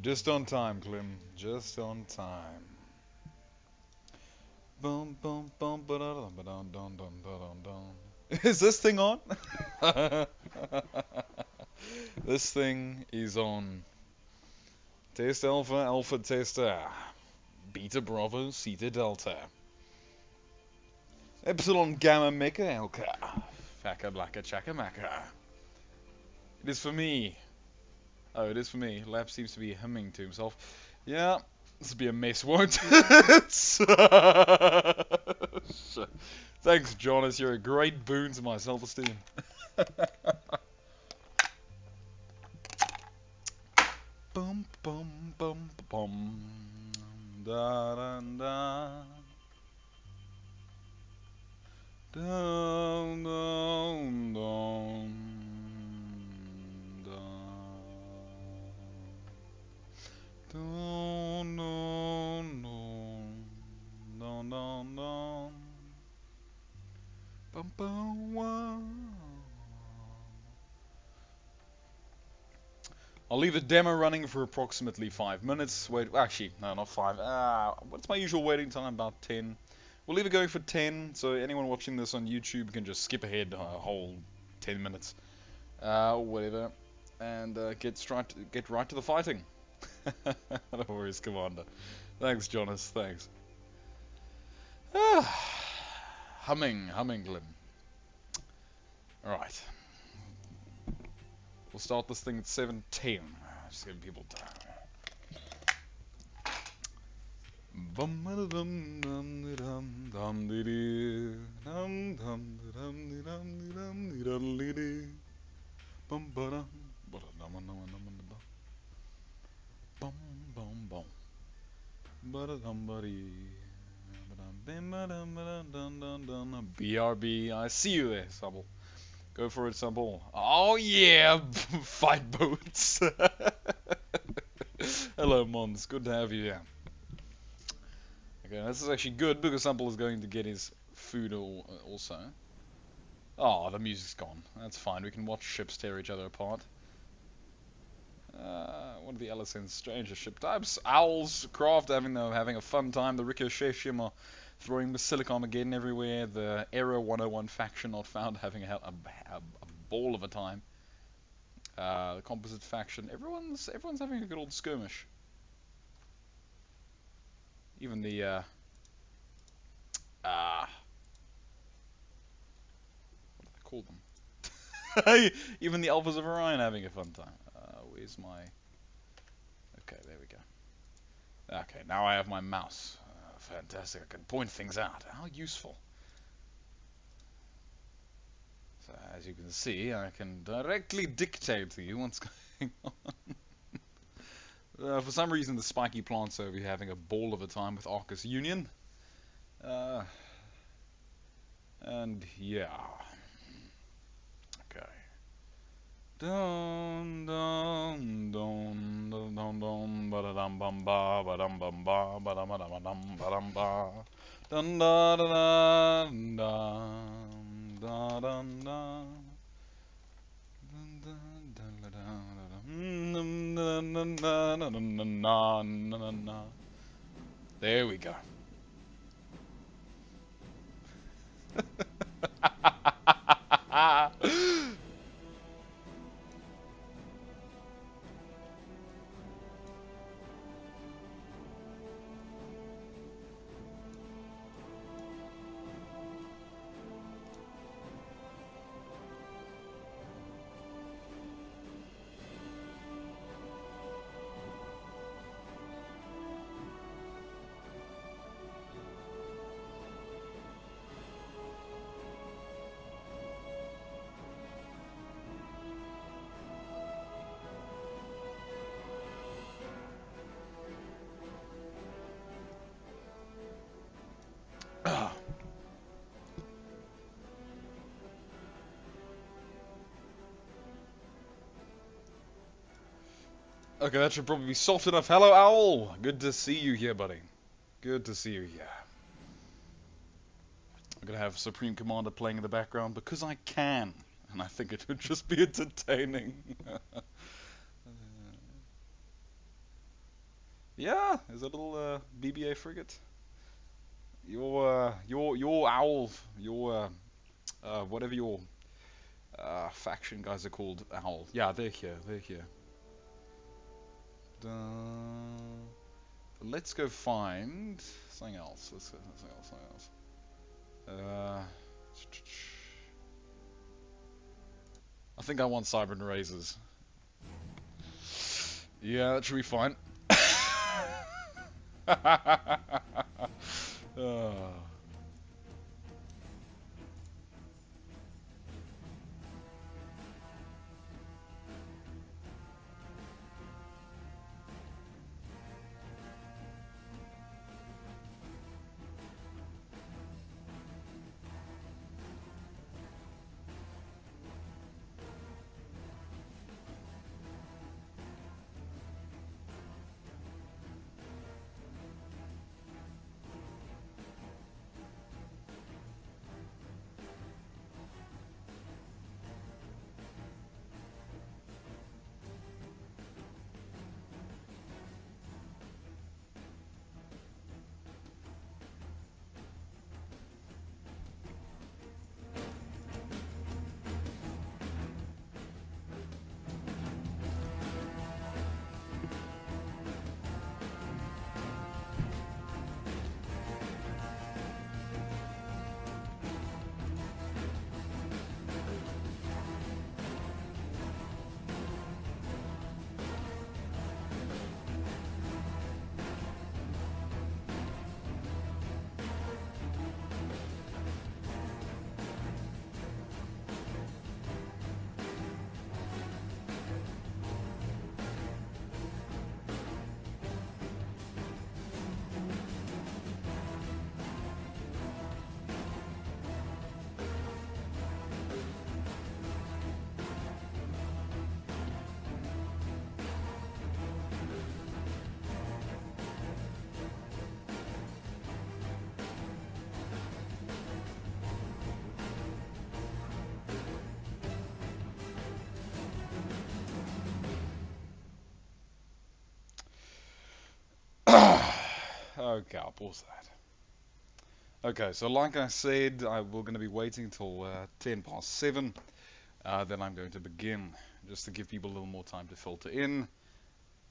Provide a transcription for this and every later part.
Just on time, Clem. Just on time. Bum bum bum ba da dum ba dum dum dum dum dum. Is this thing on? This thing is on. Test Alpha, Alpha Tester. Beta Bravo, Theta Delta. Epsilon Gamma Mecha Alka. Faka Blacka Chaka Maka. It is for me. Oh, it is for me. Lab seems to be humming to himself. Yeah, this will be a mess, won't it? Thanks, Jonas. You're a great boon to my self-esteem. Bum bum bum bum da da da down down down down down down down bum bum wow. I'll leave the demo running for approximately 5 minutes. Wait, actually, no, not 5. What's my usual waiting time? About 10. We'll leave it going for 10, so anyone watching this on YouTube can just skip ahead a whole 10 minutes, whatever, and get right to the fighting. No worries, Commander. Thanks, Jonas. Thanks. Humming, Glim. All right. We'll start this thing at 7:10. Just giving people time. BRB, I see you there, Subble. Go for it, Subble. Oh yeah, fight boats. Hello, Mons. Good to have you here. Okay, this is actually good because Subble is going to get his food also. Oh, the music's gone. That's fine. We can watch ships tear each other apart. What are the LSN's stranger ship types? Owls, Craft having a fun time. The Ricochet Shim are throwing the Silicon again everywhere. The Error 101 faction not found having a ball of a time. The Composite faction, everyone's having a good old skirmish. Even the what do they call them? Even the Alphas of Orion having a fun time. Where's my? Okay, there we go. Okay, now I have my mouse. Fantastic, I can point things out. How useful. So, as you can see, I can directly dictate to you what's going on. For some reason, the spiky plants over here having a ball of a time with Arcus Union. And yeah. Okay. Dun dun dun dun dun dun ba da dum bum ba ba dum bum ba ba dum ba dum ba dun da da da da da da da. There we go. Okay, that should probably be soft enough. Hello, Owl! Good to see you here, buddy. Good to see you here. I'm gonna have Supreme Commander playing in the background because I can. And I think it would just be entertaining. Yeah, there's a little BBA frigate. Your Owl, whatever your faction guys are called, Owl. Yeah, they're here, they're here. Let's go find something else. Let's go something else. I think I want Cybern Razors. Yeah, that should be fine. Okay, I'll pause that. Okay, so like I said, we're going to be waiting till 10 past 7. Then I'm going to begin, just to give people a little more time to filter in.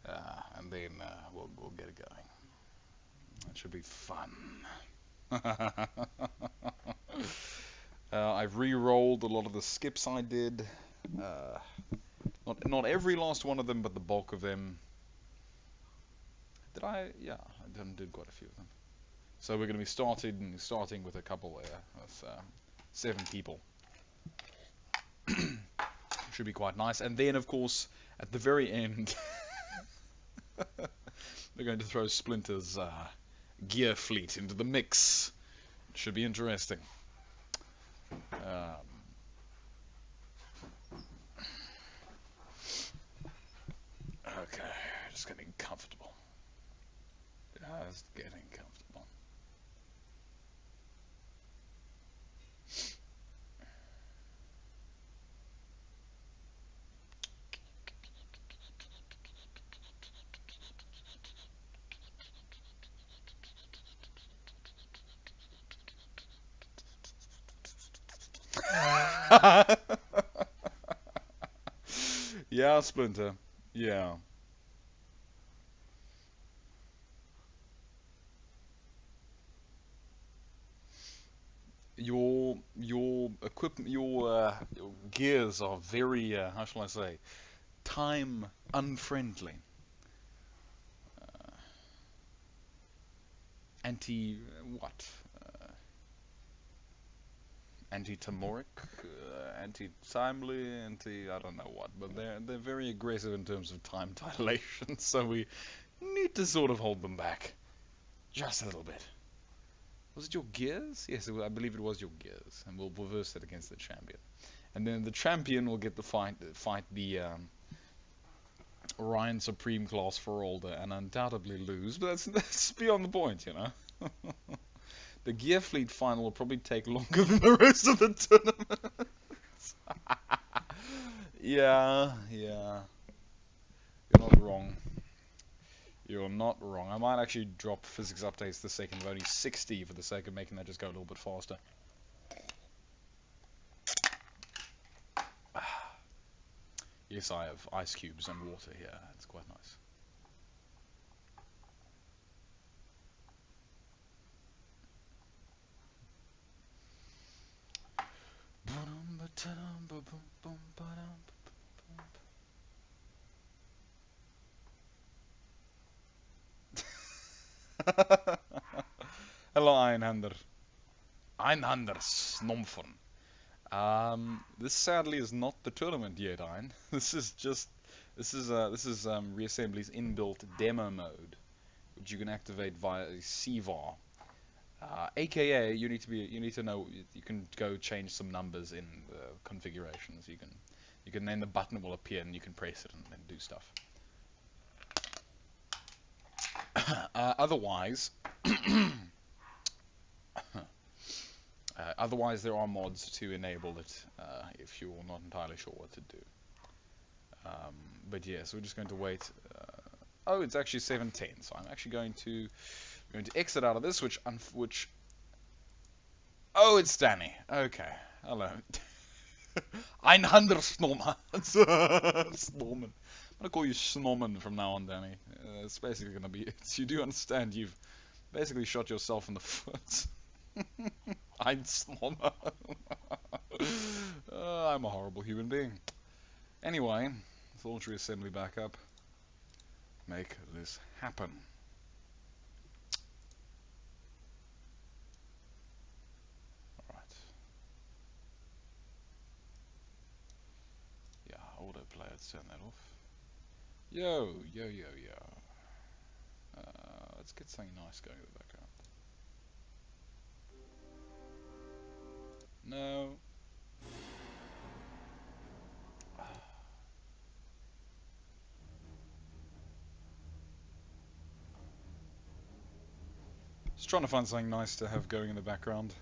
And then we'll get it going. That should be fun. I've re-rolled a lot of the skips I did. Not every last one of them, but the bulk of them. Did I? Yeah, I did quite a few of them. So we're going to be starting with a couple there, with 7 people. Should be quite nice. And then, of course, at the very end, we're going to throw Splinter's gear fleet into the mix. It should be interesting. Okay, just getting comfortable. Just getting comfortable. Yeah, Splinter. Yeah. Your equipment, your gears are very how shall I say, time unfriendly. Anti what? Anti-Tamoric, anti-timely, I don't know what, but they're very aggressive in terms of time dilation, so we need to sort of hold them back just a little bit. Was it your gears? Yes, I believe it was your gears, and we'll reverse it against the champion, and then the champion will get to fight the Ryan Supreme class for older and undoubtedly lose, but that's beyond the point, you know. The Gear Fleet final will probably take longer than the rest of the tournament. Yeah, yeah. You're not wrong. You're not wrong. I might actually drop physics updates the second of only 60 for the sake of making that just go a little bit faster. Yes, I have ice cubes and water here. It's quite nice. Hello, Einhander. Einhander Snomfern. This sadly is not the tournament yet, Ein. This is Reassembly's inbuilt demo mode, which you can activate via CVAR. AKA, you need to know you can go change some numbers in the configurations. You can then the button will appear and you can press it and do stuff. Otherwise, there are mods to enable it if you're not entirely sure what to do. But yeah, so we're just going to wait. Oh, it's actually 7:10, so I'm actually going to exit out of this, which oh, it's Danny. Okay, hello. Einhander Snommer. Snommen. I'm gonna call you Snommen from now on, Danny. It's basically gonna be. You do understand you've basically shot yourself in the foot. Ein Snommer. I'm a horrible human being. Anyway, let's launch Reassembly back up. Make this happen. Alright. Yeah, autoplay, let's turn that off. Yo. Let's get something nice going in the background. No. Just trying to find something nice to have going in the background.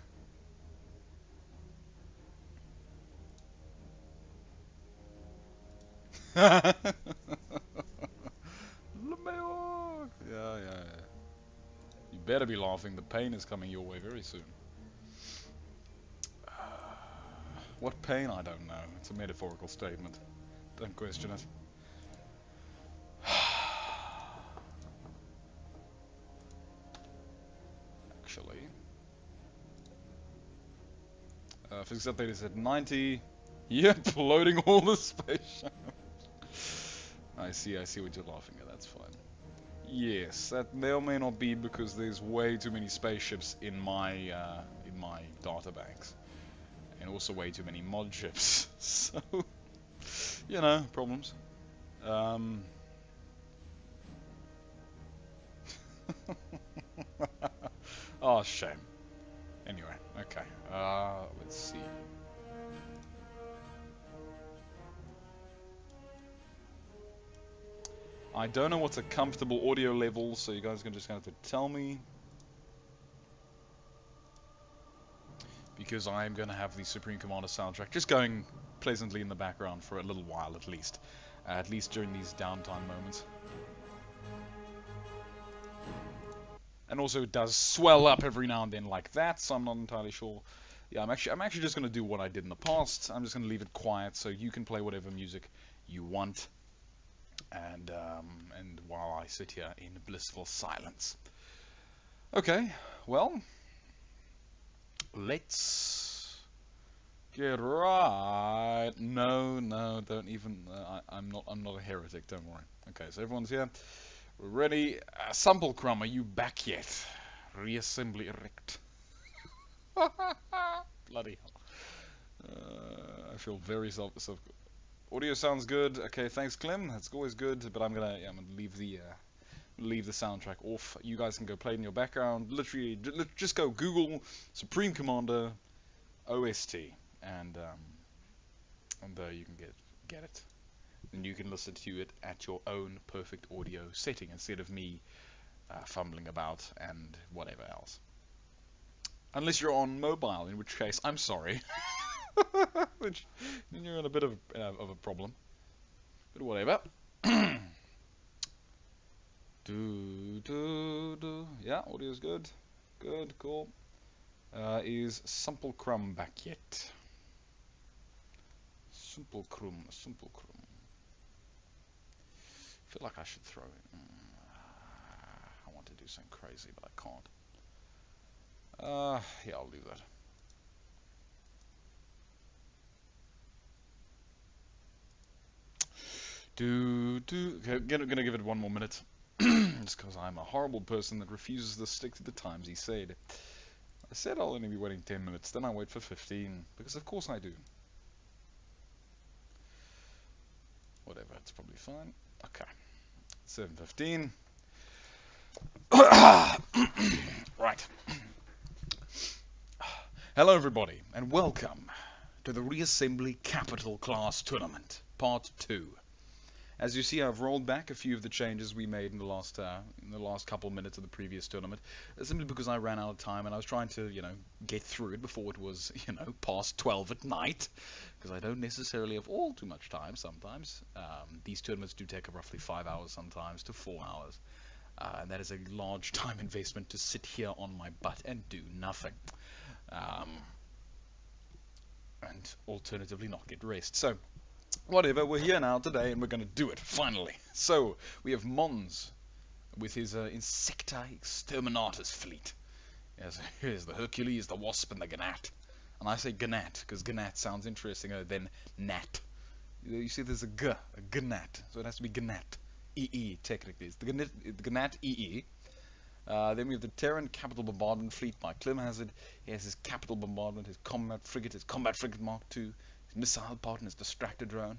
Yeah. You better be laughing. The pain is coming your way very soon. What pain? I don't know. It's a metaphorical statement. Don't question it. Actually, physics update is at 90. Yep, loading all the spaceships. I see what you're laughing at. That's fine. Yes, that may or may not be because there's way too many spaceships in my data banks, and also way too many mod ships. So, you know, problems. Oh, shame. Anyway, okay. Let's see. I don't know what's a comfortable audio level, so you guys are just going to have to tell me. Because I'm going to have the Supreme Commander soundtrack just going pleasantly in the background for a little while at least during these downtime moments. And also it does swell up every now and then like that, so I'm not entirely sure. Yeah, I'm actually just going to do what I did in the past. I'm just going to leave it quiet so you can play whatever music you want. And while I sit here in blissful silence. Okay, well, let's get right. No, don't even. I'm not a heretic. Don't worry. Okay, so everyone's here. We're ready. Sample-Crumb, are you back yet? Reassembly erect. Bloody hell. I feel very self. Audio sounds good. Okay, thanks, Clem. That's always good. But I'm gonna leave the soundtrack off. You guys can go play it in your background. Literally, just go Google Supreme Commander OST, and there you can get it. and you can listen to it at your own perfect audio setting instead of me fumbling about and whatever else. Unless you're on mobile, in which case I'm sorry, which then you're in a bit of a problem. But whatever. Yeah, audio's good. Good, cool. Is Simplecrum back yet? Simplecrum. I feel like I should throw it. I want to do something crazy, but I can't. Yeah, I'll do that. Okay, gonna give it 1 more minute. Just because I'm a horrible person that refuses to stick to the times he said. I said I'll only be waiting 10 minutes, then I wait for 15, because of course I do. Whatever, it's probably fine. Okay, 7:15. Right. Hello everybody, and welcome to the Reassembly Capital Class Tournament, Part 2. As you see, I've rolled back a few of the changes we made in the last couple minutes of the previous tournament, simply because I ran out of time and I was trying to, get through it before it was, past 12 at night, because I don't necessarily have all too much time sometimes. These tournaments do take roughly 5 hours sometimes to 4 hours, and that is a large time investment to sit here on my butt and do nothing. And alternatively not get rest. So, whatever, we're here now today and we're going to do it, finally. So, we have Mons with his Insecta Exterminatus fleet. Here's the Hercules, the Wasp, and the Gnat. And I say Gnat because Gnat sounds interesting than Gnat. You see there's a Gnat, so it has to be Gnat. EE, technically. It's the Gnat EE. Then we have the Terran Capital Bombardment Fleet by Klim Hazard. He has his Capital Bombardment, his Combat Frigate Mark II, his Missile Partner, his Distractor Drone.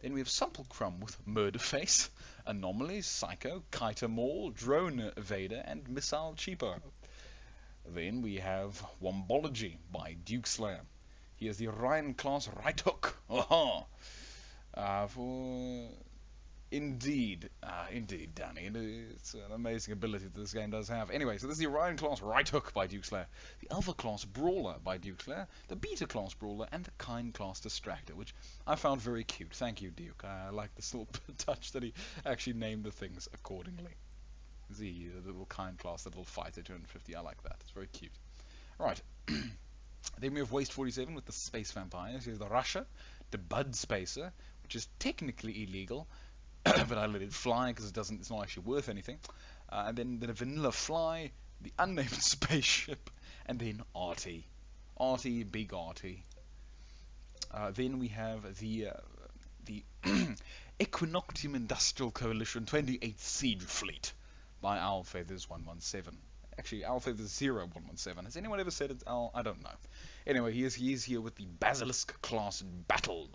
Then we have Simplecrum with Murderface, Anomaly, Psycho, Kiter Maul, Drone Evader, and Missile Cheaper. Then we have Wombology by Duke Slayer. He has the Orion class Right Hook. Indeed, Danny. It's an amazing ability that this game does have. Anyway, so this is the Orion class Right Hook by Duke Slayer, the Alpha class Brawler by Duke Slayer, the Beta class Brawler, and the Kind class Distractor, which I found very cute. Thank you, Duke. I like this little touch that he actually named the things accordingly. The little Kind class, the little fighter 250. I like that. It's very cute. Right. Then we have Waste 47 with the Space Vampires. Here's the Russia, the Bud Spacer, which is technically illegal. But I let it fly because it's not actually worth anything. And then the Vanilla Fly, the Unnamed Spaceship, and then Artie. Big Artie. Then we have the Equinoctium Industrial Coalition 28th Siege Fleet by Owlfeathers 117. Actually, Owlfeathers 0117. Has anyone ever said it? I don't know. Anyway, he is here with the Basilisk class Battle.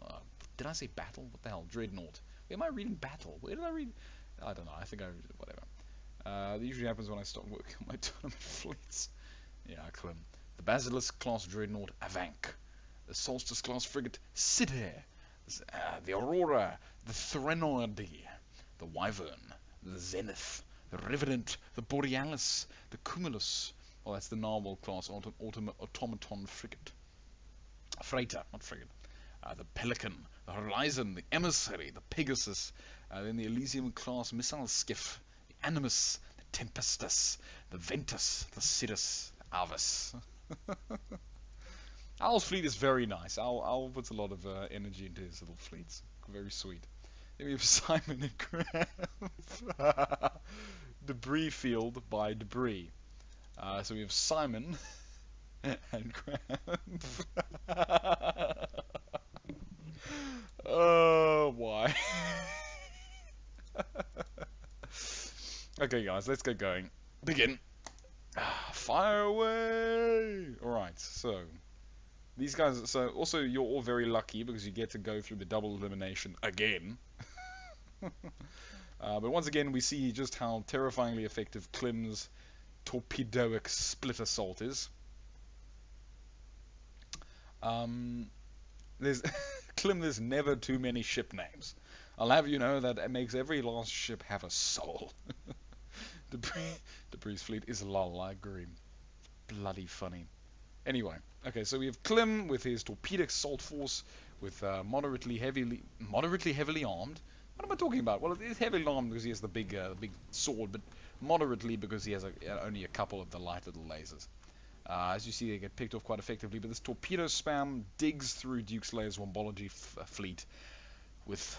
Did I say Battle? What the hell? Dreadnought. Where am I reading Battle? Where did I read? I don't know. I think I read it. Whatever. That usually happens when I stop working on my tournament fleets. Yeah, Klim. The Basilisk class Dreadnought Avank. The Solstice class Frigate Siddhe. The Aurora. The Threnody. The Wyvern. The Zenith. The Revenant. The Borealis. The Cumulus. Oh, that's the Narwhal class Automaton Frigate. Freighter, not frigate. The Pelican, the Horizon, the Emissary, the Pegasus, then the Elysium class Missile Skiff, the Animus, the Tempestus, the Ventus, the Cirrus, the Alvis. Owl's fleet is very nice. Owl puts a lot of energy into his little fleets. Very sweet. Then we have Simon and Graham. Debris Field by Debris. So we have Simon and Graham. Oh, why? Okay, guys, let's get going. Begin. Fire away! Alright, so these guys, so also you're all very lucky because you get to go through the double elimination again. But once again, we see just how terrifyingly effective Klim's torpedoic split assault is. There's Klim, there's never too many ship names. I'll have you know that it makes every last ship have a soul. Debris, Debris fleet is lol, I agree. Bloody funny. Anyway, okay, so we have Klim with his torpedo assault force with moderately heavily armed. What am I talking about? Well, it is heavily armed because he has the big sword, but moderately because he has only a couple of the light little lasers. As you see, they get picked off quite effectively, but this torpedo spam digs through Duke Slayer's Wombology fleet with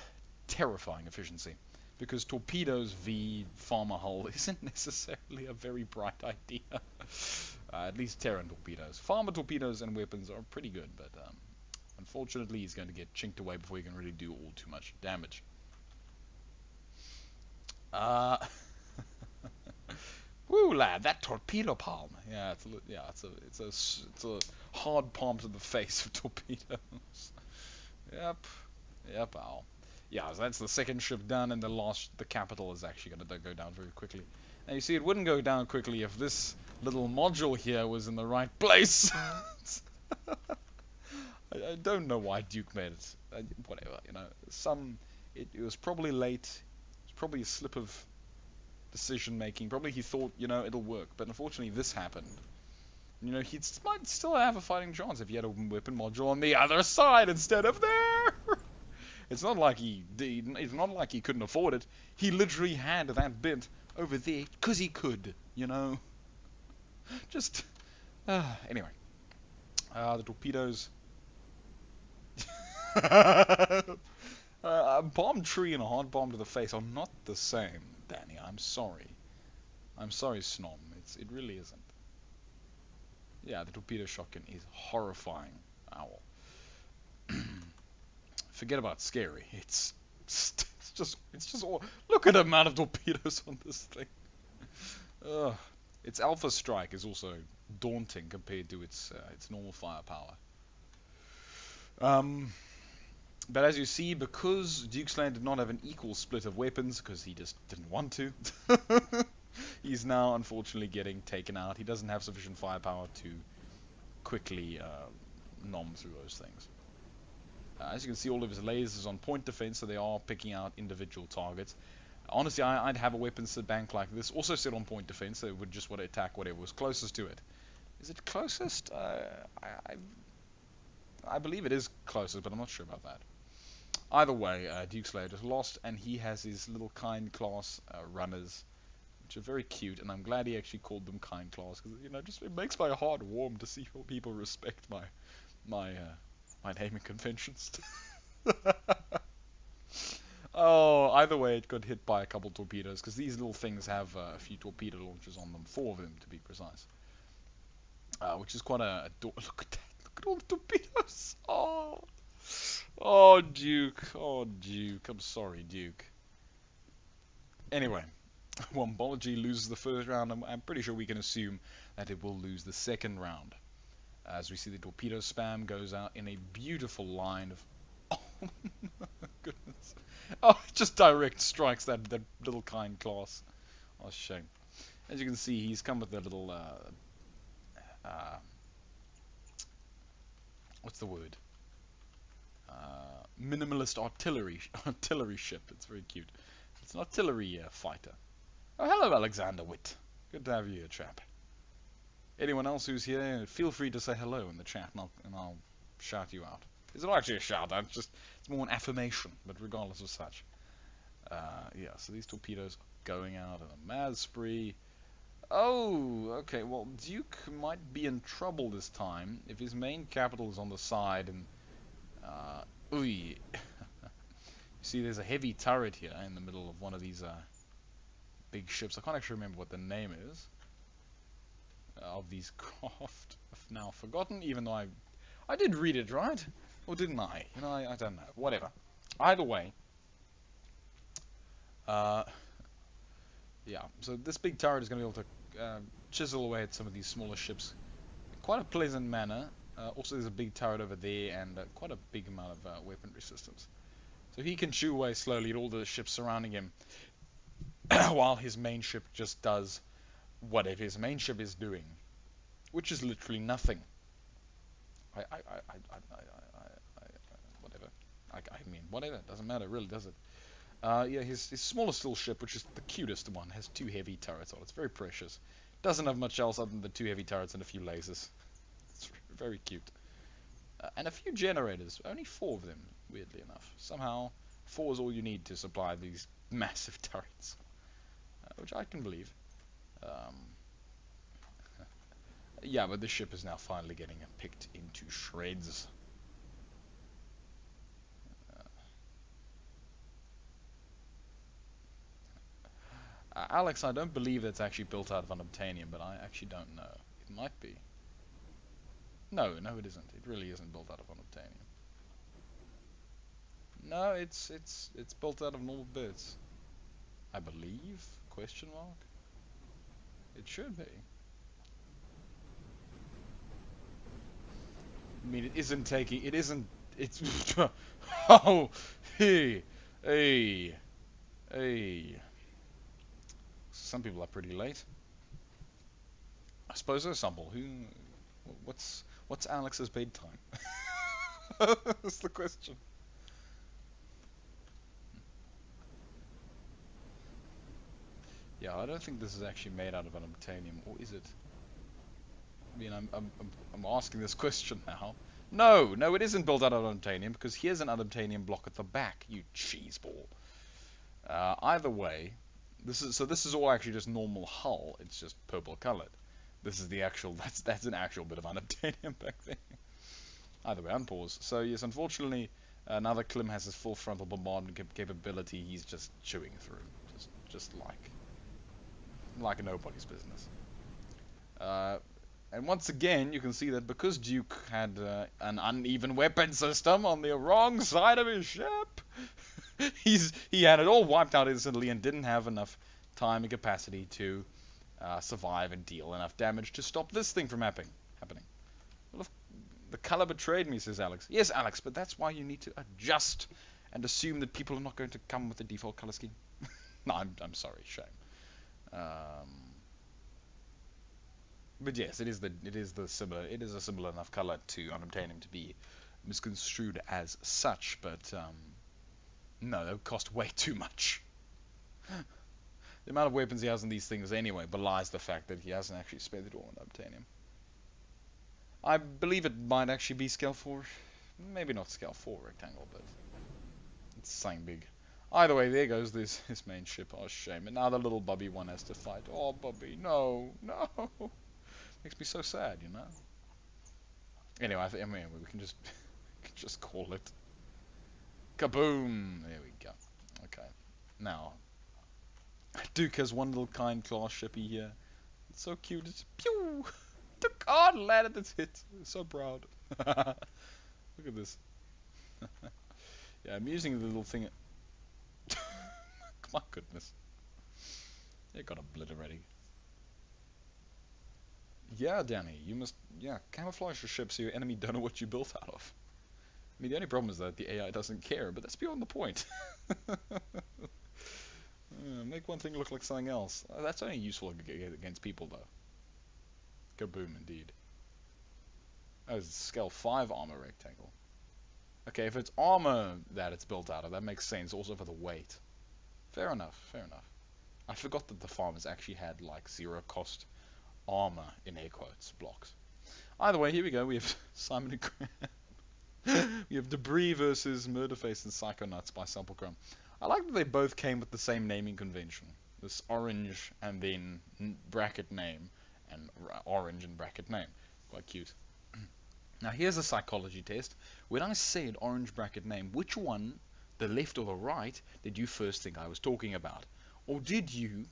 terrifying efficiency. Because torpedoes v farmer hull isn't necessarily a very bright idea. At least Terran torpedoes. Farmer torpedoes and weapons are pretty good, but unfortunately he's going to get chinked away before he can really do all too much damage. Woo, lad, that torpedo palm. Yeah, it's a hard palm to the face of torpedoes. Yep, ow. Yeah, so that's the second ship done, and the capital is actually going to go down very quickly. Now you see, it wouldn't go down quickly if this little module here was in the right place. I don't know why Duke made it. Whatever, you know. It was probably late. It was probably a slip of decision making. Probably he thought, you know, it'll work. But unfortunately, this happened. You know, he might still have a fighting chance if he had a weapon module on the other side instead of there. It's not like it's not like he couldn't afford it. He literally had that bit over there because he could, you know. Just anyway, the torpedoes. A bomb tree and a hard bomb to the face are not the same, Danny. I'm sorry. I'm sorry, Snom. It really isn't. Yeah, the torpedo shotgun is horrifying. Owl. Forget about scary. It's just all. Look at the amount of torpedoes on this thing. Its alpha strike is also daunting compared to its normal firepower. But as you see, because Duke Slayer did not have an equal split of weapons, because he just didn't want to, he's now unfortunately getting taken out. He doesn't have sufficient firepower to quickly nom through those things. As you can see, all of his lasers on point defense, so they are picking out individual targets. Honestly, I'd have a weapon set bank like this, also set on point defense, so it would just want to attack whatever was closest to it. Is it closest? I believe it is closest, but I'm not sure about that. Either way, Duke Slayer just lost, and he has his little kind class runners, which are very cute, and I'm glad he actually called them kind class, because, you know, just it makes my heart warm to see people respect my naming conventions. Oh, either way, it got hit by a couple torpedoes, because these little things have a few torpedo launchers on them, 4 of them to be precise. Which is quite a look at that! Look at all the torpedoes! Oh, Duke! Oh, Duke! I'm sorry, Duke. Anyway, Wombology loses the first round. I'm pretty sure we can assume that it will lose the second round. As we see the torpedo spam goes out in a beautiful line of... Oh my goodness. Oh, it just direct strikes that little kind class. Oh, shame. As you can see, he's come with a little... what's the word? Minimalist artillery ship. It's very cute. It's an artillery fighter. Oh, hello, Alexander Witt. Good to have you here, chap. Anyone else who's here, feel free to say hello in the chat, and I'll shout you out. It's not actually a shout out, it's more an affirmation, but regardless of such. Yeah, so these torpedoes are going out in a mad spree. Oh, okay, well, Duke might be in trouble this time if his main capital is on the side, and ooh. See, there's a heavy turret here in the middle of one of these big ships. I can't actually remember what the name is of these craft. I've now forgotten, even though I did read it, right? Or didn't I? You know, I don't know. Whatever. Either way, yeah. So this big turret is going to be able to chisel away at some of these smaller ships in quite a pleasant manner. Also, there's a big turret over there and quite a big amount of weaponry systems. So he can chew away slowly at all the ships surrounding him, while his main ship just does whatever his main ship is doing, which is literally nothing. Whatever. I mean, whatever. Doesn't matter, really, does it? Yeah, his smallest little ship, which is the cutest one, has 2 heavy turrets on it. It's very precious. Doesn't have much else other than the 2 heavy turrets and a few lasers. It's very cute. And a few generators. Only 4 of them, weirdly enough. Somehow, 4 is all you need to supply these massive turrets. Which I can believe. Um, yeah, but this ship is now finally getting picked into shreds. Alex, I don't believe that's actually built out of unobtainium, but I actually don't know. It might be. No, no, it isn't. It really isn't built out of unobtainium. No, it's built out of normal bits. I believe? Question mark? It should be. I mean, it isn't taking. It isn't. It's. Oh, hey, hey, hey. Some people are pretty late. I suppose there's some people who. What's Alex's bedtime? That's the question. Yeah, I don't think this is actually made out of unobtainium, or is it? I mean, I'm asking this question now. No, no, it isn't built out of unobtainium because here's an unobtainium block at the back. You cheeseball. Either way, this is all actually just normal hull. It's just purple colored. This is the actual. That's an actual bit of unobtainium back there. Either way, unpause. So yes, unfortunately, now that Klim has his full frontal bombardment capability, he's just chewing through, just like nobody's business. And once again, you can see that because Duke had an uneven weapon system on the wrong side of his ship, he had it all wiped out instantly and didn't have enough time and capacity to survive and deal enough damage to stop this thing from happening. Well, if the color betrayed me, says Alex. Yes, Alex, but that's why you need to adjust and assume that people are not going to come with the default color scheme. No, I'm sorry, shame. But yes, it is a similar enough color to unobtainium to be misconstrued as such, but no, that would cost way too much. The amount of weapons he has on these things anyway belies the fact that he hasn't actually spent it all on unobtainium. I believe it might actually be scale 4, maybe not scale 4 rectangle, but it's something big. Either way, there goes his main ship. Oh, shame. And now the little Bubby one has to fight. Oh, Bubby, no, no. Makes me so sad, you know. Anyway, I mean, we can just call it kaboom. There we go. Okay. Now, Duke has one little kind class shippy here. It's so cute. It's pew. The card landed its hit. So proud. Look at this. Yeah, I'm using the little thing. My goodness. It got obliterated. Yeah, Danny, you must, camouflage your ship so your enemy don't know what you built out of. I mean, the only problem is that the AI doesn't care, but that's beyond the point. Make one thing look like something else. That's only useful against people, though. Kaboom, indeed. Oh, it's scale 5 armor rectangle. Okay, if it's armor that it's built out of, that makes sense also for the weight. Fair enough, fair enough. I forgot that the farmers actually had, like, 0 cost armor, in air quotes, blocks. Either way, here we go. We have Simon and Graham. We have Debris versus Murderface and Psychonauts by Samplechrome. I like that they both came with the same naming convention. This orange and then bracket name, and orange and bracket name. Quite cute. Now here's a psychology test. When I said orange bracket name, which one, the left or the right, did you first think I was talking about? Or did you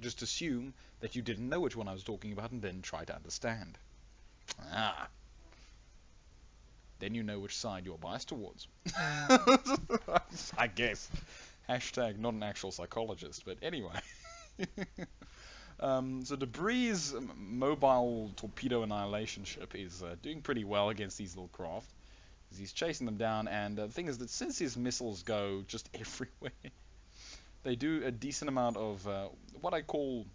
just assume that you didn't know which one I was talking about and then try to understand? Ah. Then you know which side you're biased towards. I guess. Hashtag not an actual psychologist, but anyway. So Debris' mobile torpedo annihilation ship is doing pretty well against these little craft. He's chasing them down, and the thing is that since his missiles go just everywhere, they do a decent amount of what I call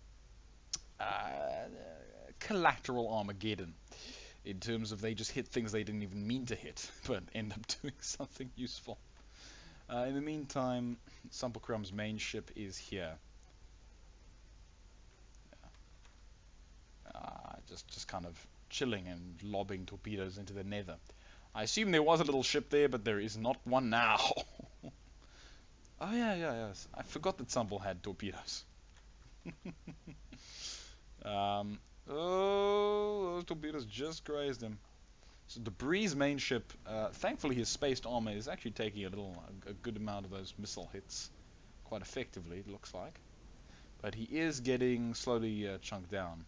collateral Armageddon, in terms of they just hit things they didn't even mean to hit, but end up doing something useful. In the meantime, Sumpelcrum's main ship is here. Just kind of chilling and lobbing torpedoes into the nether. I assume there was a little ship there, but there is not one now. Oh yes. I forgot that Sumpel had torpedoes. Oh, those torpedoes just grazed him. So Debris' main ship, thankfully his spaced armor is actually taking a good amount of those missile hits quite effectively, it looks like. But he is getting slowly chunked down.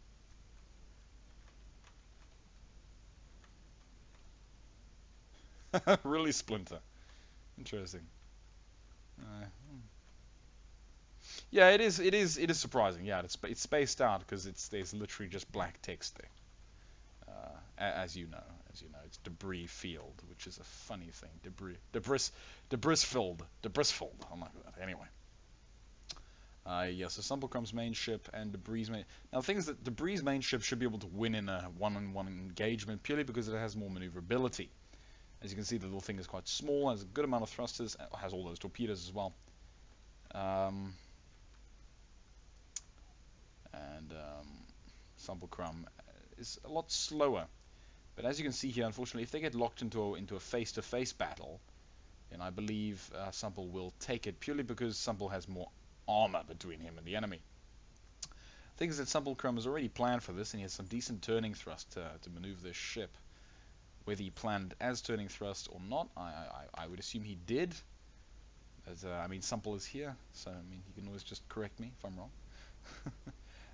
Really, Splinter. Interesting. Yeah, it is surprising. Yeah, it's spaced out because there's literally just black text there. As you know, it's debris field, which is a funny thing. Debris filled. I'm like that. Anyway. Yeah, so Sumpelcrum's main ship and Debris' main... Now, the thing is that Debris' main ship should be able to win in a one-on-one engagement purely because it has more maneuverability. As you can see, the little thing is quite small, has a good amount of thrusters, has all those torpedoes as well. Sumpelcrum is a lot slower. But as you can see here, unfortunately, if they get locked into a face-to-face battle, then I believe Sumpel will take it purely because Sumpel has more armor between him and the enemy. The thing is that Sumpelcrum has already planned for this, and he has some decent turning thrust to maneuver this ship. Whether he planned as turning thrust or not, I would assume he did. As I mean, Sumpel is here, so I mean, he can always just correct me if I'm wrong.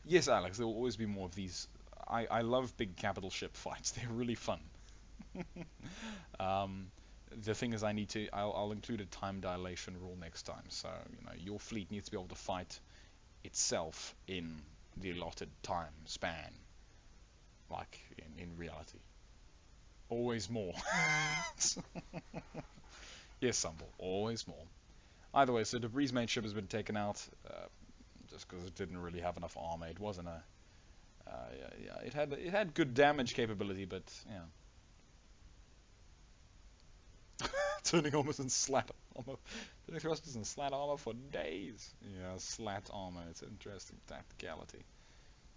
Yes, Alex, there will always be more of these. I love big capital ship fights. They're really fun. The thing is, I'll include a time dilation rule next time. So your fleet needs to be able to fight itself in the allotted time span, like in reality. Always more. Yes, Sumpel, always more. Either way, so Debris' main ship has been taken out just because it didn't really have enough armor. It wasn't a it had good damage capability, but yeah. Turning armors and slat armor. Turning thrusters and slat armor for days. Yeah, slat armor. It's an interesting tacticality.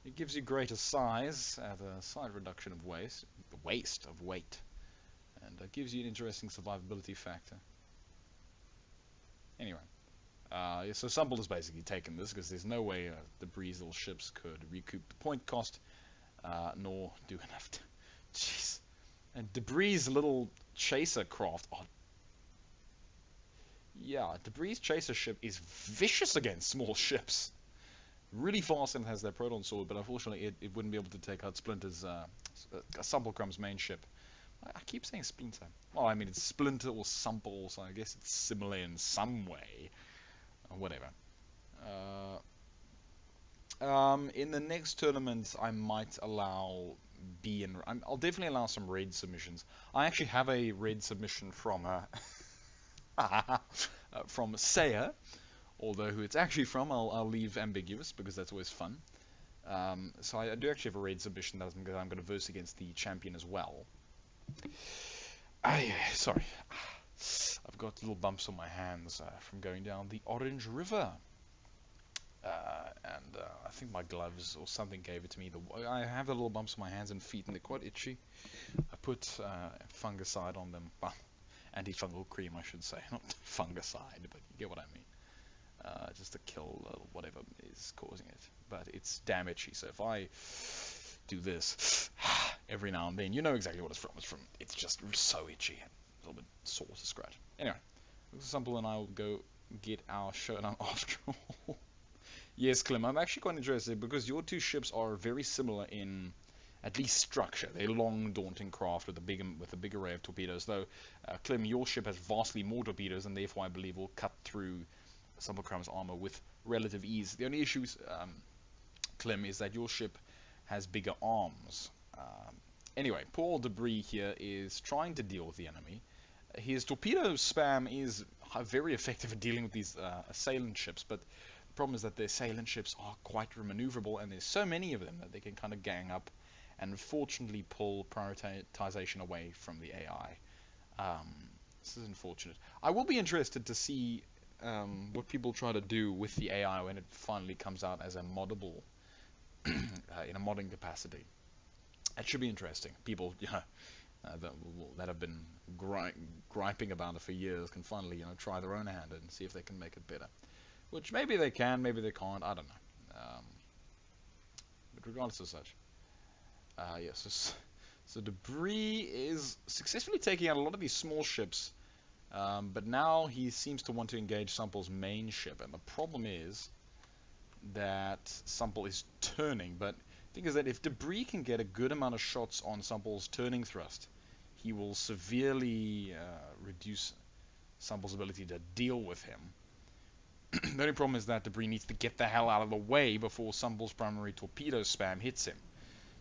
It gives you greater size at a slight reduction of weight, and it gives you an interesting survivability factor. Anyway, so Sumpel has basically taken this because there's no way Debris' little ships could recoup the point cost, nor do enough. Jeez. And Debris' little chaser craft. Oh, yeah, Debris' chaser ship is vicious against small ships. Really fast and has that proton sword, but unfortunately it wouldn't be able to take out Splinter's Sumpelcrum's main ship. I keep saying Splinter. Well, I mean it's Splinter or Sumpel, so I guess it's similar in some way. Whatever. In the next tournament, I might allow I'll definitely allow some raid submissions. I actually have a raid submission from from Saya. Although who it's actually from, I'll leave ambiguous because that's always fun. So I do actually have a raid submission that I'm going to verse against the champion as well. Sorry, I've got little bumps on my hands from going down the Orange River, and I think my gloves or something gave it to me. I have the little bumps on my hands and feet, and they're quite itchy. I put fungicide on them, well, antifungal cream, I should say, not fungicide, but you get what I mean. Just to kill whatever is causing it. But it's damagey, so if I do this every now and then, you know exactly what it's from. It's just so itchy and a little bit sore to scratch. Anyway, Sumpel and I will go get our showdown after all. Yes, Clem, I'm actually quite interested because your two ships are very similar in at least structure. They're long, daunting craft with a big array of torpedoes, though Clem, your ship has vastly more torpedoes and therefore I believe will cut through Sumpelcrum's armor with relative ease. The only issue, Clem, is that your ship has bigger arms. Anyway, poor Debris here is trying to deal with the enemy. His torpedo spam is very effective at dealing with these assailant ships, but the problem is that the assailant ships are quite maneuverable, and there's so many of them that they can kind of gang up and fortunately pull prioritization away from the AI. This is unfortunate. I will be interested to see what people try to do with the AI when it finally comes out as a moddable in a modding capacity. It should be interesting. People, that have been griping about it for years can finally, try their own hand and see if they can make it better. Which maybe they can, maybe they can't. I don't know. But regardless of such, yes. So Debris is successfully taking out a lot of these small ships, but now he seems to want to engage Sumple's main ship, and the problem is that Sumple is turning, but the thing is that if Debris can get a good amount of shots on Sumple's turning thrust, he will severely reduce Sumple's ability to deal with him. The only problem is that Debris needs to get the hell out of the way before Sumple's primary torpedo spam hits him.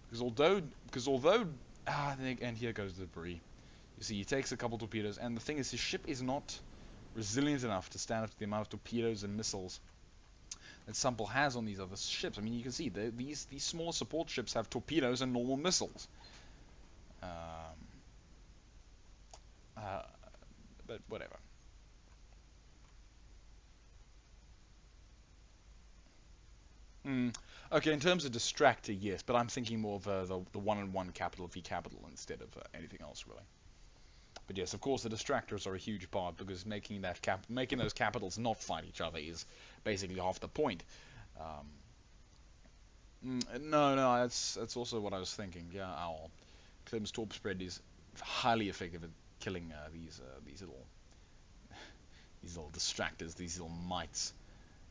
Because although and here goes Debris. You see, he takes a couple torpedoes, and the thing is, his ship is not resilient enough to stand up to the amount of torpedoes and missiles that Sumple has on these other ships. I mean, you can see these smaller support ships have torpedoes and normal missiles. But whatever. Okay, in terms of distractor, yes, but I'm thinking more of the one-on-one capital v capital instead of anything else, really. But yes, of course, the distractors are a huge part because making those capitals not fight each other is basically half the point. No, that's also what I was thinking. Yeah, Owl. Klim's Torp spread is highly effective at killing these little distractors, these little mites.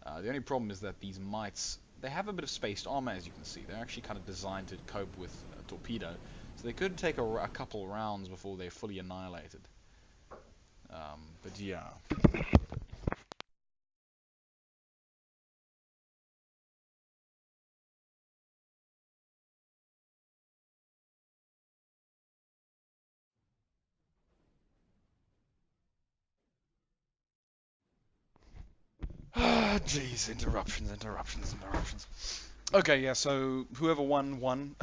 The only problem is that these mites, they have a bit of spaced armor, as you can see. They're actually kind of designed to cope with a torpedo, so they could take a couple rounds before they're fully annihilated. But yeah. Jeez, interruptions. Okay, yeah, so whoever won.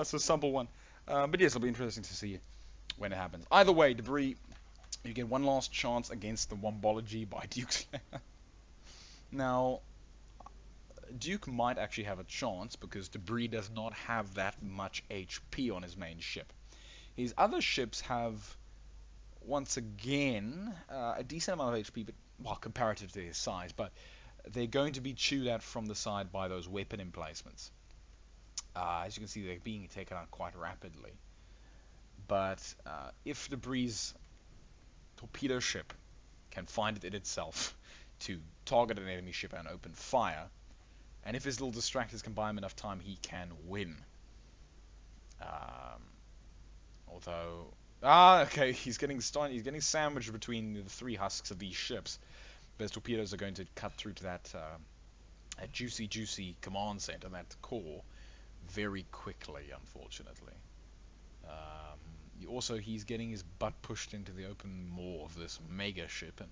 So Sumple won. But yes, it'll be interesting to see when it happens. Either way, Debris, you get one last chance against the Wombology by Duke Slayer. Now, Duke might actually have a chance because Debris does not have that much HP on his main ship. His other ships have, once again, a decent amount of HP, but well, comparative to his size, but they're going to be chewed at from the side by those weapon emplacements. As you can see, they're being taken out quite rapidly. But if Debris' torpedo ship can find it in itself to target an enemy ship and open fire, and if his little distractors can buy him enough time, he can win. Although, okay, he's getting sandwiched between the three husks of these ships. Those torpedoes are going to cut through to that juicy command center, that core, very quickly, unfortunately. Also, he's getting his butt pushed into the open maw of this mega ship, and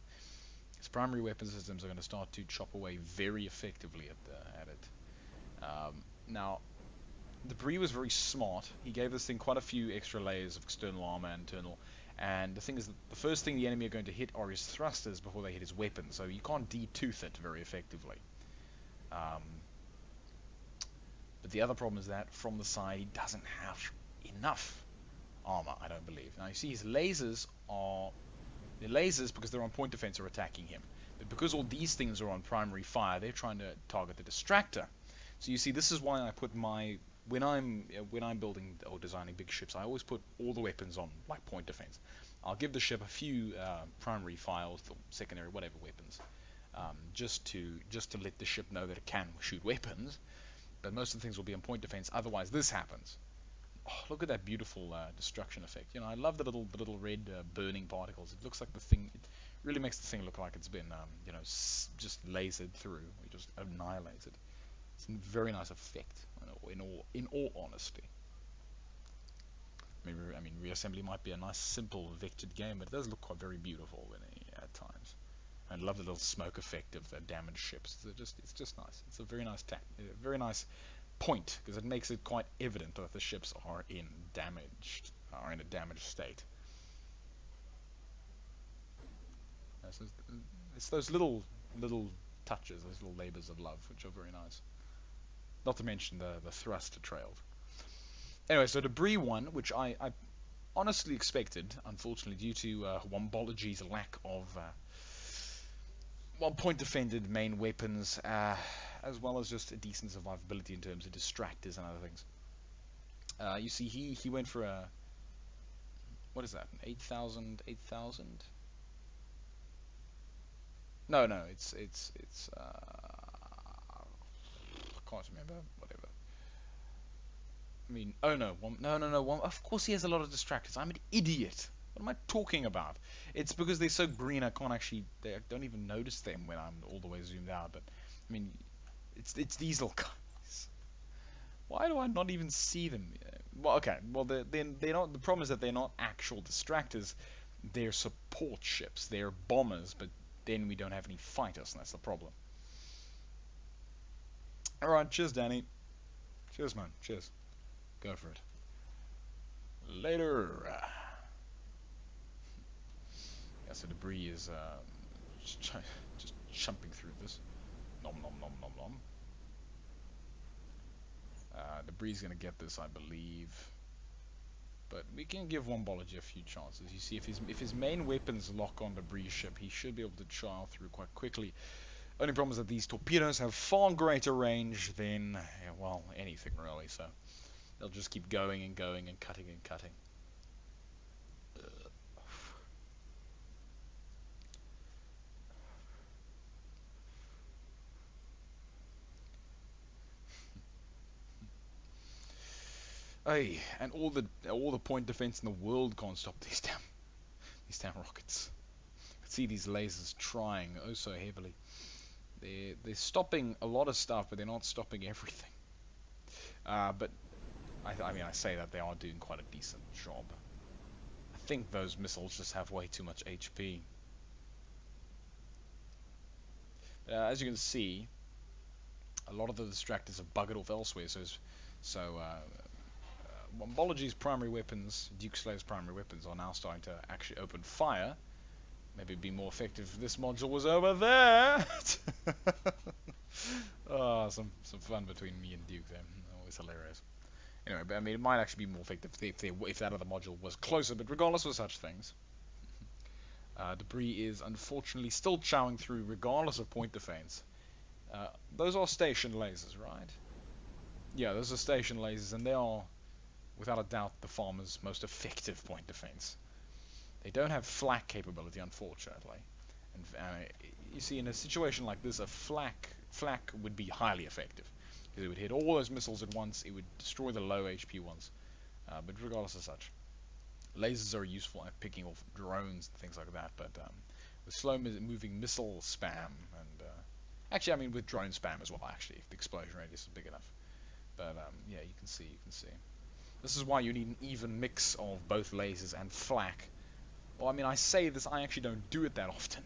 his primary weapon systems are going to start to chop away very effectively at it. Now, Debris was very smart. He gave this thing quite a few extra layers of external armor and internal. And the thing is, that the first thing the enemy are going to hit are his thrusters before they hit his weapons, so you can't detooth it very effectively. But the other problem is that from the side he doesn't have enough armor, I don't believe. Now you see his lasers are... They're lasers because they're on point defense are attacking him. But because all these things are on primary fire, they're trying to target the distractor. So you see, this is why I put my... When I'm building or designing big ships, I always put all the weapons on like point defense. I'll give the ship a few primary files, or secondary, whatever weapons, just to let the ship know that it can shoot weapons. But most of the things will be on point defense. Otherwise, this happens. Oh, look at that beautiful destruction effect. I love the little red burning particles. It looks like the thing. It really makes the thing look like it's been just lasered through, just annihilated. It's a very nice effect, in all honesty. I mean, Reassembly might be a nice, simple, vectored game, but it does look quite very beautiful at times. I love the little smoke effect of the damaged ships. It's just nice. It's a very nice point because it makes it quite evident that the ships are in a damaged state. So it's those little touches, those little labors of love, which are very nice. Not to mention the thrust trailed. Anyway, so debris won, which I honestly expected, unfortunately, due to Wombology's lack of point defended main weapons, as well as just a decent survivability in terms of distractors and other things. You see, he went for a, what is that? 8,000, 8,000? No, it's I can't remember. Whatever. I mean, oh no, no. Of course he has a lot of distractors. I'm an idiot. What am I talking about? It's because they're so green. I can't actually. I don't even notice them when I'm all the way zoomed out. But I mean, it's these little guys. Why do I not even see them? Well, okay. Well, they're not. The problem is that they're not actual distractors. They're support ships. They're bombers. But then we don't have any fighters, and that's the problem. All right. Cheers, Danny. Cheers, man. Cheers. Go for it. Later. Yeah, so debris is just jumping through this. Nom nom nom nom nom. Debris is gonna get this, I believe, but we can give Wombology a few chances. You see, if his main weapons lock on debris ship, he should be able to chow through quite quickly. Only problem is that these torpedoes have far greater range than, yeah, well, anything really. So they'll just keep going and going and cutting and cutting. Hey, and all the point defense in the world can't stop these damn rockets. You can see these lasers trying oh so heavily. They're stopping a lot of stuff, but they're not stopping everything. But I mean, I say that they are doing quite a decent job. I think those missiles just have way too much HP. As you can see, a lot of the distractors have buggered off elsewhere. So Wombology's primary weapons, Duke Slayer's primary weapons, are now starting to actually open fire. Maybe it'd be more effective if this module was over there. Oh, some fun between me and Duke there. Always hilarious. Anyway, but I mean, it might actually be more effective if that other module was closer. But regardless of such things, debris is unfortunately still chowing through, regardless of point defense. Those are station lasers, right? Yeah, those are station lasers, and they are, without a doubt, the farmer's most effective point defense. They don't have flak capability, unfortunately. And you see, in a situation like this, a flak would be highly effective, because it would hit all those missiles at once. It would destroy the low HP ones. But regardless of such, lasers are useful at picking off drones and things like that. But with slow-moving missile spam, and actually, I mean with drone spam as well. Actually, if the explosion radius is big enough. But yeah, you can see. This is why you need an even mix of both lasers and flak. Well, I mean, I say this, I actually don't do it that often.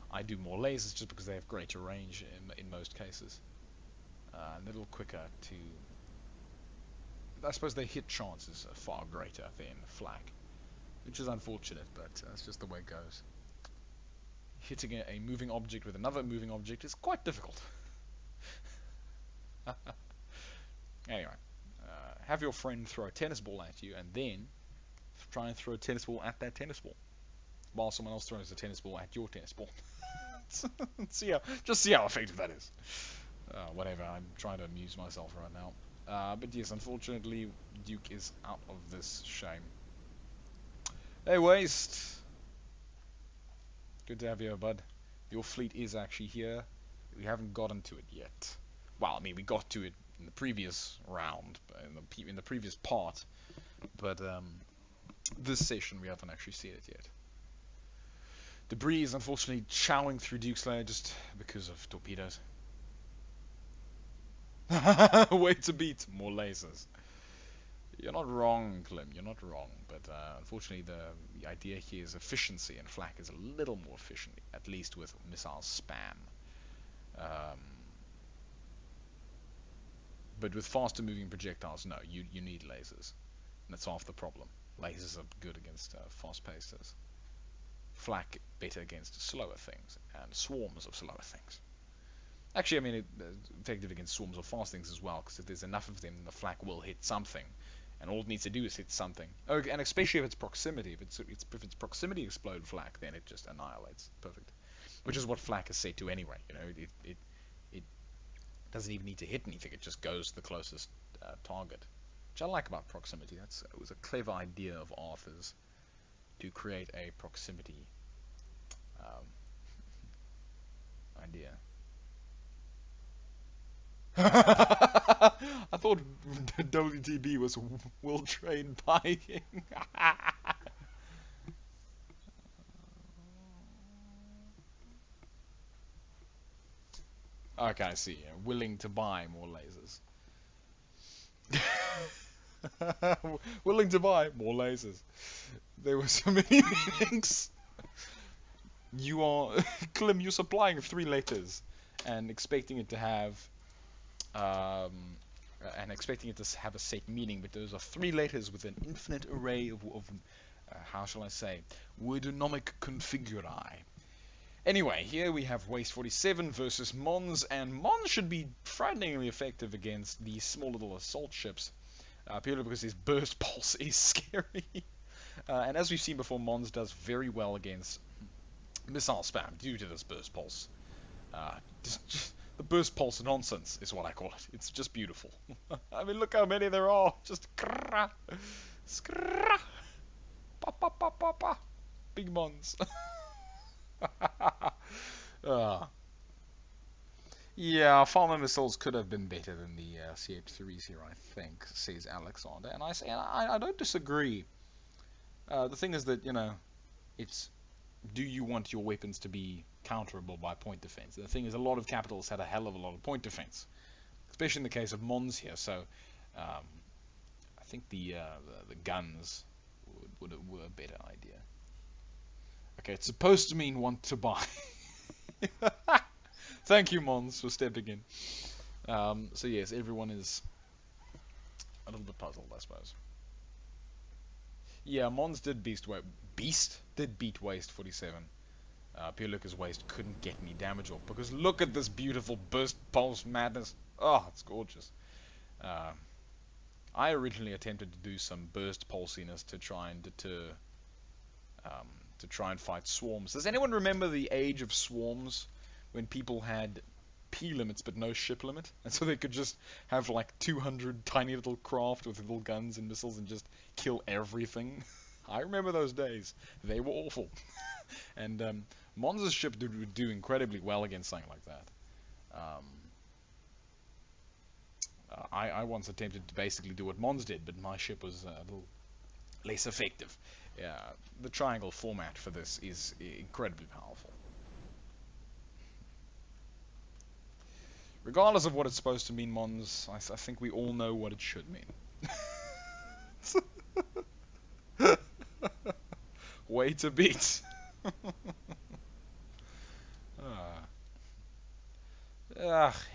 I do more lasers just because they have greater range in most cases. A little quicker to... I suppose their hit chances are far greater than flak, which is unfortunate, but that's just the way it goes. Hitting a moving object with another moving object is quite difficult. Anyway, have your friend throw a tennis ball at you, and then try and throw a tennis ball at that tennis ball, while someone else throws a tennis ball at your tennis ball. Just see how effective that is. Whatever, I'm trying to amuse myself right now. But yes, unfortunately, Duke is out of this. Shame. Hey, Waste. Good to have you, bud. Your fleet is actually here. We haven't gotten to it yet. Well, I mean, we got to it in the previous round, in the previous part, but this session we haven't actually seen it yet. Debris is unfortunately chowing through Duke Slayer just because of torpedoes. Way to beat, more lasers. You're not wrong, Clem, you're not wrong, but unfortunately the idea here is efficiency, and flak is a little more efficient, at least with missile spam. But with faster moving projectiles, no, you need lasers. And that's half the problem. Lasers are good against fast pacers. flak better against slower things and swarms of slower things. Actually, I mean, effective against swarms of fast things as well, because if there's enough of them, the flak will hit something, and all it needs to do is hit something. Oh, and especially if it's proximity. If it's proximity explode flak, then it just annihilates. Perfect. Which is what flak is set to anyway. You know, it doesn't even need to hit anything. It just goes to the closest target. Which I like about proximity. It was a clever idea of Arthur's to create a proximity idea. I thought WTB was Will Train Biking. Okay, I see. Willing to buy more lasers. Willing to buy more lasers. There were so many meanings. You are, Klim, you're supplying 3 letters and expecting it to have a set meaning, but those are 3 letters with an infinite array of how shall I say, wordonomic configuri. Anyway, here we have Waste 47 versus Mons, and Mons should be frighteningly effective against these small little assault ships, purely because his burst pulse is scary. And as we've seen before, Mons does very well against missile spam due to this burst pulse. Just the burst pulse nonsense is what I call it. It's just beautiful. I mean, look how many there are. Just skrrra, skrrra, pa pa pa pa pa. Big Mons. Yeah, farmer missiles could have been better than the CH3s here, I think, says Alexander. And I don't disagree. The thing is that, you know, it's, do you want your weapons to be counterable by point defense? The thing is, a lot of capitals had a hell of a lot of point defense, especially in the case of Mons here. So I think the guns were a better idea. Okay, it's supposed to mean want to buy. Thank you, Mons, for stepping in. So yes, everyone is a little bit puzzled, I suppose. Yeah, Mons did beat Waste 47. Pure Waste couldn't get any damage off, because look at this beautiful burst pulse madness. Oh, it's gorgeous. I originally attempted to do some burst pulsiness to try and deter, to try and fight swarms. Does anyone remember the age of swarms, when people had P limits but no ship limit, and so they could just have like 200 tiny little craft with little guns and missiles and just kill everything? I remember those days. They were awful. And Mons' ship would do incredibly well against something like that. I once attempted to basically do what Mons did, but my ship was a little less effective. The triangle format for this is incredibly powerful. Regardless of what it's supposed to mean, Mons, I think we all know what it should mean. Way to beat.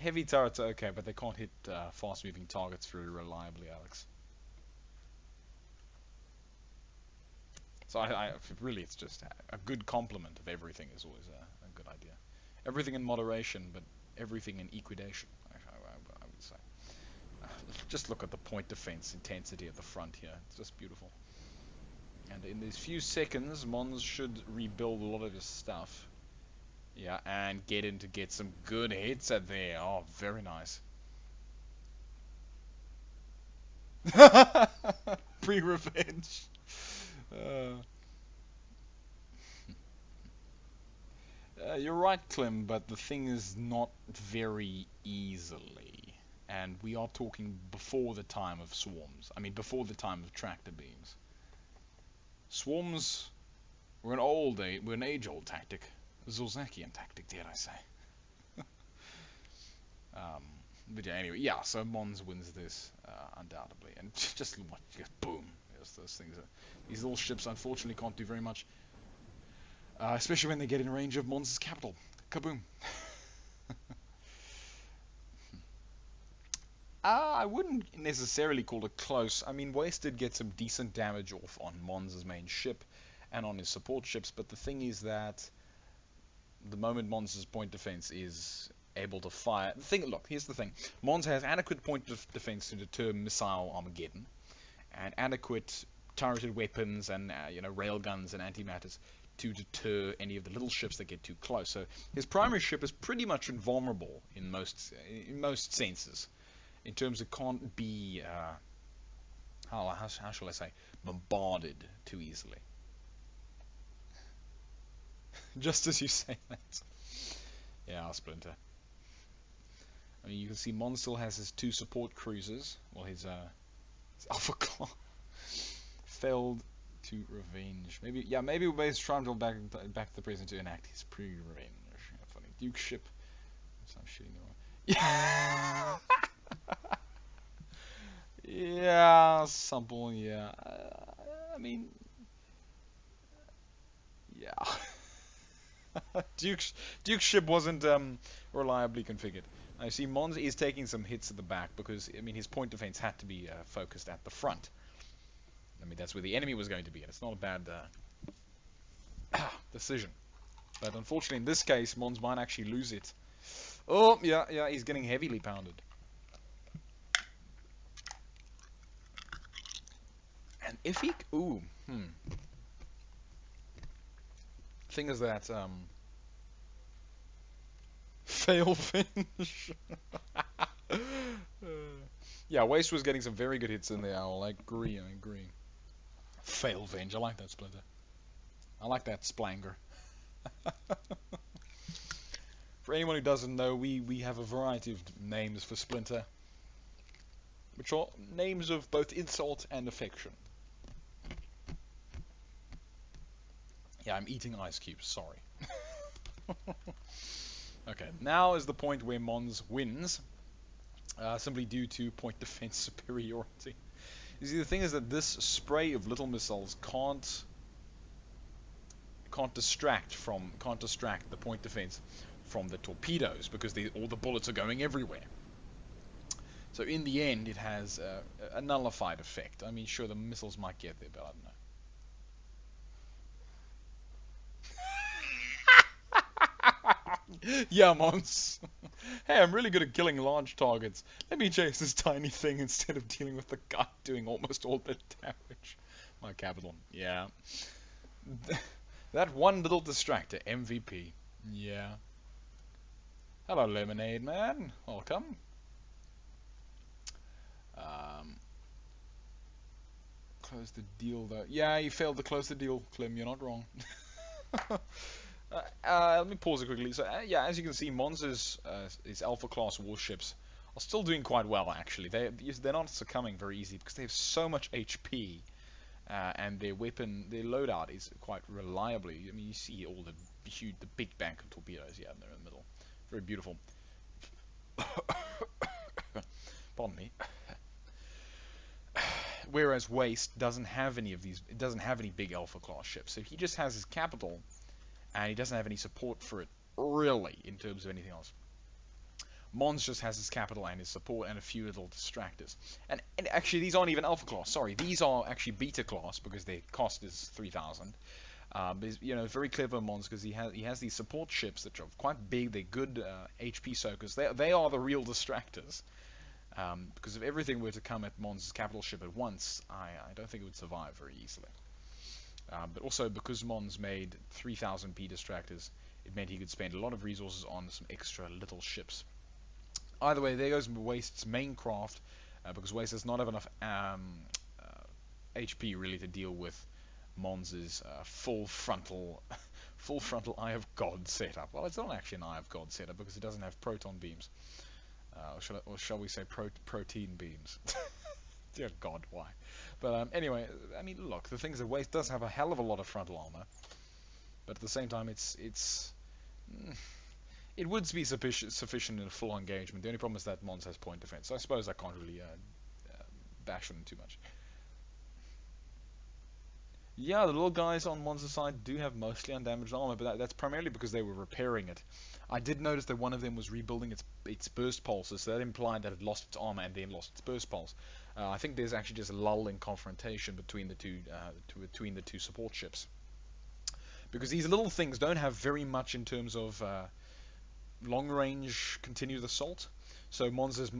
Heavy turrets are okay, but they can't hit fast-moving targets very reliably, Alex. So really, it's just a good complement of everything is always a good idea. Everything in moderation, but everything in equidation, I would say. Just look at the point defense intensity at the front here. It's just beautiful. And in these few seconds, Mons should rebuild a lot of his stuff. Yeah, and get some good hits at there. Oh, very nice. Pre-revenge. You're right, Clem, but the thing is not very easily. And we are talking before the time of swarms. I mean, before the time of tractor beams. Swarms were an age-old tactic. A Zorzakian tactic, dare I say. But yeah, anyway, yeah, so Mons wins this, undoubtedly. And just boom. Those things these little ships, unfortunately, can't do very much. Especially when they get in range of Mons' capital. Kaboom. I wouldn't necessarily call it close. I mean, Waste did get some decent damage off on Mons' main ship, and on his support ships. But the thing is that the moment Mons' point defense is able to fire, look, here's the thing: Mons has adequate point defense to deter missile Armageddon, and adequate turreted weapons and railguns and antimatters to deter any of the little ships that get too close. So his primary ship is pretty much invulnerable in most senses, in terms of can't be how shall I say, bombarded too easily. Just as you say that. Yeah, Splinter. I mean, you can see Mon still has his 2 support cruisers. Well, his Alpha Claw failed to revenge. Maybe we'll base Triumph back to the present to enact his pre-revenge. Funny Duke ship. So I'm shooting the wrong. Yeah, simple. Yeah. I mean, yeah. Duke's ship wasn't reliably configured. I see Mons is taking some hits at the back because, I mean, his point defense had to be focused at the front. I mean, that's where the enemy was going to be, and it's not a bad decision. But unfortunately, in this case, Mons might actually lose it. Oh, yeah, he's getting heavily pounded. And if he... Thing is that... fail finish. Yeah, Waste was getting some very good hits in there. I agree. Fail Venge. I like that, Splinter. I like that, Splanger. For anyone who doesn't know, we have a variety of names for Splinter, which are names of both insult and affection. Yeah, I'm eating ice cubes, sorry. Okay, now is the point where Mons wins, simply due to point defense superiority. You see, the thing is that this spray of little missiles can't distract the point defense from the torpedoes, because all the bullets are going everywhere. So in the end, it has a nullified effect. I mean, sure, the missiles might get there, but I don't know. Yeah, Mons. Hey, I'm really good at killing large targets. Let me chase this tiny thing instead of dealing with the guy doing almost all the damage. My capital. Yeah. That one little distractor, MVP. Yeah. Hello, Lemonade Man. Welcome. Close the deal, though. Yeah, you failed to close the deal, Clem. You're not wrong. Let me pause it quickly. So, yeah, as you can see, Mons' his Alpha class warships are still doing quite well, actually. They're not succumbing very easily because they have so much HP, and their loadout is quite reliably. I mean, you see all the big bank of torpedoes, yeah, they're in the middle. Very beautiful. Pardon me. Whereas Waste doesn't have any of these. It doesn't have any big Alpha class ships, so he just has his capital. And he doesn't have any support for it, really, in terms of anything else. Mons just has his capital and his support and a few little distractors. And actually, these aren't even Alpha class. Sorry, these are actually Beta class because their cost is 3,000. But very clever Mons because he has these support ships that are quite big. They're good HP soakers. They are the real distractors. Because if everything were to come at Mons' capital ship at once, I don't think it would survive very easily. But also, because Mons made 3,000 P distractors, it meant he could spend a lot of resources on some extra little ships. Either way, there goes Waste's main craft, because Waste does not have enough HP really to deal with Mons' full frontal Eye of God setup. Well, it's not actually an Eye of God setup because it doesn't have proton beams, or shall we say protein beams. Dear God, why? But anyway, I mean, look, the thing is that Waste does have a hell of a lot of frontal armor, but at the same time, it would be sufficient in a full engagement. The only problem is that Mons has point defense, so I suppose I can't really bash them too much. Yeah, the little guys on Mons' side do have mostly undamaged armor, but that's primarily because they were repairing it. I did notice that one of them was rebuilding its burst pulses, so that implied that it lost its armor and then lost its burst pulse. I think there's actually just a lull in confrontation between the two support ships. because these little things don't have very much in terms of long-range continued assault. So Monza's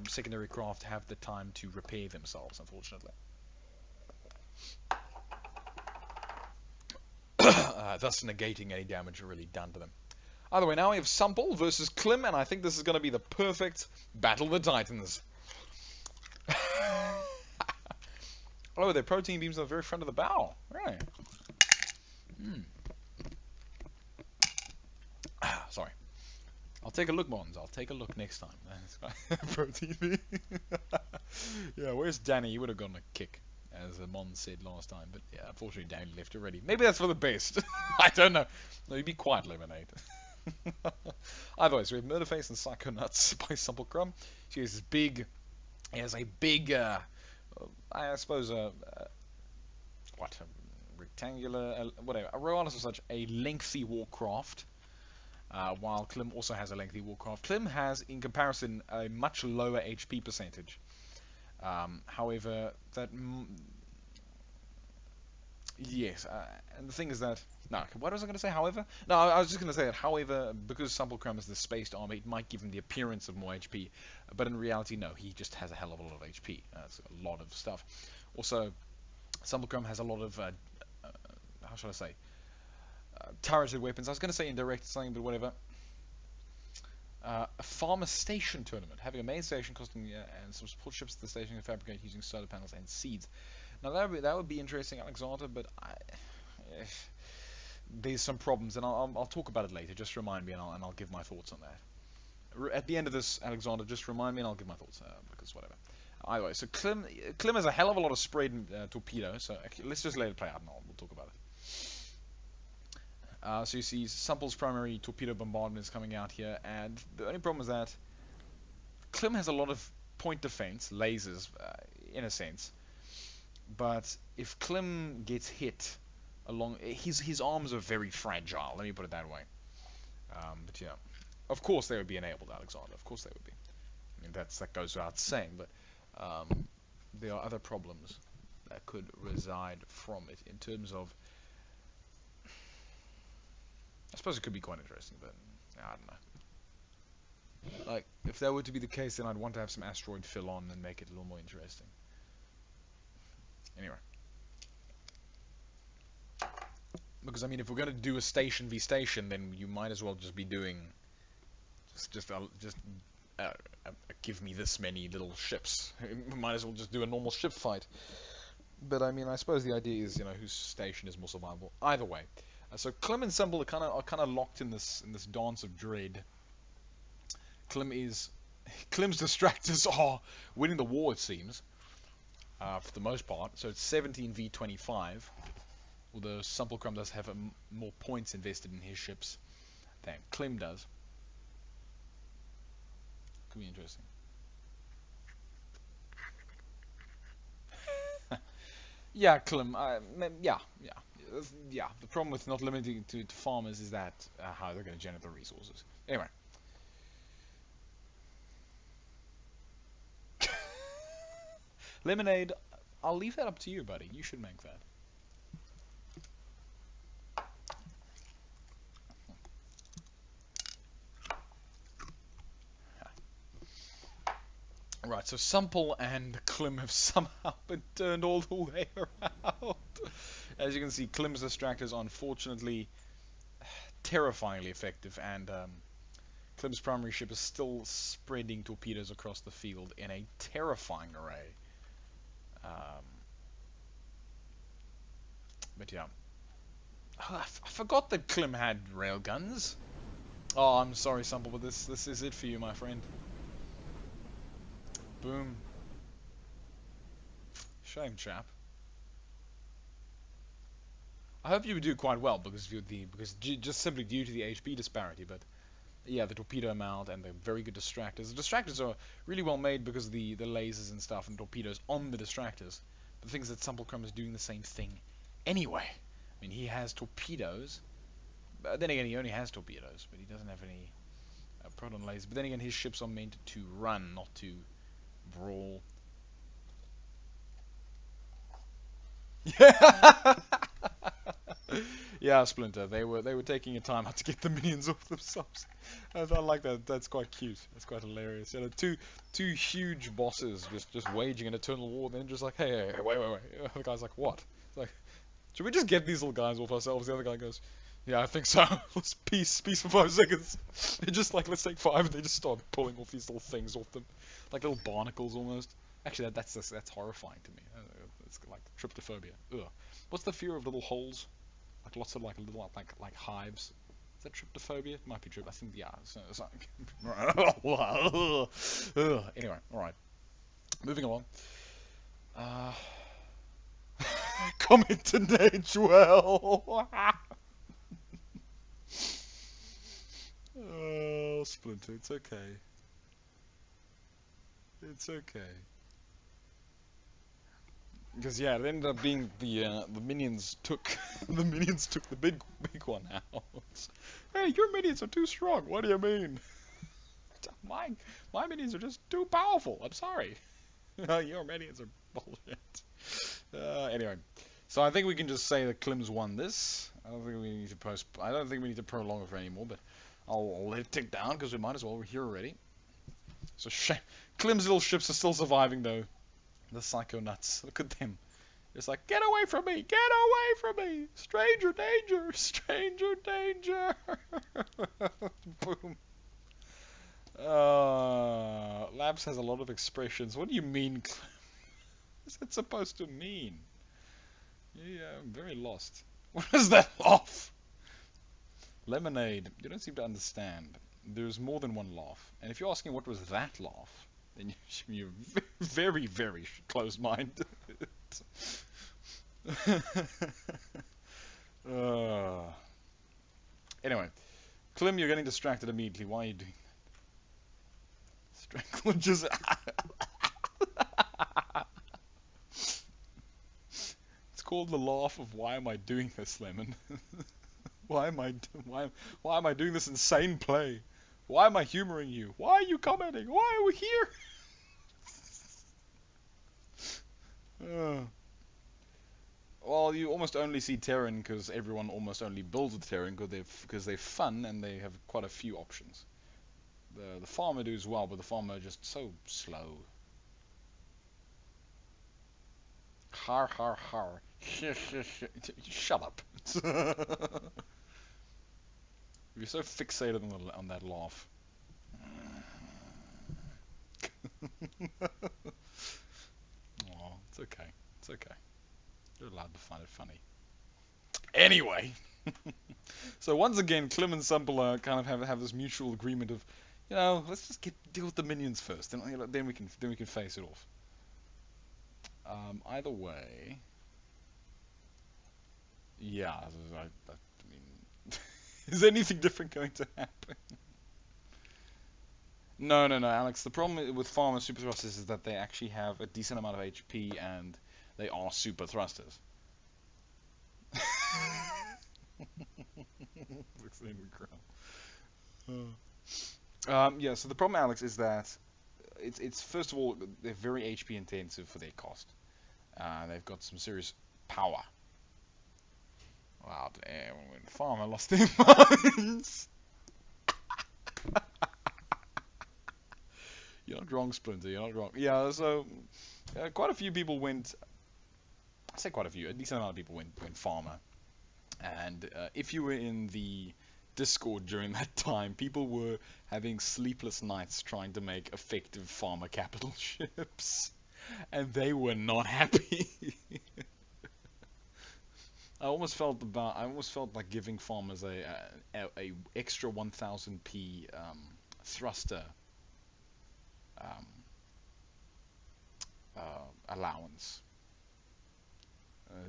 secondary craft have the time to repair themselves, unfortunately. Thus negating any damage really done to them. Either way, now we have Sample versus Klim, and I think this is going to be the perfect Battle of the Titans. Oh, their protein beams are the very front of the bow. Right. Sorry. I'll take a look, Mons. I'll take a look next time. Protein beam. Yeah, where's Danny? He would have gotten a kick, as Mons said last time. But yeah, unfortunately, Danny left already. Maybe that's for the best. I don't know. No, you'd be quiet, Lemonade. Either way, so we have Murderface and Psycho Nuts by Simple Crumb. She has this big, I suppose, rectangular, whatever, regardless of such, a lengthy warcraft, while Klim also has a lengthy warcraft. Klim has, in comparison, a much lower HP percentage. However, yes, and the thing is that, no, what was I going to say, however? No, I was just going to say that, however, because Simple Crumb is the spaced armor, it might give him the appearance of more HP, but in reality, no, he just has a hell of a lot of HP. That's a lot of stuff. Also, Simple Crumb has a lot of, how shall I say, turreted weapons. I was going to say indirect something, but whatever. A farmer station tournament, having a main station costing and some support ships to the station can fabricate using solar panels and seeds. Now that would be interesting, Alexander, but there's some problems, and I'll talk about it later. Just remind me, and I'll give my thoughts on that. At the end of this, Alexander, just remind me, and I'll give my thoughts, because whatever. Either way, so Klim has a hell of a lot of sprayed torpedoes, so let's just let it play out, and we'll talk about it. So you see Sample's primary torpedo bombardment is coming out here, and the only problem is that Klim has a lot of point defense, lasers, in a sense. But if Klim gets hit along, his arms are very fragile. Let me put it that way. But yeah, of course they would be enabled, Alexander. Of course they would be. I mean that goes without saying. But there are other problems that could reside from it in terms of. I suppose it could be quite interesting, but I don't know. Like if that were to be the case, then I'd want to have some asteroid fill on and make it a little more interesting. Anyway. Because, I mean, if we're going to do a station v station, then you might as well just be doing... Just give me this many little ships. We might as well just do a normal ship fight. But, I mean, I suppose the idea is, whose station is more survivable. Either way. So, Klim and Symbol are kind of locked in this dance of dread. Klim's distractors are winning the war, it seems. For the most part. So it's 17 v 25. Although Simple Crumb does have more points invested in his ships than Klim does. Could be interesting. Yeah, Klim. Yeah. The problem with not limiting it to farmers is that how they're going to generate the resources. Anyway. Lemonade, I'll leave that up to you, buddy. You should make that. Right, so Simple and Klim have somehow been turned all the way around. As you can see, Klim's distractors are unfortunately terrifyingly effective, and Klim's primary ship is still spreading torpedoes across the field in a terrifying array. But yeah. Oh, I forgot that Klim had railguns. Oh, I'm sorry, Simple, but this is it for you, my friend. Boom. Shame, chap. I hope you would do quite well because just simply due to the HP disparity, but yeah, the torpedo amount and the very good distractors. The distractors are really well made because of the lasers and stuff and torpedoes on the distractors. The thing is that Simple Crumb is doing the same thing anyway. I mean, he has torpedoes, but then again, he only has torpedoes, but he doesn't have any proton lasers. But then again, his ships are meant to run, not to brawl. Yeah, Yeah, Splinter. They were taking a time out to get the minions off themselves. I like that. That's quite cute. That's quite hilarious. You know, two huge bosses just waging an eternal war. Then just like, hey, wait. The guy's like, what? It's like, should we just get these little guys off ourselves? The other guy goes, yeah, I think so. Let's peace for 5 seconds. They just like, let's take 5, and they just start pulling off these little things off them, like little barnacles almost. Actually, that's horrifying to me. It's like tryptophobia. Ugh. What's the fear of little holes? Like lots of like little like hives. Is that tryptophobia? It might be true. I think yeah. Anyway, all right. Moving along. Comment to age well. Oh, Splinter, it's okay. It's okay. Because yeah, it ended up being the minions took the minions took the big one out. Hey, your minions are too strong. What do you mean? My minions are just too powerful. I'm sorry. Your minions are bullshit. Anyway, so I think we can just say that Klim's won this. I don't think we need to I don't think we need to prolong it for anymore, but I'll let it tick down because we might as well. We're here already. So Klim's little ships are still surviving though. The psycho nuts. Look at them. It's like, get away from me! Get away from me! Stranger danger! Stranger danger! Boom. Labs has a lot of expressions. What do you mean? What's it supposed to mean? Yeah, I'm very lost. What is that laugh? Lemonade. You don't seem to understand. There's more than one laugh. And if you're asking what was that laugh, then you're very, very close-minded. Anyway, Klim, you're getting distracted immediately. Why are you doing that? Strangle just. It's called the laugh of why am I doing this, Lemon? why am I doing this insane play? Why am I humoring you? Why are you commenting? Why are we here? Well, you almost only see Terran because everyone almost only builds with Terran because they're fun and they have quite a few options. The farmer do as well, but the farmer are just so slow. Har har har. Shut up. You're so fixated on that laugh. Oh, it's okay. It's okay. You're allowed to find it funny. Anyway, so once again, Klim and Sumpler kind of have this mutual agreement of, let's just deal with the minions first, and then we can face it off. Either way, yeah. I mean, is anything different going to happen? No, Alex. The problem with farmer super thrusters is that they actually have a decent amount of HP and they are super thrusters. Yeah, so the problem, Alex, is that it's first of all they're very HP intensive for their cost. They've got some serious power. Wow, damn! When farmer lost their minds. You're not wrong, Splinter. You're not wrong. Yeah, so quite a few people went. I say quite a few. A decent amount of people went farmer. And if you were in the Discord during that time, people were having sleepless nights trying to make effective farmer capital ships, and they were not happy. I almost felt like giving farmers a extra 1000p thruster allowance.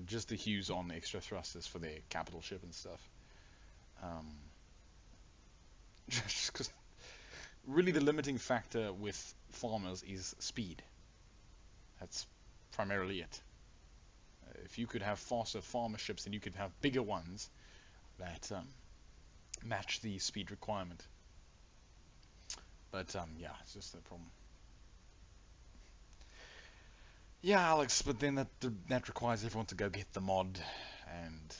Just to use on extra thrusters for their capital ship and stuff. Just because really the limiting factor with farmers is speed. That's primarily it. If you could have faster farmer ships, then you could have bigger ones that match the speed requirement. But yeah, it's just a problem. Yeah, Alex, but then that requires everyone to go get the mod, and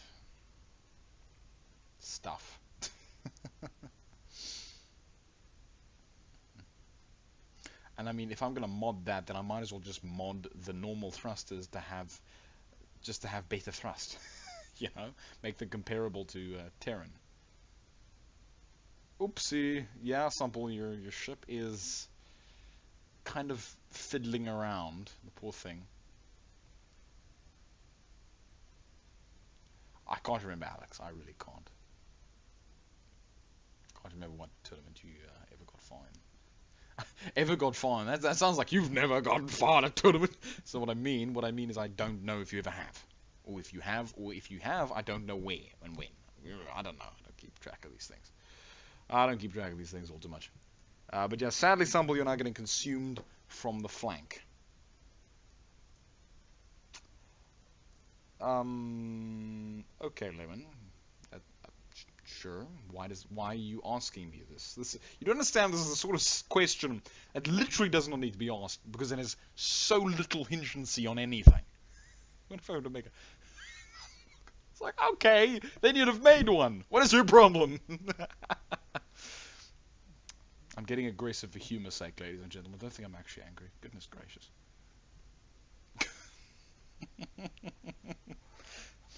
stuff. And I mean, if I'm gonna mod that, then I might as well just mod the normal thrusters to have better thrust. You know, make them comparable to Terran. Oopsie, yeah, Sample, your ship is kind of fiddling around. The poor thing. I can't remember, Alex. I really can't. Can't remember what tournament you ever got fine. Ever got fine? That sounds like you've never gotten far at a tournament. So what I mean is I don't know if you ever have, or if you have, I don't know where and when. I don't know. I don't keep track of these things. I don't keep track of these things all too much. But yeah, sadly, Sample, you're now getting consumed from the flank. Okay, Lemon. Sure. Why are you asking me this? You don't understand. This is the sort of question that literally does not need to be asked because it has so little hingency on anything. What if I were to make a? It's like, okay, then you'd have made one. What is your problem? I'm getting aggressive for humor's sake, ladies and gentlemen. Don't think I'm actually angry. Goodness gracious.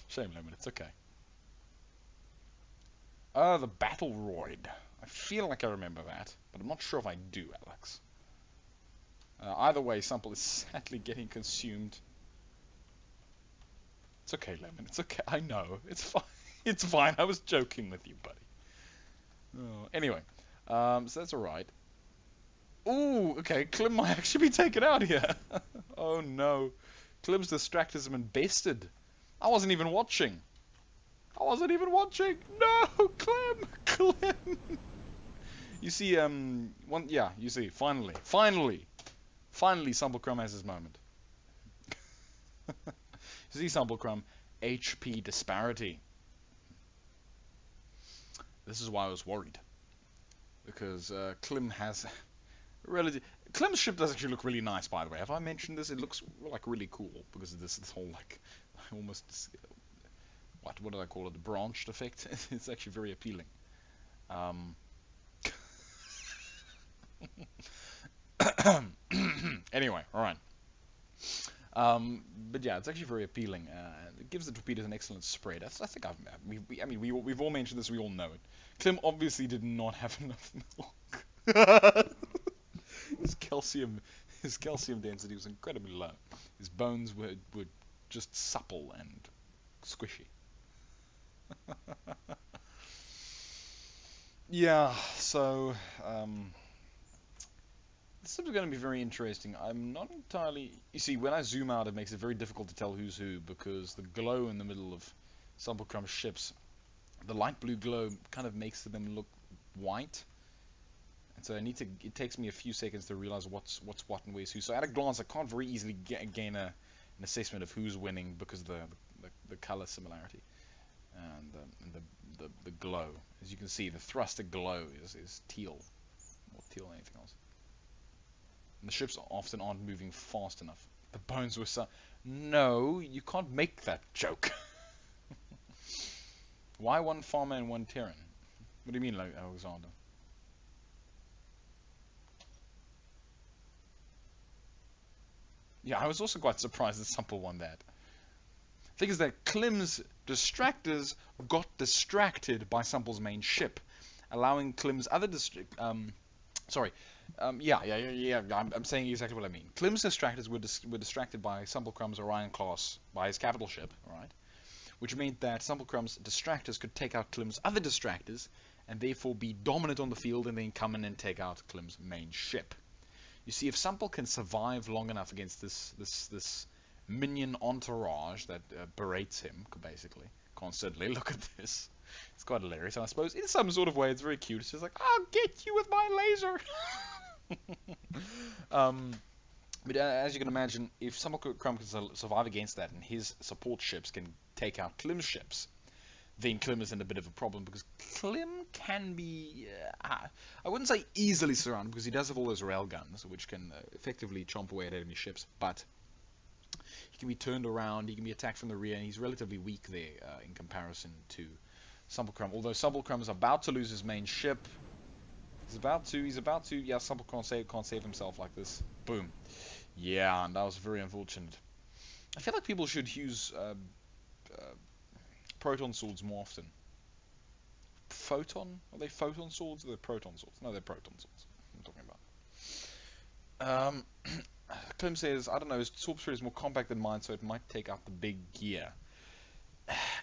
Shame, Lemon. It's okay. The Battle Roid. I feel like I remember that, but I'm not sure if I do, Alex. Either way, Sample is sadly getting consumed. It's okay, Lemon. It's okay. I know. It's fine. It's fine. I was joking with you, buddy. Oh, anyway, so that's alright. Ooh, okay. Klim might actually be taken out here. Oh no. Klim's distracted him and bested. I wasn't even watching. No, Klim. You see, you see, finally, Sample Crumb has his moment. You see, Sample Crumb, HP disparity. This is why I was worried. Because Klim has Klim's ship does actually look really nice, by the way. Have I mentioned this? It looks like really cool because of this whole like almost what do I call it? The branched effect. It's actually very appealing. Anyway, all right. But yeah, it's actually very appealing. It gives the torpedoes an excellent spread. I think we've all mentioned this. We all know it. Klim obviously did not have enough milk. His calcium density was incredibly low. His bones were just supple and squishy. Yeah, so this is going to be very interesting. I'm not entirely... You see, when I zoom out, it makes it very difficult to tell who's who because the glow in the middle of Sample Crumb's ships, the light blue glow kind of makes them look white. And so it takes me a few seconds to realize what's what and where's who. So at a glance, I can't very easily gain an assessment of who's winning because of the color similarity and the glow. As you can see, the thruster glow is teal, more teal than anything else. And the ships often aren't moving fast enough. The bones were so... No, you can't make that joke. Why one farmer and one Terran? What do you mean, Alexander? Yeah, I was also quite surprised that Sample won that. The thing is that Klim's distractors got distracted by Sample's main ship, allowing Klim's other I'm saying exactly what I mean. Klim's distractors were distracted by Sample Crumb's Orion class, by his capital ship, alright? Which meant that Sample Crumb's distractors could take out Klim's other distractors, and therefore be dominant on the field and then come in and take out Klim's main ship. You see, if Sample can survive long enough against this minion entourage that berates him, basically, constantly, look at this. It's quite hilarious, and I suppose in some sort of way it's very cute. It's just like, I'll get you with my laser! But as you can imagine, if Sample Crumb can survive against that, and his support ships can take out Klim's ships, then Klim is in a bit of a problem, because Klim can be, I wouldn't say easily surrounded, because he does have all those rail guns, which can effectively chomp away at enemy ships, but he can be turned around, he can be attacked from the rear, and he's relatively weak there in comparison to Sumpelcrum. Although Sumpelcrum is about to lose his main ship. He's about to. Yeah, Sumpel can't save himself like this. Boom. Yeah, and that was very unfortunate. I feel like people should use proton swords more often. Photon? Are they photon swords or are they proton swords? No, they're proton swords. I'm talking about. Clem says, I don't know, his Sword Spirit is more compact than mine, so it might take out the big gear.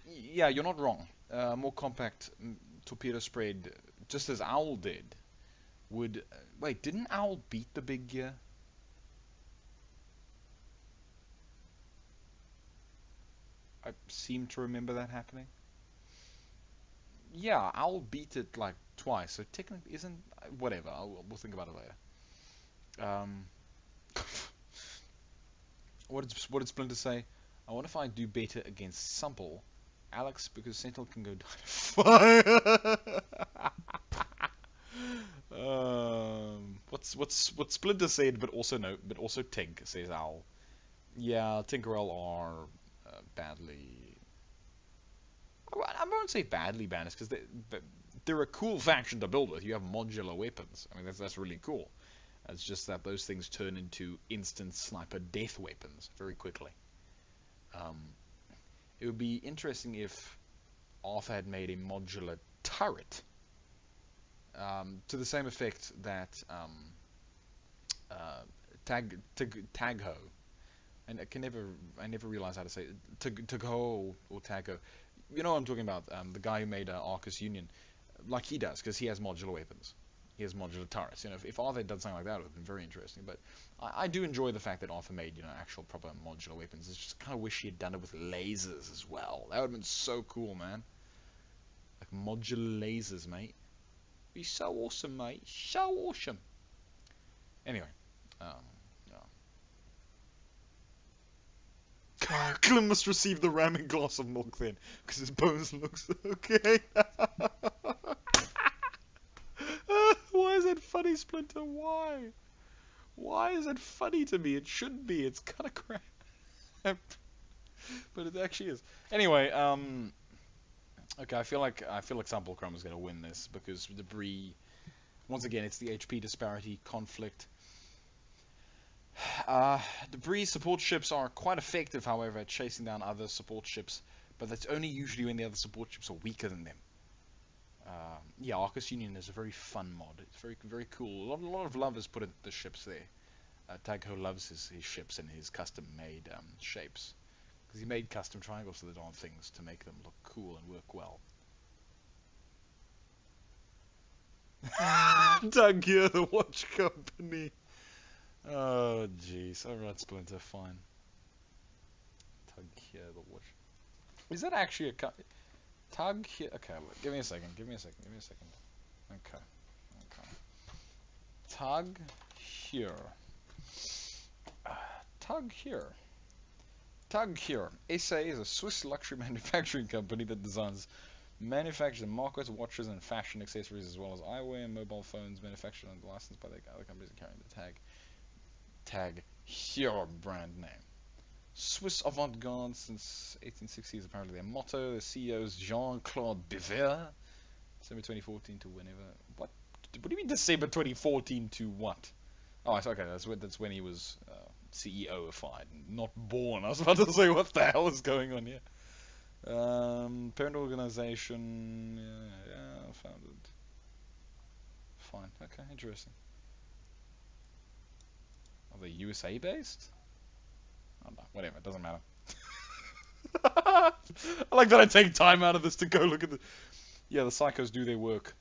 Yeah, you're not wrong. More compact torpedo spread, just as Owl did, would... wait, didn't Owl beat the big gear? I seem to remember that happening. Yeah, Owl beat it like twice, so technically isn't... whatever, we'll think about it later. What did Splinter say? I wonder if I do better against Sumpel, Alex, because Sentinel can go fire. What Splinter said, but also no, but also Tink, says Owl. Yeah, Tinkerell are badly. I won't say badly banished because they're a cool faction to build with. You have modular weapons. I mean, that's really cool. It's just that those things turn into instant sniper death weapons very quickly. It would be interesting if Arthur had made a modular turret to the same effect that Tagho, and I never realized how to say it, Tagho or Tagho. You know what I'm talking about? The guy who made Arcus Union, like he does, because he has modular weapons. He has modular turrets. You know, if Arthur had done something like that, it would have been very interesting. But I do enjoy the fact that Arthur made, you know, actual proper modular weapons. It's just kind of wish he had done it with lasers as well. That would have been so cool, man. Like modular lasers, mate. Be so awesome, mate. So awesome. Anyway, yeah. Clem must receive the ramming glass of milk then, because his bones look so okay. Why is that funny, Splinter? Why? Why is it funny to me? It shouldn't be. It's kind of crap. But it actually is. Anyway, okay, I feel like Sumpelcrum is going to win this because Debris. Once again, it's the HP disparity conflict. Debris support ships are quite effective, however, at chasing down other support ships, but that's only usually when the other support ships are weaker than them. Yeah, Arcus Union is a very fun mod. It's very, very cool. A lot of love is put into the ships there. Tagho loves his ships and his custom-made shapes, because he made custom triangles to the darn things to make them look cool and work well. Doug here, the watch company. Oh, jeez. Alright, Splinter, fine. Tug here, the watch. Is that actually a Tug here? Okay, look, give me a second. Okay. Tug here. Tug here. Tug here. SA is a Swiss luxury manufacturing company that designs, manufactures and markets watches and fashion accessories as well as eyewear and mobile phones manufactured and licensed by the other companies carrying the tag here brand name. Swiss avant-garde since 1860 is apparently their motto. The CEO is Jean-Claude Biver. December 2014 to whenever. What do you mean December 2014 to what? Oh, okay, that's when he was CEO-ified, not born. I was about to say, what the hell is going on here? Parent organization, yeah, founded. Fine, okay, interesting. Are they USA based? I don't know, whatever, it doesn't matter. I like that I take time out of this to go look at the... Yeah, the Psychos do their work.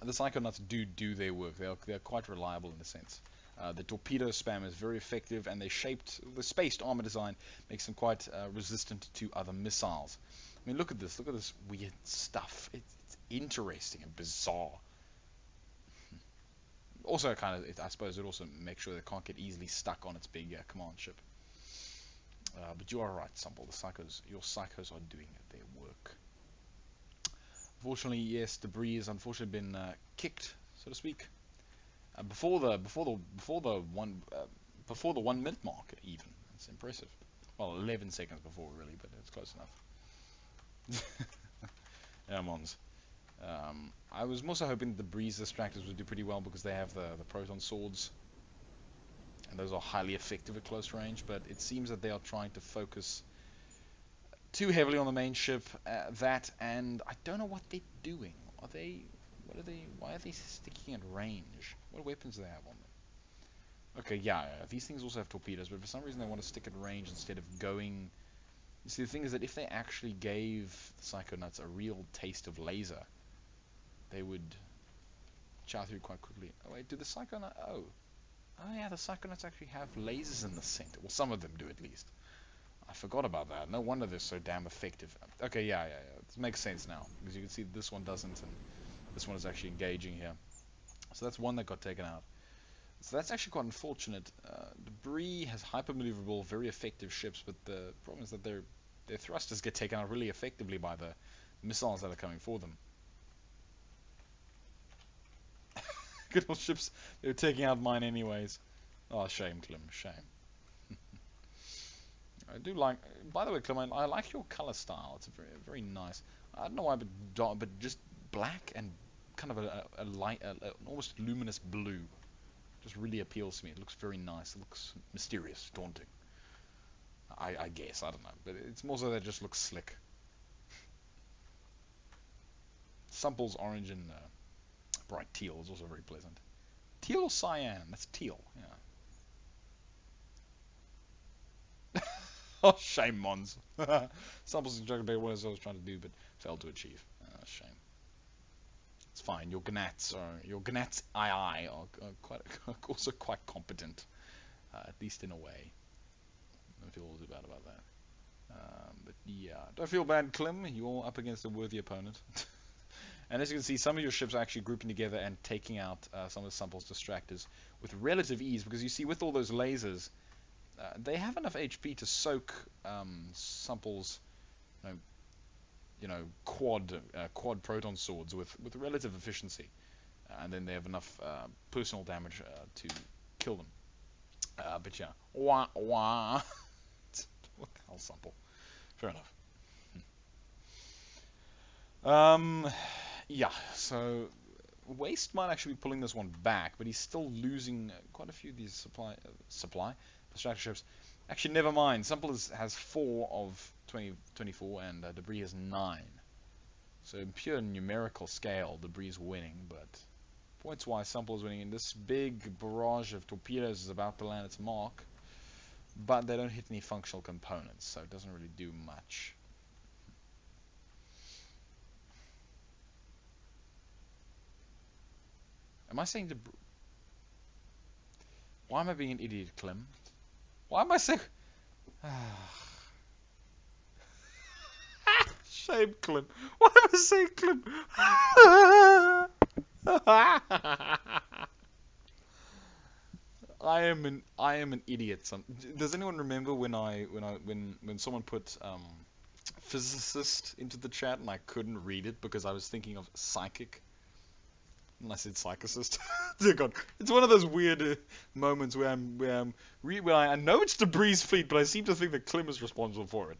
The Psychonauts do their work. They're quite reliable in a sense. The torpedo spam is very effective, and the spaced armor design makes them quite resistant to other missiles. I mean, look at this weird stuff. It's interesting and bizarre. Also, I suppose it also makes sure they can't get easily stuck on its big command ship. But you are right, Sumpel. Your Psychos are doing their work. Unfortunately, yes, Debris has unfortunately been kicked, so to speak. Before the 1 minute mark, even. It's impressive. Well, 11 seconds before, really, but it's close enough. Yeah, Mons. I was more so hoping the breeze distractors would do pretty well because they have the proton swords, and those are highly effective at close range. But it seems that they are trying to focus too heavily on the main ship. That, and I don't know what they're doing. Are they? What are they? Why are they sticking at range? What weapons do they have on them? Okay, yeah, these things also have torpedoes, but for some reason they want to stick at range instead of going. You see, the thing is that if they actually gave the Psychonauts a real taste of laser, they would chow through quite quickly. Oh wait, do the Psychonauts? Oh yeah, the Psychonauts actually have lasers in the center. Well, some of them do at least. I forgot about that. No wonder they're so damn effective. Okay, yeah. It makes sense now because you can see this one doesn't, and this one is actually engaging here. So that's one that got taken out. So that's actually quite unfortunate. Debris has hyper-maneuverable, very effective ships, but the problem is that their thrusters get taken out really effectively by the missiles that are coming for them. Good old ships, they're taking out mine anyways. Oh, shame, Clem, shame. I do like, by the way, Clem, I like your color style. It's very, very nice. I don't know why, but just black and kind of a light, almost luminous blue. Just really appeals to me. It looks very nice. It looks mysterious, daunting. I guess, I don't know. But it's more so that it just looks slick. Sample's orange and bright teal is also very pleasant. Teal or cyan? That's teal, yeah. Oh, shame, Mons. Sample's exactly what I was trying to do, but failed to achieve. Shame. It's fine. Your Gnats II are also quite competent, at least in a way. Don't feel all too bad about that. But yeah, don't feel bad, Clem. You're up against a worthy opponent. And as you can see, some of your ships are actually grouping together and taking out some of the Sample's distractors with relative ease, because you see with all those lasers, they have enough HP to soak Sample's quad proton swords with relative efficiency, and then they have enough personal damage to kill them. But yeah, wah wah. What the hell, Sample? Fair enough. Yeah. So Waste might actually be pulling this one back, but he's still losing quite a few of these supply distractor ships. Actually, never mind. Sample has 4 of 24, and Debris has 9. So in pure numerical scale, Debris is winning, but points-wise, Sample is winning. And this big barrage of torpedoes is about to land its mark, but they don't hit any functional components, so it doesn't really do much. Am I saying Debris? Why am I being an idiot, Clem? Why am I saying... Shame, Clem. Why am I saying Clem? I am an idiot. Does anyone remember when someone put physicist into the chat and I couldn't read it because I was thinking of psychic? And I said psychicist. Dear God, it's one of those weird moments where I know it's Debris' fleet, but I seem to think that Clem is responsible for it.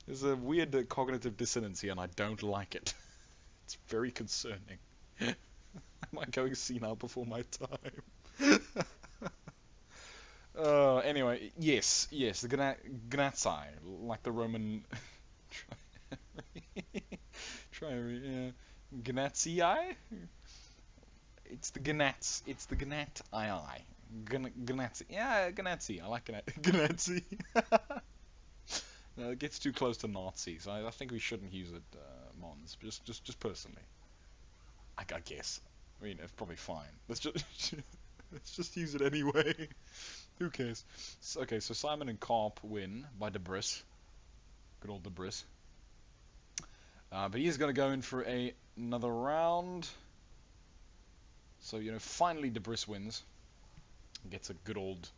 There's a weird cognitive dissonance here, and I don't like it. It's very concerning. Am I going senile before my time? Anyway, yes, the Gnatsi, like the Roman. Gnatzii? It's the Gnats. It's the Gnatii. Gnatsi. Yeah, Gnatsi. I like Gnatsi. No, it gets too close to Nazis. I think we shouldn't use it, Mons. Just personally. I guess. I mean, it's probably fine. Let's just use it anyway. Who cares? Okay, so Simon and Carp win by Debris. Good old Debris. But he's going to go in for another round. So, finally Debris wins. Gets a good old...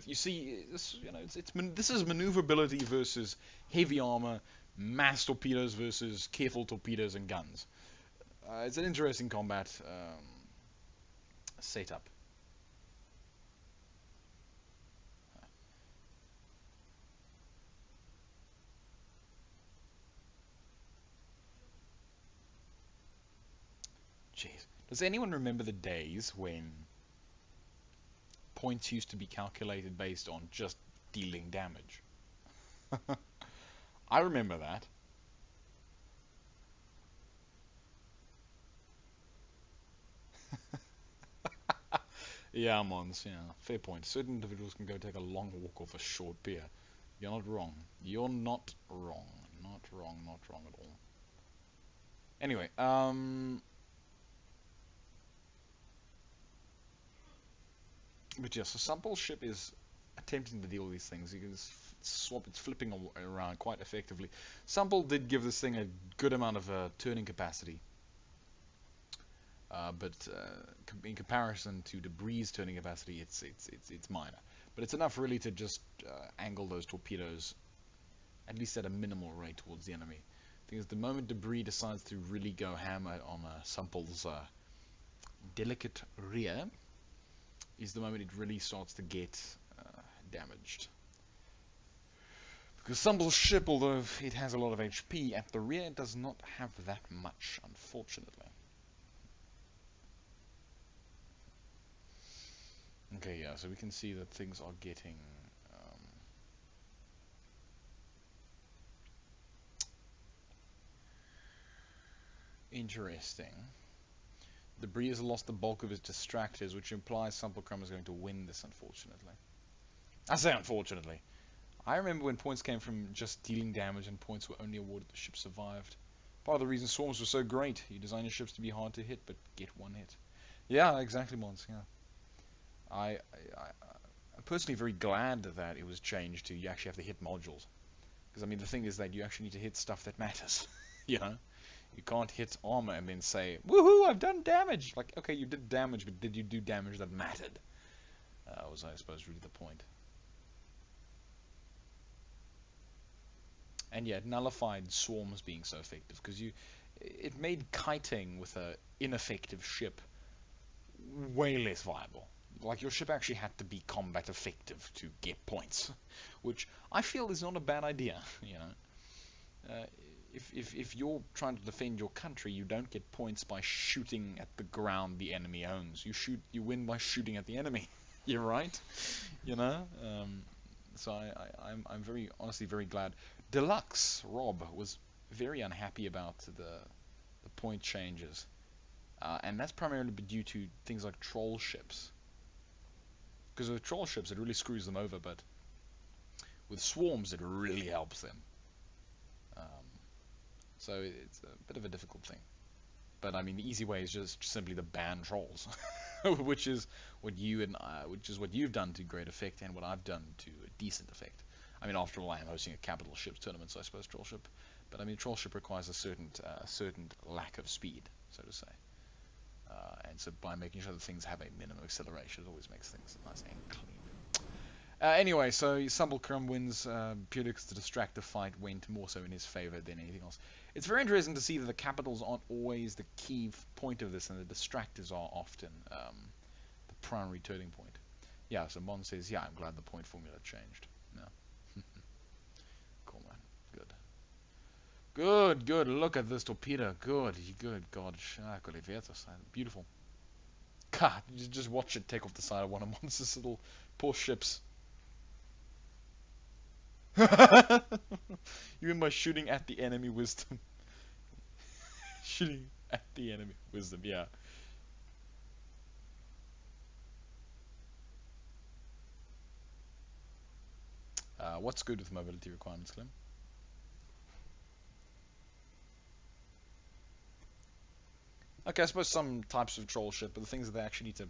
You see, this, this is maneuverability versus heavy armor, mass torpedoes versus careful torpedoes and guns. It's an interesting combat setup. Does anyone remember the days when points used to be calculated based on just dealing damage? I remember that. Yeah, Mons, yeah, fair point. Certain individuals can go take a long walk off a short beer. You're not wrong. You're not wrong. Not wrong, not wrong at all. Anyway, but yeah, so Sample's ship is attempting to deal with these things. You can swap, it's flipping around quite effectively. Sample did give this thing a good amount of turning capacity. But in comparison to Debris' turning capacity, it's minor. But it's enough really to just angle those torpedoes, at least at a minimal rate, towards the enemy. The thing is, the moment Debris decides to really go hammer on Sample's delicate rear, is the moment it really starts to get damaged. Because Sample's ship, although it has a lot of HP, at the rear does not have that much, unfortunately. Okay, yeah, so we can see that things are getting interesting. Debris has lost the bulk of his distractors, which implies Sample Crumb is going to win this, unfortunately. I say unfortunately. I remember when points came from just dealing damage and points were only awarded the ship survived. Part of the reason swarms were so great. You design your ships to be hard to hit, but get one hit. Yeah, exactly, Mons, yeah. I'm personally very glad that it was changed to you actually have to hit modules. Because, I mean, the thing is that you actually need to hit stuff that matters. You know? You can't hit armor and then say, woohoo, I've done damage! Like, okay, you did damage, but did you do damage that mattered? Was, I suppose, really the point. And yeah, it nullified swarms being so effective, because it made kiting with an ineffective ship way less viable. Like, your ship actually had to be combat effective to get points, which I feel is not a bad idea, you know. If you're trying to defend your country, you don't get points by shooting at the ground the enemy owns. You win by shooting at the enemy. You're right, you know. So I'm very honestly very glad. Deluxe Rob was very unhappy about the point changes, and that's primarily due to things like troll ships. Because with troll ships, it really screws them over, but with swarms, it really helps them. So it's a bit of a difficult thing. But I mean, the easy way is just simply to ban trolls, which is what you've done to great effect, and what I've done to a decent effect. I mean, after all, I am hosting a capital ships tournament, so I suppose troll ship. But I mean, troll ship requires a certain lack of speed, so to say. And so by making sure that things have a minimum acceleration, it always makes things nice and clean. Anyway, so Sumblecrum wins purely because the distractor fight went more so in his favor than anything else. It's very interesting to see that the capitals aren't always the key point of this, and the distractors are often the primary turning point. Yeah, so Mon says, yeah, I'm glad the point formula changed. No. Cool, man. Good. Good, good. Look at this torpedo. Good, good God. Beautiful. God, you just watch it take off the side of one of Mon's little poor ships. Even by shooting at the enemy wisdom. Shooting at the enemy wisdom, yeah. What's good with mobility requirements, Clem? Okay, I suppose some types of troll ship, but the things that they actually need to...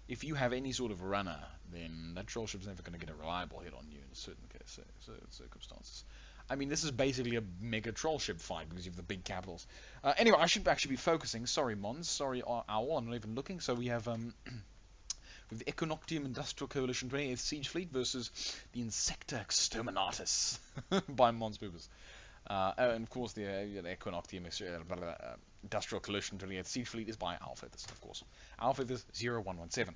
If you have any sort of runner, then that troll ship's never going to get a reliable hit on you in certain circumstances. I mean, this is basically a mega troll ship fight because you have the big capitals. Anyway, I should actually be focusing. Sorry, Mons. Sorry, Owl. I'm not even looking. So we have with the Equinoctium Industrial Coalition 28th Siege Fleet versus the Insecta Exterminatus by Mons Boobers. And of course, the Equinoctium Industrial Coalition 28th Siege Fleet is by Alphethus, of course. Alphethus 0117.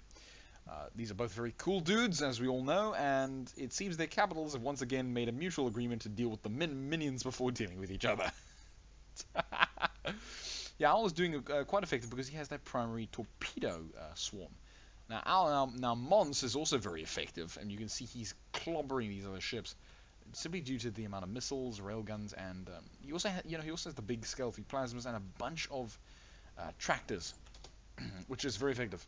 These are both very cool dudes, as we all know, and it seems their capitals have once again made a mutual agreement to deal with the minions before dealing with each other. Yeah, Owl is doing quite effective because he has that primary torpedo swarm. Now Mons is also very effective, and you can see he's clobbering these other ships simply due to the amount of missiles, railguns, and he also he also has the big stealthy plasmas and a bunch of tractors, which is very effective.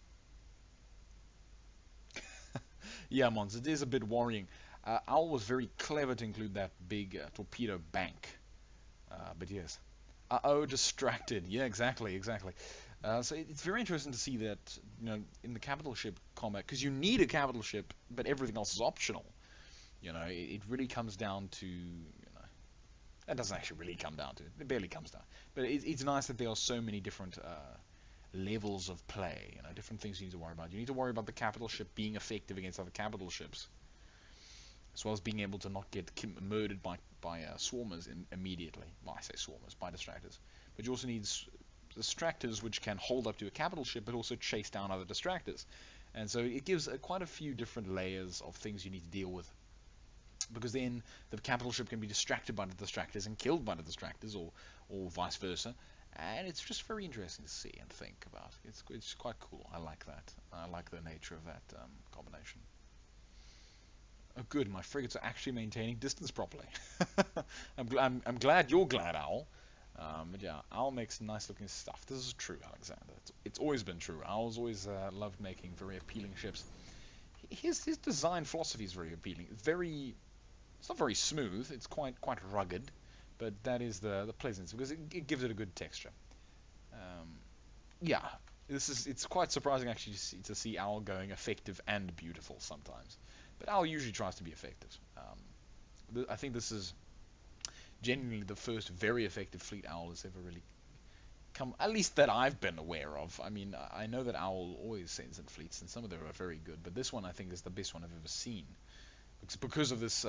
Yeah, Mons, it is a bit worrying. Owl was very clever to include that big torpedo bank, but yes. Uh-oh, distracted. Yeah, exactly. So it's very interesting to see that, in the capital ship combat, because you need a capital ship, but everything else is optional. It really comes down to, it doesn't actually really come down to it. It barely comes down. But it's nice that there are so many different levels of play, different things you need to worry about. You need to worry about the capital ship being effective against other capital ships, as well as being able to not get murdered by swarmers immediately. Well, I say swarmers, by distractors. But you also need distractors which can hold up to a capital ship, but also chase down other distractors. And so it gives quite a few different layers of things you need to deal with. Because then the capital ship can be distracted by the distractors and killed by the distractors, or vice versa. And it's just very interesting to see and think about. It's quite cool. I like that. I like the nature of that combination. Oh, good. My frigates are actually maintaining distance properly. I'm glad you're glad, Owl. But yeah, Owl makes nice looking stuff. This is true, Alexander. It's always been true. Owl's always loved making very appealing ships. His design philosophy is very appealing. It's not very smooth. It's quite rugged, but that is the pleasantness because it gives it a good texture. Yeah, it's quite surprising actually to see Owl going effective and beautiful sometimes. But Owl usually tries to be effective. I think this is genuinely the first very effective fleet Owl has ever really come, at least that I've been aware of. I mean, I know that Owl always sends in fleets, and some of them are very good, but this one I think is the best one I've ever seen. It's because of this,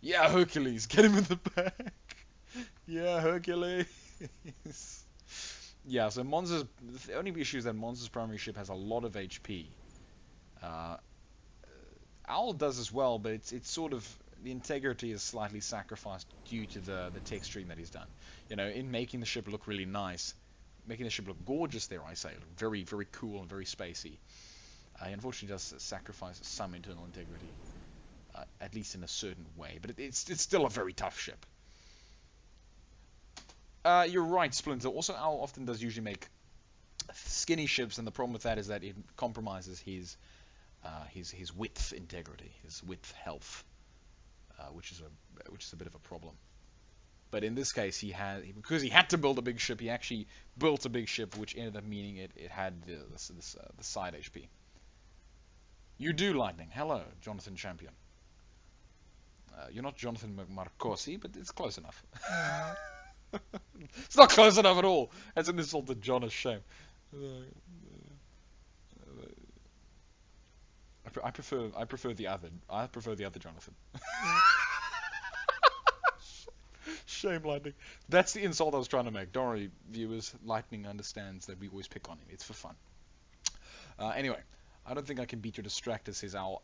yeah, Hercules, get him in the back. Yeah, Hercules. Yeah, so the only issue is that Monza's primary ship has a lot of HP. Owl does as well, but it's sort of, the integrity is slightly sacrificed due to the texturing that he's done. In making the ship look really nice, making the ship look gorgeous there, I say, look very, very cool and very spacey. He unfortunately does sacrifice some internal integrity, at least in a certain way, but it's still a very tough ship. You're right, Splinter. Also, Owl often does usually make skinny ships, and the problem with that is that it compromises his width integrity, his width health, which is a bit of a problem. But in this case, because he had to build a big ship, he actually built a big ship, which ended up meaning it had the side HP. You do, Lightning. Hello, Jonathan Champion. You're not Jonathan Marcosi, but it's close enough. It's not close enough at all. That's an insult to John. Is shame. I prefer the other. I prefer the other Jonathan. Shame, Lightning. That's the insult I was trying to make. Don't worry, viewers. Lightning understands that we always pick on him. It's for fun. Anyway, I don't think I can beat your distractor, says Owl.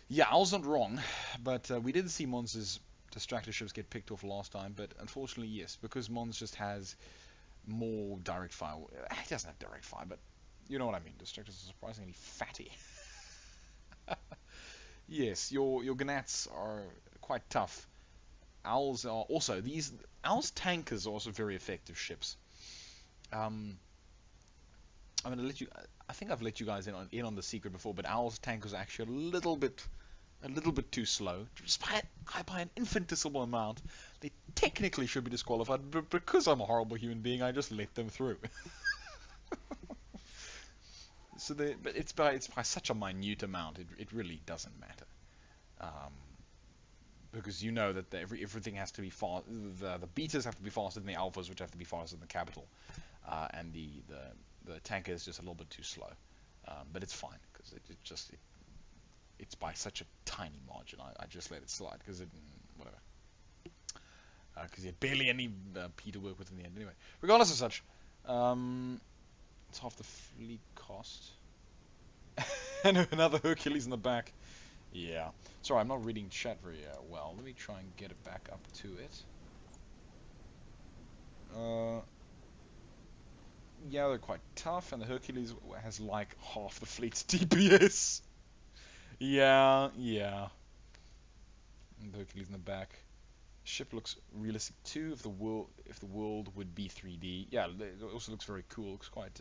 Yeah, Owl's not wrong, but we did see Mons' distractor ships get picked off last time, but unfortunately, yes, because Mons just has more direct fire. He doesn't have direct fire, but you know what I mean. Distractors are surprisingly fatty. Yes, your Gnats are quite tough. Owls are also Owl's tankers are also very effective ships. I'm gonna let you. I think I've let you guys in on the secret before, but Owl's tankers are actually a little bit too slow, just by an infinitesimal amount. They technically should be disqualified, but because I'm a horrible human being, I just let them through. But it's by such a minute amount, it really doesn't matter. Because you know that everything has to be fast. The betas have to be faster than the alphas, which have to be faster than the capital, and the tanker is just a little bit too slow. But it's fine because it's by such a tiny margin. I just let it slide because whatever. Because he had barely any P to work with in the end. Anyway, regardless of such, it's half the fleet cost. And another Hercules in the back. Yeah. Sorry, I'm not reading chat very well. Let me try and get it back up to it. Yeah, they're quite tough, and the Hercules has like half the fleet's DPS. Yeah, yeah. And the Hercules in the back. Ship looks realistic too. If the world would be 3D, yeah, it also looks very cool. Looks quite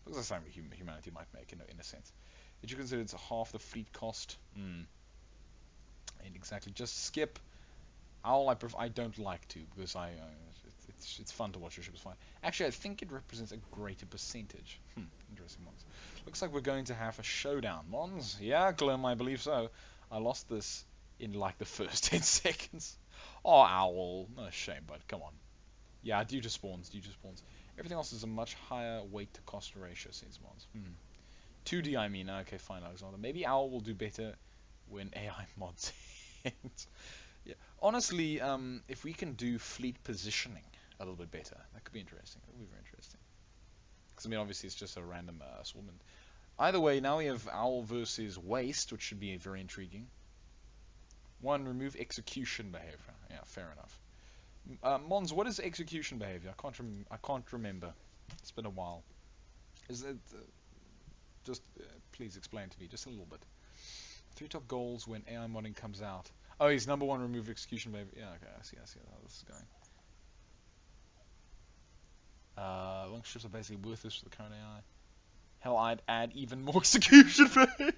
looks like something humanity might make in a sense. Did you consider it's half the fleet cost? Ain't exactly. Just skip. Owl I don't like to because it's fun to watch your ships fight. Actually, I think it represents a greater percentage. Interesting, Mons. Looks like we're going to have a showdown, Mons. Yeah, Clem, I believe so. I lost this in like the first 10 seconds. Oh, Owl. No shame, but come on. Yeah, due to spawns. Everything else is a much higher weight to cost ratio, says Mons. 2D, I mean. Okay, fine, Alexander. Maybe Owl will do better when AI mods hit. Yeah. Honestly, if we can do fleet positioning a little bit better, that could be interesting. That would be very interesting. Because, I mean, obviously it's just a random assortment. Either way, now we have Owl versus Waste, which should be very intriguing. 1, remove execution behavior. Yeah, fair enough. Mons, what is execution behavior? I can't remember. It's been a while. Is it just please explain to me just a little bit. 3 top goals when AI modding comes out. Oh, he's number 1, remove execution behavior. Yeah, okay, I see how this is going. Long ships are basically worthless for the current AI. Hell, I'd add even more execution behavior.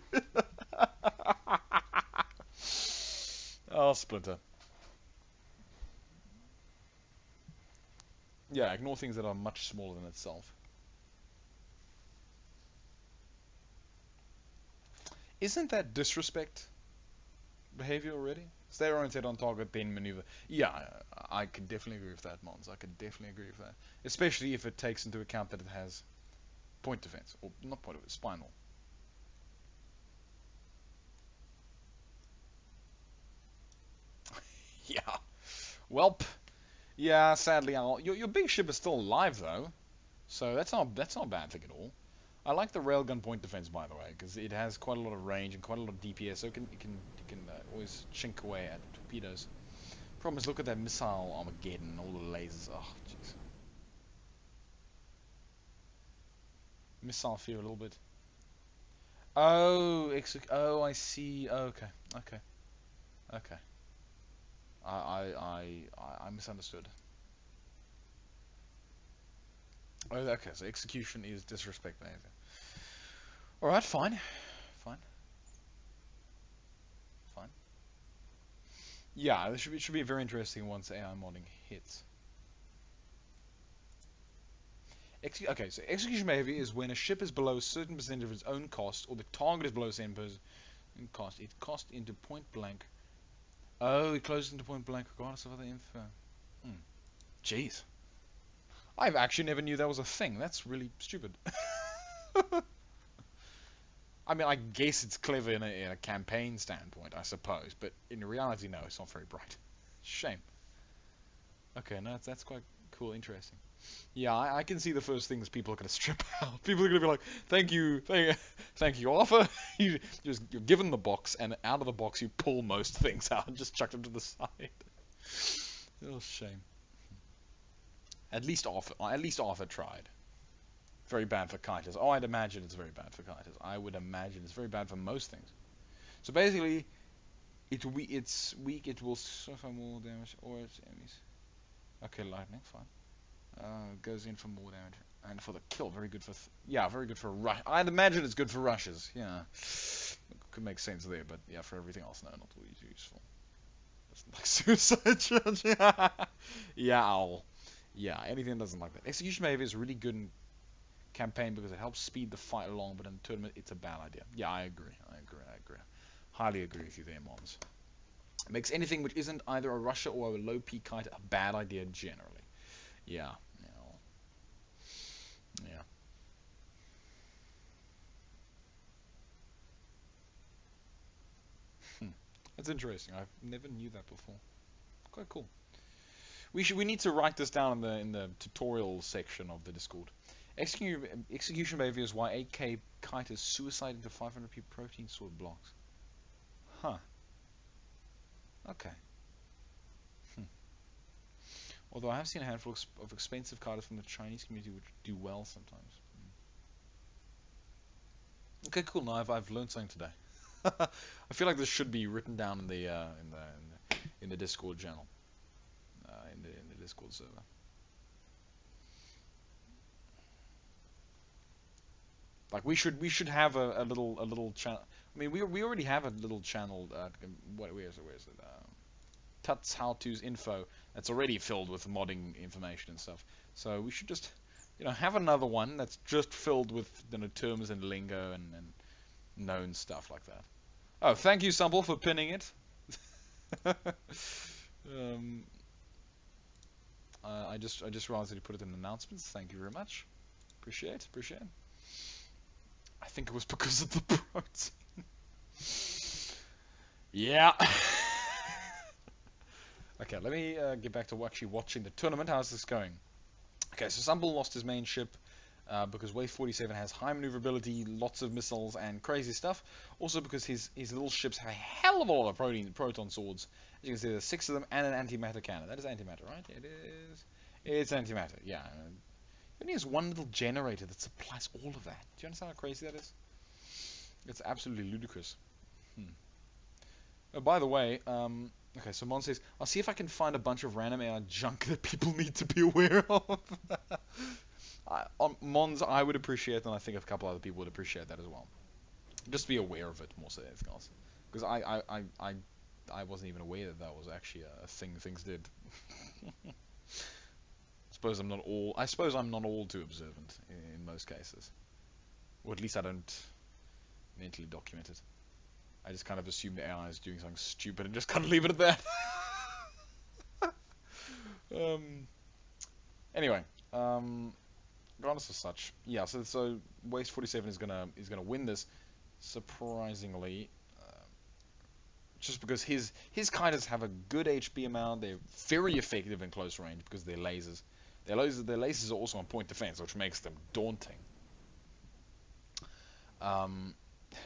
Oh, Splinter. Yeah, ignore things that are much smaller than itself. Isn't that disrespect behavior already? Stay oriented on target, then maneuver. Yeah, I could definitely agree with that, Mons. I could definitely agree with that. Especially if it takes into account that it has point defense. Or, not point defense, spinal. Yeah. Welp. Yeah, sadly, your big ship is still alive, though. So that's not a bad thing at all. I like the railgun point defense, by the way, because it has quite a lot of range and quite a lot of DPS, so it can always chink away at torpedoes. Problem is, look at that missile Armageddon, all the lasers. Oh, jeez. Missile fear a little bit. Oh, I see. Oh, okay. I misunderstood. Oh, okay. So execution is disrespect behavior. All right, fine. Yeah, it should be very interesting once AI modding hits. Okay, so execution behavior is when a ship is below a certain percentage of its own cost, or the target is below a certain cost. It costs into point blank. Oh, it closes into point blank regardless of other info. Jeez. I've actually never knew that was a thing. That's really stupid. I mean, I guess it's clever in a campaign standpoint, I suppose, but in reality, no, it's not very bright. Shame. Okay, no, that's quite cool, interesting. Yeah, I can see the first things people are going to strip out. People are going to be like, thank you, Arthur. You're given the box, and out of the box you pull most things out and just chuck them to the side. Oh, shame. At least Arthur tried. Very bad for kiters. Oh, I'd imagine it's very bad for kiters. I would imagine it's very bad for most things. So basically, it's weak. It will suffer more damage, or its enemies. Okay, lightning, fine. Goes in for more damage and for the kill. Very good for very good for rush. I'd imagine it's good for rushes. Yeah, could make sense there, but yeah, for everything else, no, not really useful. That's like suicide charge. Yeah, owl. Yeah, anything that doesn't like that. Execution behavior is really good in campaign because it helps speed the fight along, but in the tournament it's a bad idea. Yeah, I agree. Highly agree with you there, Mons. It makes anything which isn't either a rusher or a low peak kite a bad idea generally. Yeah. That's interesting. I never knew that before. Quite cool. We need to write this down in the tutorial section of the Discord. Execution behavior is why 8k kite is suicide into 500p protein sword blocks. Huh. Okay. Although I have seen a handful of expensive cards from the Chinese community which do well sometimes. Okay, cool. Now I've learned something today. I feel like this should be written down in the Discord channel, in the Discord server. Like we should have a little channel. I mean, we already have a little channel. Where is it? Tuts How To's info that's already filled with modding information and stuff. So we should just, have another one that's just filled with terms and lingo and known stuff like that. Oh, thank you, Sumble, for pinning it. I just realized that you put it in announcements. Thank you very much. Appreciate it. I think it was because of the protein. Yeah. Okay, let me get back to actually watching the tournament. How's this going? Okay, so Sumble lost his main ship because Wave 47 has high maneuverability, lots of missiles, and crazy stuff. Also because his little ships have a hell of a lot of proton swords. As you can see, there's 6 of them and an antimatter cannon. That is antimatter, right? It is. It's antimatter, yeah. He only has one little generator that supplies all of that. Do you understand how crazy that is? It's absolutely ludicrous. Oh, by the way, okay, so Mon says, I'll see if I can find a bunch of random AI junk that people need to be aware of. On Mons, I would appreciate, and I think a couple other people would appreciate that as well. Just be aware of it more so than anything else. Because I wasn't even aware that that was actually a thing things did. I suppose I'm not all too observant in most cases. Or at least I don't mentally document it. I just kind of assume the AI is doing something stupid and just kind of leave it at that. Anyway, regardless of such, yeah. So Waste 47 is gonna win this, surprisingly, just because his Kiters have a good HP amount. They're very effective in close range because they're lasers. Their lasers are also on point defense, which makes them daunting.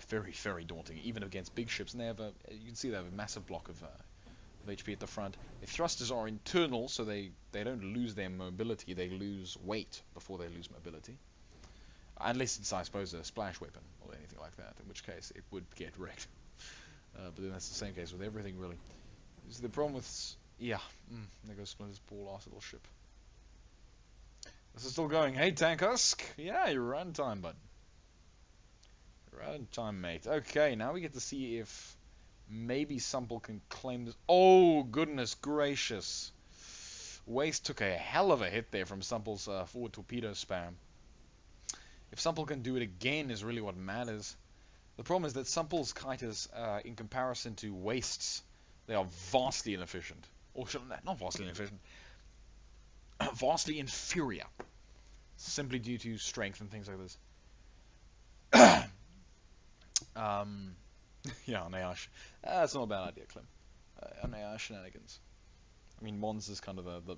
Very, very daunting, even against big ships. And you can see they have a massive block of HP at the front. Their thrusters are internal, so they don't lose their mobility. They lose weight before they lose mobility. Unless it's, I suppose, a splash weapon or anything like that, in which case it would get wrecked. But then that's the same case with everything, really. Is the problem with... Yeah, there goes Splinter's poor last little ship. This is still going. Hey, Tank Husk! Yeah, you're right in time, bud. Right in time, mate. Okay, now we get to see if maybe Sumple can claim this. Oh, goodness gracious. Waste took a hell of a hit there from Sumple's forward torpedo spam. If Sumple can do it again is really what matters. The problem is that Sumple's Kiters, in comparison to Waste's, they are vastly inefficient. Or not vastly inefficient. Vastly inferior. Simply due to strength and things like this. Yeah, on AI. That's not a bad idea, Clem. On AI shenanigans. I mean, Mons is kind of the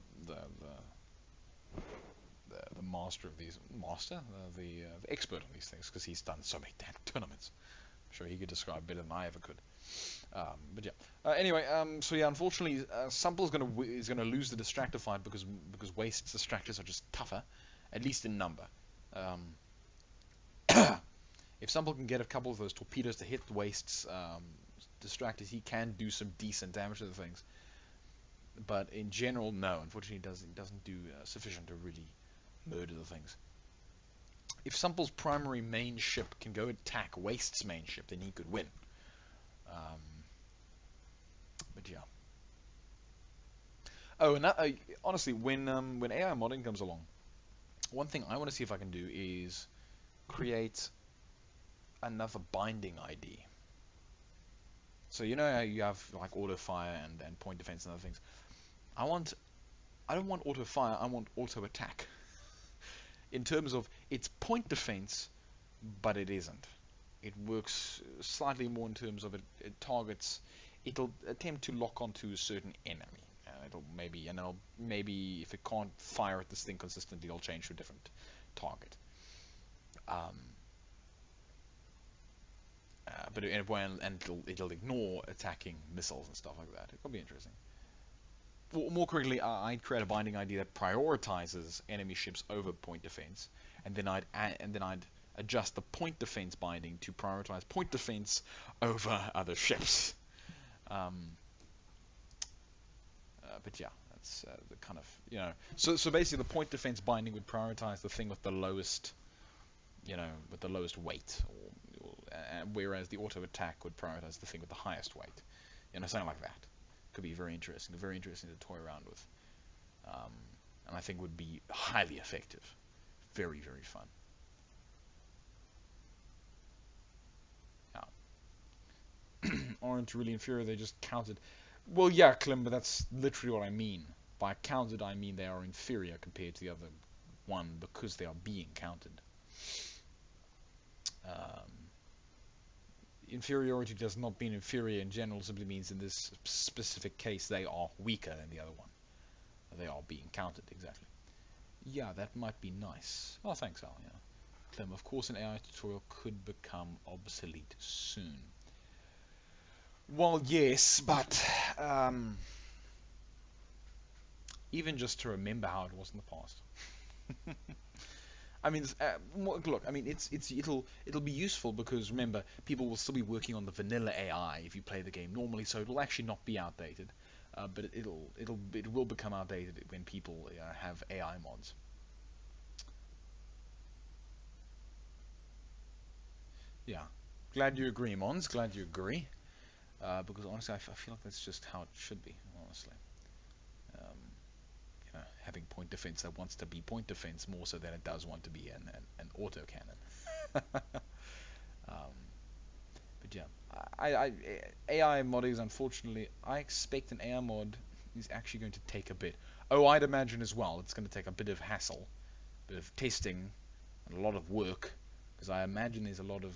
master of these. The expert on these things, because he's done so many damn tournaments. I'm sure he could describe better than I ever could. But yeah. Anyway, so yeah, unfortunately, Sumple is gonna lose the distractor fight because Waste's distractors are just tougher, at least in number. If Sumple can get a couple of those torpedoes to hit Waste's distractors, he can do some decent damage to the things. But in general, no. Unfortunately, he doesn't do sufficient to really murder the things. If Sumple's primary main ship can go attack Waste's main ship, then he could win. But yeah. Oh, and that, honestly, when AI modding comes along, one thing I want to see if I can do is create another binding ID. So you know how you have like auto fire and point defense and other things. I don't want auto fire, I want auto attack. In terms of it's point defense, but it isn't. It works slightly more in terms of it'll attempt to lock onto a certain enemy. And maybe if it can't fire at this thing consistently, it'll change to a different target. But it'll ignore attacking missiles and stuff like that. It could be interesting. or more correctly, I'd create a binding ID that prioritizes enemy ships over point defense, and then I'd adjust the point defense binding to prioritize point defense over other ships. But yeah, that's the kind of, so basically the point defense binding would prioritize the thing with the lowest, weight, whereas the auto attack would prioritize the thing with the highest weight. Something like that. Could be very interesting to toy around with. And I think would be highly effective. Very, very fun. Yeah. Aren't really inferior, they just counted. Well, yeah, Clem, but that's literally what I mean. By counted, I mean they are inferior compared to the other one because they are being counted. Inferiority does not mean inferior in general, simply means in this specific case they are weaker than the other one. They are being counted, exactly. Yeah, that might be nice. Oh, thanks, Al. Yeah. Clem, of course an AI tutorial could become obsolete soon. Well, yes, but even just to remember how it was in the past. I mean, look. I mean, it'll be useful because remember, people will still be working on the vanilla AI if you play the game normally, so it will actually not be outdated. But it will become outdated when people have AI mods. Yeah, glad you agree, Mons. Glad you agree. Because honestly, I feel like that's just how it should be. Honestly. Having point defense that wants to be point defense more so than it does want to be an auto cannon. But yeah, AI modding, unfortunately, I expect an AI mod is actually going to take a bit. Oh, I'd imagine as well, it's going to take a bit of hassle, a bit of testing, and a lot of work, because I imagine there's a lot of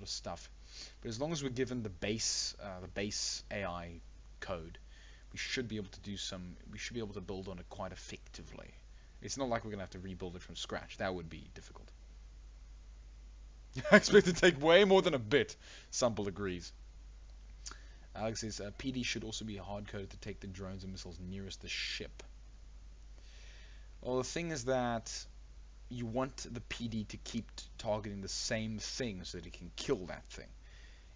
stuff. But as long as we're given the base AI code, we should be able to we should be able to build on it quite effectively. It's not like we're going to have to rebuild it from scratch. That would be difficult. I expect it to take way more than a bit. Sample agrees. Alex says, PD should also be hard-coded to take the drones and missiles nearest the ship. Well, the thing is that you want the PD to keep targeting the same thing so that it can kill that thing.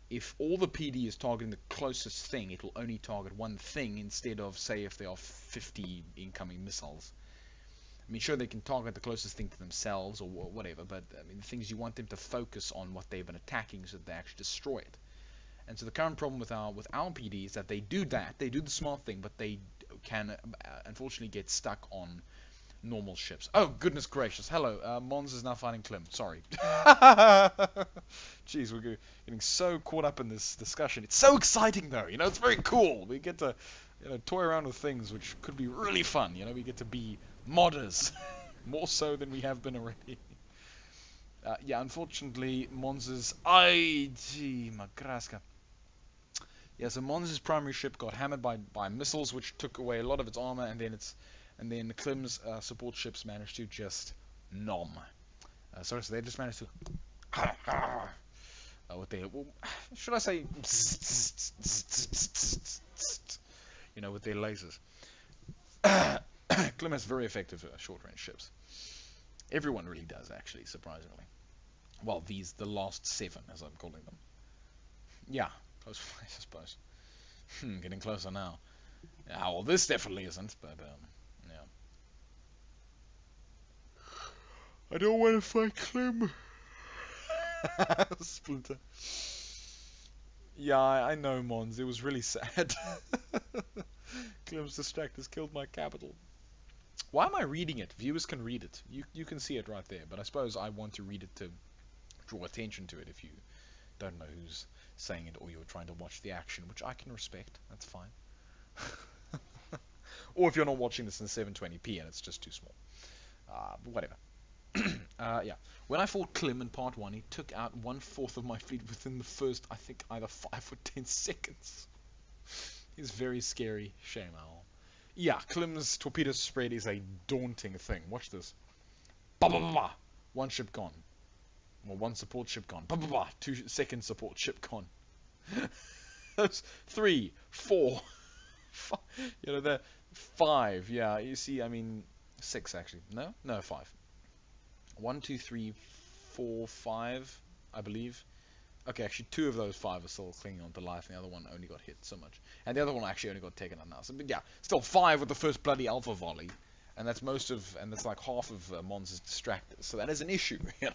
If all the PD is targeting the closest thing, it will only target one thing instead of, say, if there are 50 incoming missiles. I mean, sure, they can target the closest thing to themselves or whatever, but I mean, the thing is you want them to focus on what they've been attacking so that they actually destroy it. And so the current problem with our PD is that they do that, they do the smart thing, but they can unfortunately get stuck on normal ships. Oh, goodness gracious. Hello, Mons is now fighting Clem. Sorry. Jeez, we're getting so caught up in this discussion. It's so exciting, though. It's very cool. We get to toy around with things which could be really fun. We get to be modders. More so than we have been already. Yeah, unfortunately, Mons's... Gee, Makraska. Yeah, so Mons's primary ship got hammered by missiles, which took away a lot of its armor, and then Clem's support ships managed to just nom. So they just managed to... should I say... with their lasers. Clem has very effective short-range ships. Everyone really does, actually, surprisingly. Well, the last 7, as I'm calling them. Yeah, close flight, I suppose. Getting closer now. Yeah, well, this definitely isn't, but... yeah. I don't want to fight Clem. Splinter. Yeah, I know, Mons. It was really sad. Clem's distractors killed my capital. Why am I reading it? Viewers can read it. You can see it right there. But I suppose I want to read it to draw attention to it if you don't know who's saying it or you're trying to watch the action, which I can respect. That's fine. Or if you're not watching this in 720p and it's just too small. But whatever. Yeah. When I fought Clem in part 1, he took out 1/4 of my fleet within the first, I think, either 5 or 10 seconds. He's very scary. Shame, Owl. Yeah, Clem's torpedo spread is a daunting thing. Watch this. Ba ba ba ba. One ship gone. Well, one support ship gone. Ba ba ba. 2 second support ship gone. That's 3, 4. You know, the 5. Yeah, you see, I mean, 6 actually. No, no, 5. 1, 2, 3, 4, 5, I believe. Okay, actually, 2 of those 5 are still clinging on to life, and the other one only got hit so much. And the other one actually only got taken out now. So, but yeah, still 5 with the first bloody alpha volley. And that's like half of Mons is distracted. So that is an issue, you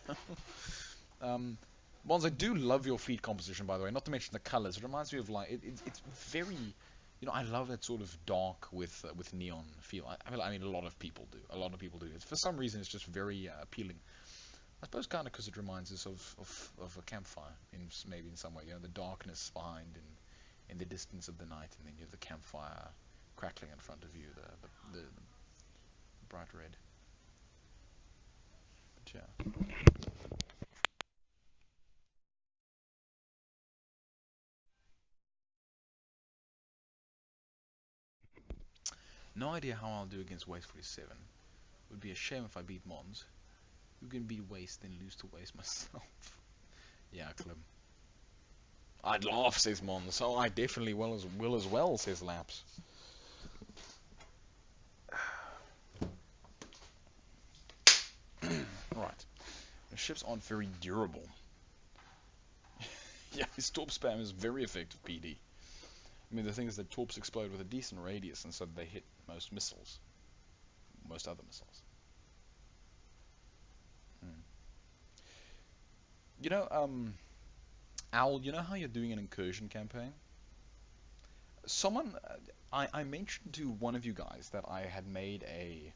know? Mons, I do love your fleet composition, by the way, not to mention the colors. It reminds me of, like, it's very, you know, I love that sort of dark with neon feel. I mean, a lot of people do. A lot of people do. For some reason, it's just very appealing. I suppose kind of because it reminds us of a campfire, maybe in some way. You know, the darkness behind in the distance of the night, and then you have the campfire crackling in front of you, the bright red. But yeah. No idea how I'll do against Waste 47. Would be a shame if I beat Mons. Who can beat Waste then lose to Waste myself? Yeah, Clem. I'd laugh, says Mons. Oh, I definitely will as well, says Laps. Right. The ships aren't very durable. Yeah, his torp spam is very effective, PD. I mean, the thing is that torps explode with a decent radius, and so they hit most missiles. Most other missiles. Hmm. You know, Owl, you know how you're doing an incursion campaign? Someone, I mentioned to one of you guys that I had made a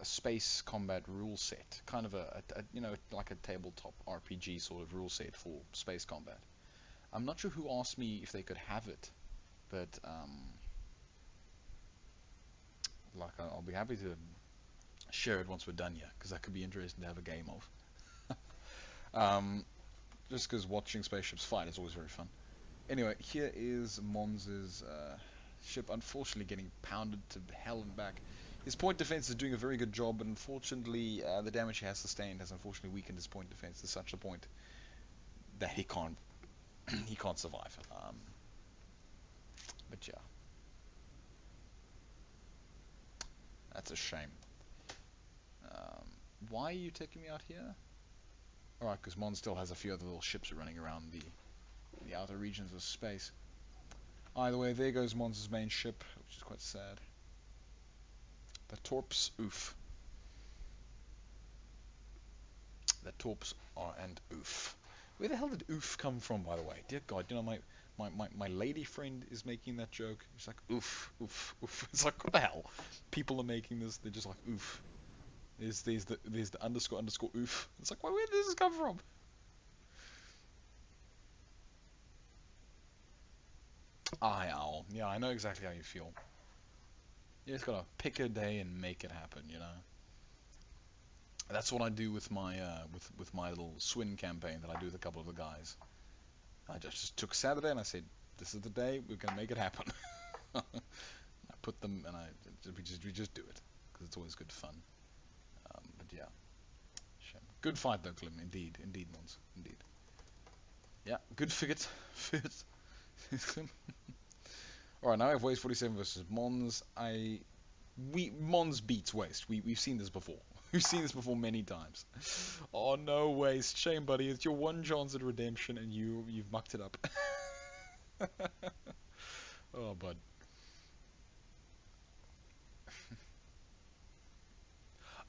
space combat rule set, kind of a you know, like a tabletop RPG sort of rule set for space combat. I'm not sure who asked me if they could have it, but like I'll be happy to share it once we're done here, because that could be interesting to have a game of. Just because watching spaceships fight is always very fun. Anyway, here is Mons's ship, unfortunately getting pounded to hell and back. His point defense is doing a very good job, but unfortunately, the damage he has sustained has unfortunately weakened his point defense to such a point that he can't he can't survive. But yeah, that's a shame. Um, why are you taking me out here? Alright, because Mon still has a few other little ships running around the outer regions of space. Either way, there goes Mons' main ship, which is quite sad. The torps, oof. The torps are and oof. Where the hell did oof come from, by the way? Dear God, you know, my lady friend is making that joke. She's like, oof, oof, oof. It's like, what the hell? People are making this, they're just like, oof. There's the underscore underscore oof. It's like, where did this come from? Ah, owl. Yeah, I know exactly how you feel. You just gotta pick a day and make it happen, you know. That's what I do with my with my little swim campaign that I do with a couple of the guys. I just took Saturday and I said, this is the day we're gonna make it happen. I put them and we just do it because it's always good fun. But yeah, shame. Good fight though, Clem. Indeed, Mons. Indeed. Yeah, good fit. All right, now I have Waste 47 versus Mons. Mons beats Waste. We've seen this before. We've seen this before many times. Oh no, Waste. Shame, buddy. It's your one chance at redemption, and you've mucked it up. Oh, bud.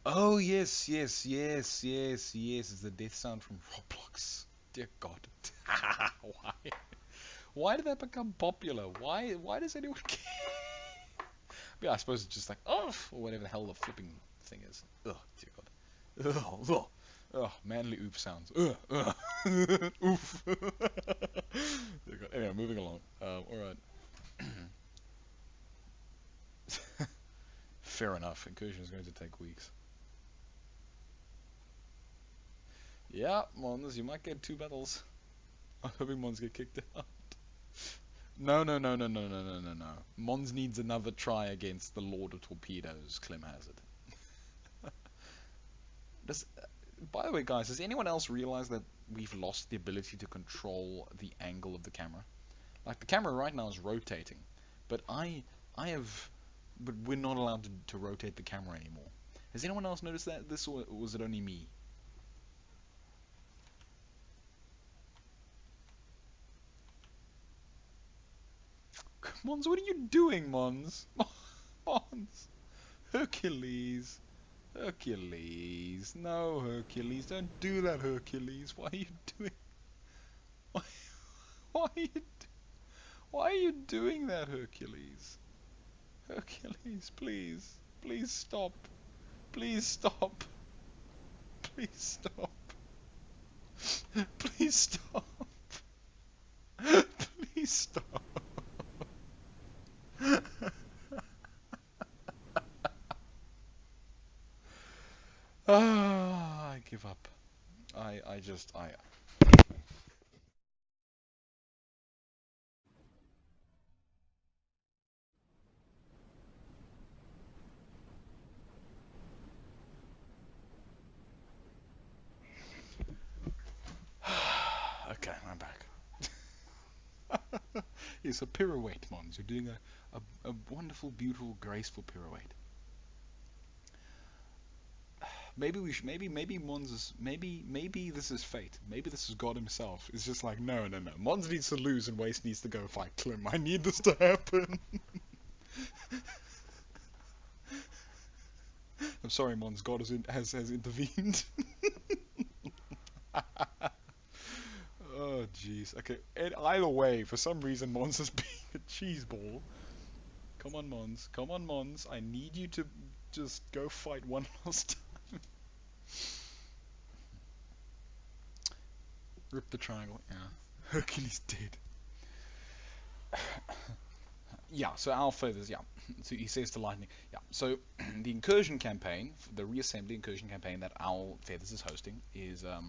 Oh yes, yes, yes, yes, yes. It's the death sound from Roblox. Dear God. Why? Why did that become popular? Why does anyone care? Yeah, I suppose it's just like, oh, or whatever the hell the flipping thing is. Ugh, dear God. Ugh, ugh. Ugh, manly oof sounds. Ugh, ugh. Oof. Dear God. Anyway, moving along. Alright. Fair enough. Incursion is going to take weeks. Yeah, Mons, you might get 2 battles. I'm hoping Mons get kicked out. No, no, no, no, no, no, no, no, no. Mons needs another try against the Lord of Torpedoes, Clem has it. Does, by the way, guys, does anyone else realize that we've lost the ability to control the angle of the camera? Like the camera right now is rotating, but but we're not allowed to rotate the camera anymore. Has anyone else noticed this, or was it only me? Mons, what are you doing, Mons? Mons, Hercules, Hercules, no, Hercules, don't do that, Hercules. Why are you doing? Why, why are you? Why are you doing that, Hercules? Hercules, please, please stop, please stop, please stop, please stop, please stop. Ah, I give up. I just, I. Okay, I'm back. It's a pirouette, Mons. You're doing a wonderful, beautiful, graceful pirouette. Maybe we should, maybe Mons is, maybe this is fate. Maybe this is God himself. It's just like, no, no, no. Mons needs to lose and Waste needs to go fight Clem. I need this to happen. I'm sorry, Mons. God has intervened. Oh, jeez. Okay. And either way, for some reason, Mons is being a cheese ball. Come on, Mons. Come on, Mons. I need you to just go fight one last time. Rip the triangle. Yeah. Hercules dead. Yeah, so Alpha is, yeah. So he says to Lightning, yeah. So the incursion campaign, the reassembly incursion campaign that Owl Feathers is hosting is, oh,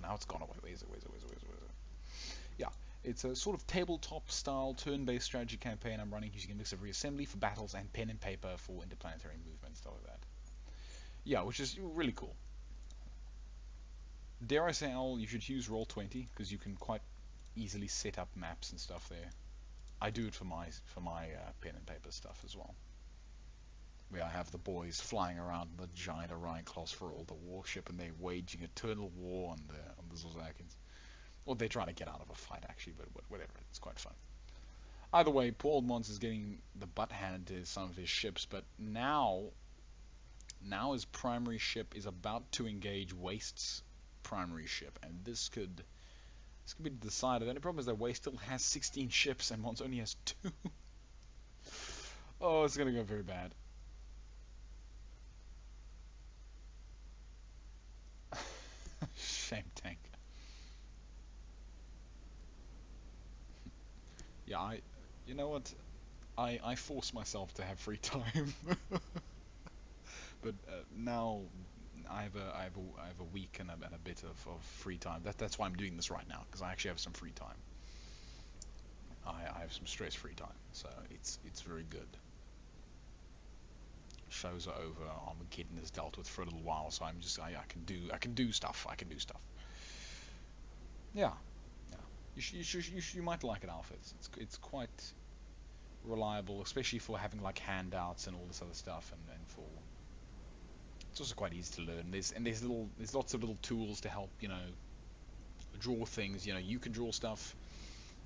now it's gone away. Where is it? Yeah, it's a sort of tabletop style turn-based strategy campaign I'm running using a mix of reassembly for battles and pen and paper for interplanetary movement, stuff like that. Yeah, which is really cool. Dare I say, Owl, you should use Roll20 because you can quite easily set up maps and stuff there. I do it for my pen and paper stuff as well. Where I have the boys flying around the giant Orion class for all the warship, and they're waging eternal war on the Zolzakins. Or they're trying to get out of a fight, actually, but whatever. It's quite fun. Either way, poor old Mons is getting the butt handed to some of his ships, but now his primary ship is about to engage Waste's primary ship, and this could be decided. The only problem is that Waste still has 16 ships and Mons only has 2. Oh, it's gonna go very bad. Shame tank. Yeah, you know what? I force myself to have free time, but now I have a week and a bit of free time. That's why I'm doing this right now, because I actually have some free time. I have some stress-free time, so it's very good. Shows are over. Armageddon is dealt with for a little while, so I can do stuff. Yeah, you might like it, Alpha. It's quite reliable, especially for having like handouts and all this other stuff, and for it's also quite easy to learn. There's lots of little tools to help draw things. You can draw stuff.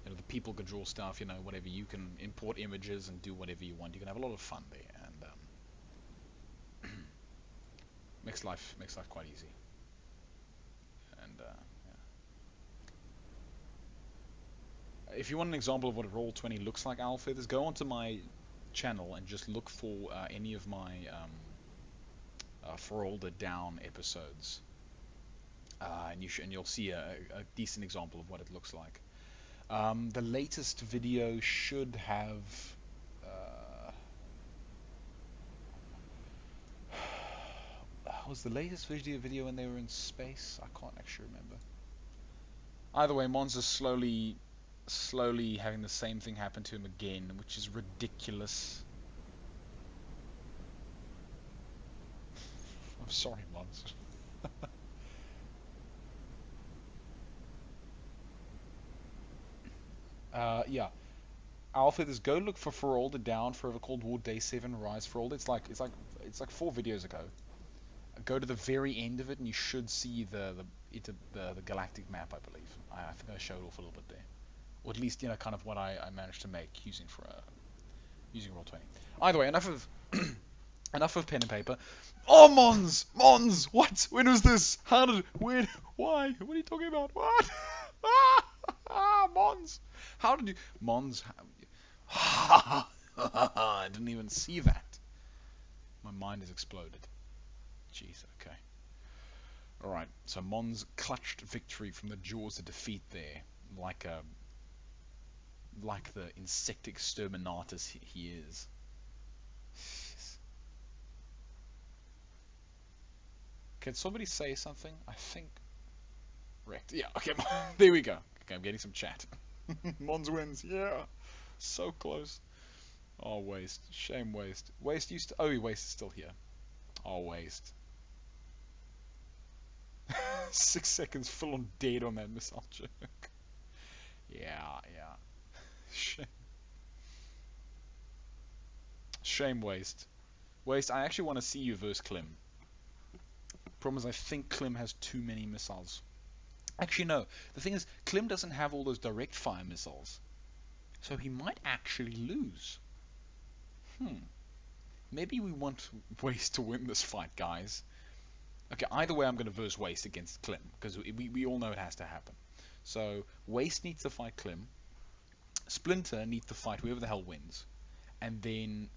The people can draw stuff. Whatever, you can import images and do whatever you want. You can have a lot of fun there, and makes life quite easy. And yeah. If you want an example of what a Roll20 looks like, Alpha, go onto my channel and just look for any of my For Older Down episodes, and you'll see a decent example of what it looks like. The latest video should have was the latest video when they were in space? I can't actually remember. Either way, Mons is slowly having the same thing happen to him again, which is ridiculous. I'm sorry, Mons. Yeah. Alpha is go look for Feralda down Forever Cold War Day 7 Rise Feralda. It's like 4 videos ago. Go to the very end of it and you should see the galactic map, I believe. I think I showed off a little bit there. Or at least, kind of what I managed to make using Roll20. Either way, enough of enough of pen and paper. Oh, Mons! Mons! What? When was this? How did? When? Why? What are you talking about? What? Mons! How did you? Mons! I didn't even see that. My mind has exploded. Jeez, okay. Alright, so Mons clutched victory from the jaws of defeat there, like the insect exterminatus he is. Can somebody say something? I think... Wrecked. Yeah, okay, there we go. Okay, I'm getting some chat. Mons wins, yeah. So close. Oh, Waste. Shame, Waste. Waste used to... Oh, Waste is still here. Oh, Waste. 6 seconds full on dead on that missile joke. Yeah. Shame. Shame, Waste. Waste, I actually want to see you versus Klim. Problem is, I think Klim has too many missiles. Actually, no. The thing is, Klim doesn't have all those direct fire missiles. So he might actually lose. Maybe we want Waste to win this fight, guys. Okay, either way, I'm going to verse Waste against Klim, because we all know it has to happen. So, Waste needs to fight Klim. Splinter needs to fight whoever the hell wins. And then,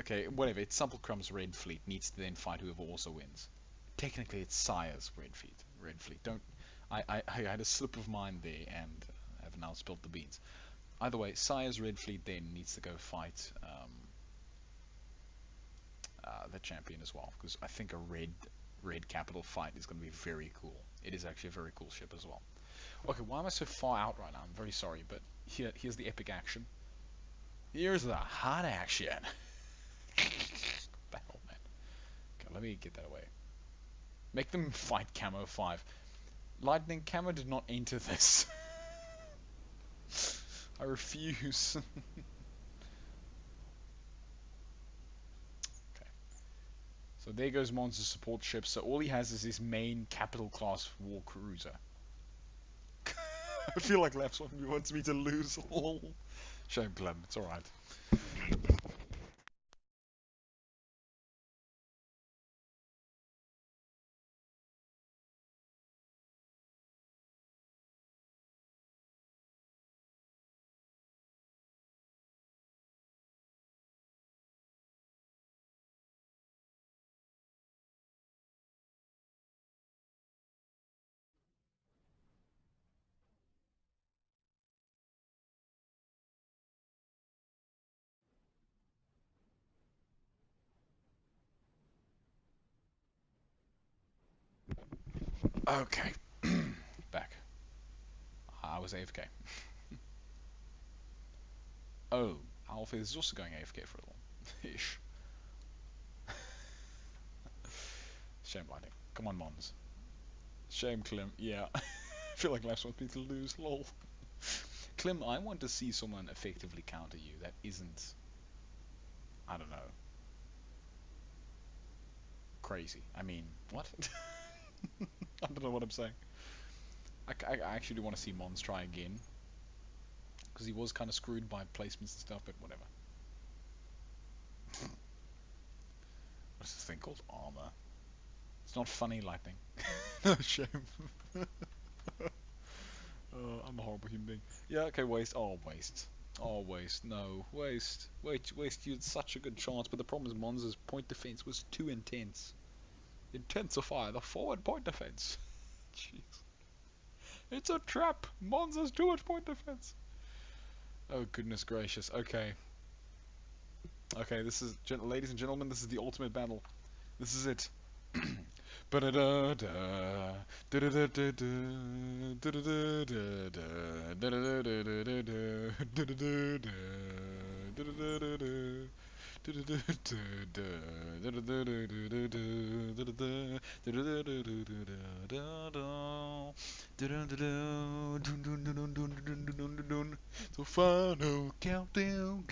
okay, whatever, it's Crumb's Red Fleet needs to then fight whoever also wins. Technically, it's Sire's Red Fleet. I had a slip of mind there, and have now spilled the beans. Either way, Sire's Red Fleet then needs to go fight the champion as well, because I think a red capital fight is going to be very cool. It is actually a very cool ship as well. Okay, why am I so far out right now? I'm very sorry, but here's the epic action. Here's the hot action. The hell, man. Okay, let me get that away. Make them fight Camo 5. Lightning, Camo did not enter this. I refuse. Okay. So there goes Monster's support ship. So all he has is his main capital class war cruiser. I feel like Laps wants me to lose. Shame, Clem. It's alright. Okay. Back. I was AFK. Oh, Alpha is also going AFK for a little. Ish. Shame, Lightning. Come on, Mons. Shame, Clem. Yeah. I feel like Laps wants me to lose. Lol. Clem, I want to see someone effectively counter you that isn't, I don't know, crazy. I mean, what? I don't know what I'm saying. I actually do want to see Mons try again, because he was kind of screwed by placements and stuff, but whatever. What's this thing called? Armor. It's not funny, Lightning. No, shame. I'm a horrible human being. Yeah, okay, Waste. Oh, Waste. Oh, Waste. No, Waste. Waste, you had such a good chance, but the problem is Mons' point defense was too intense. Intensify the forward point defense. Jeez. It's a trap. Mons has too much point defense. Oh, goodness gracious. Okay. Okay, this is, ladies and gentlemen, this is the ultimate battle. This is it. So final countdown.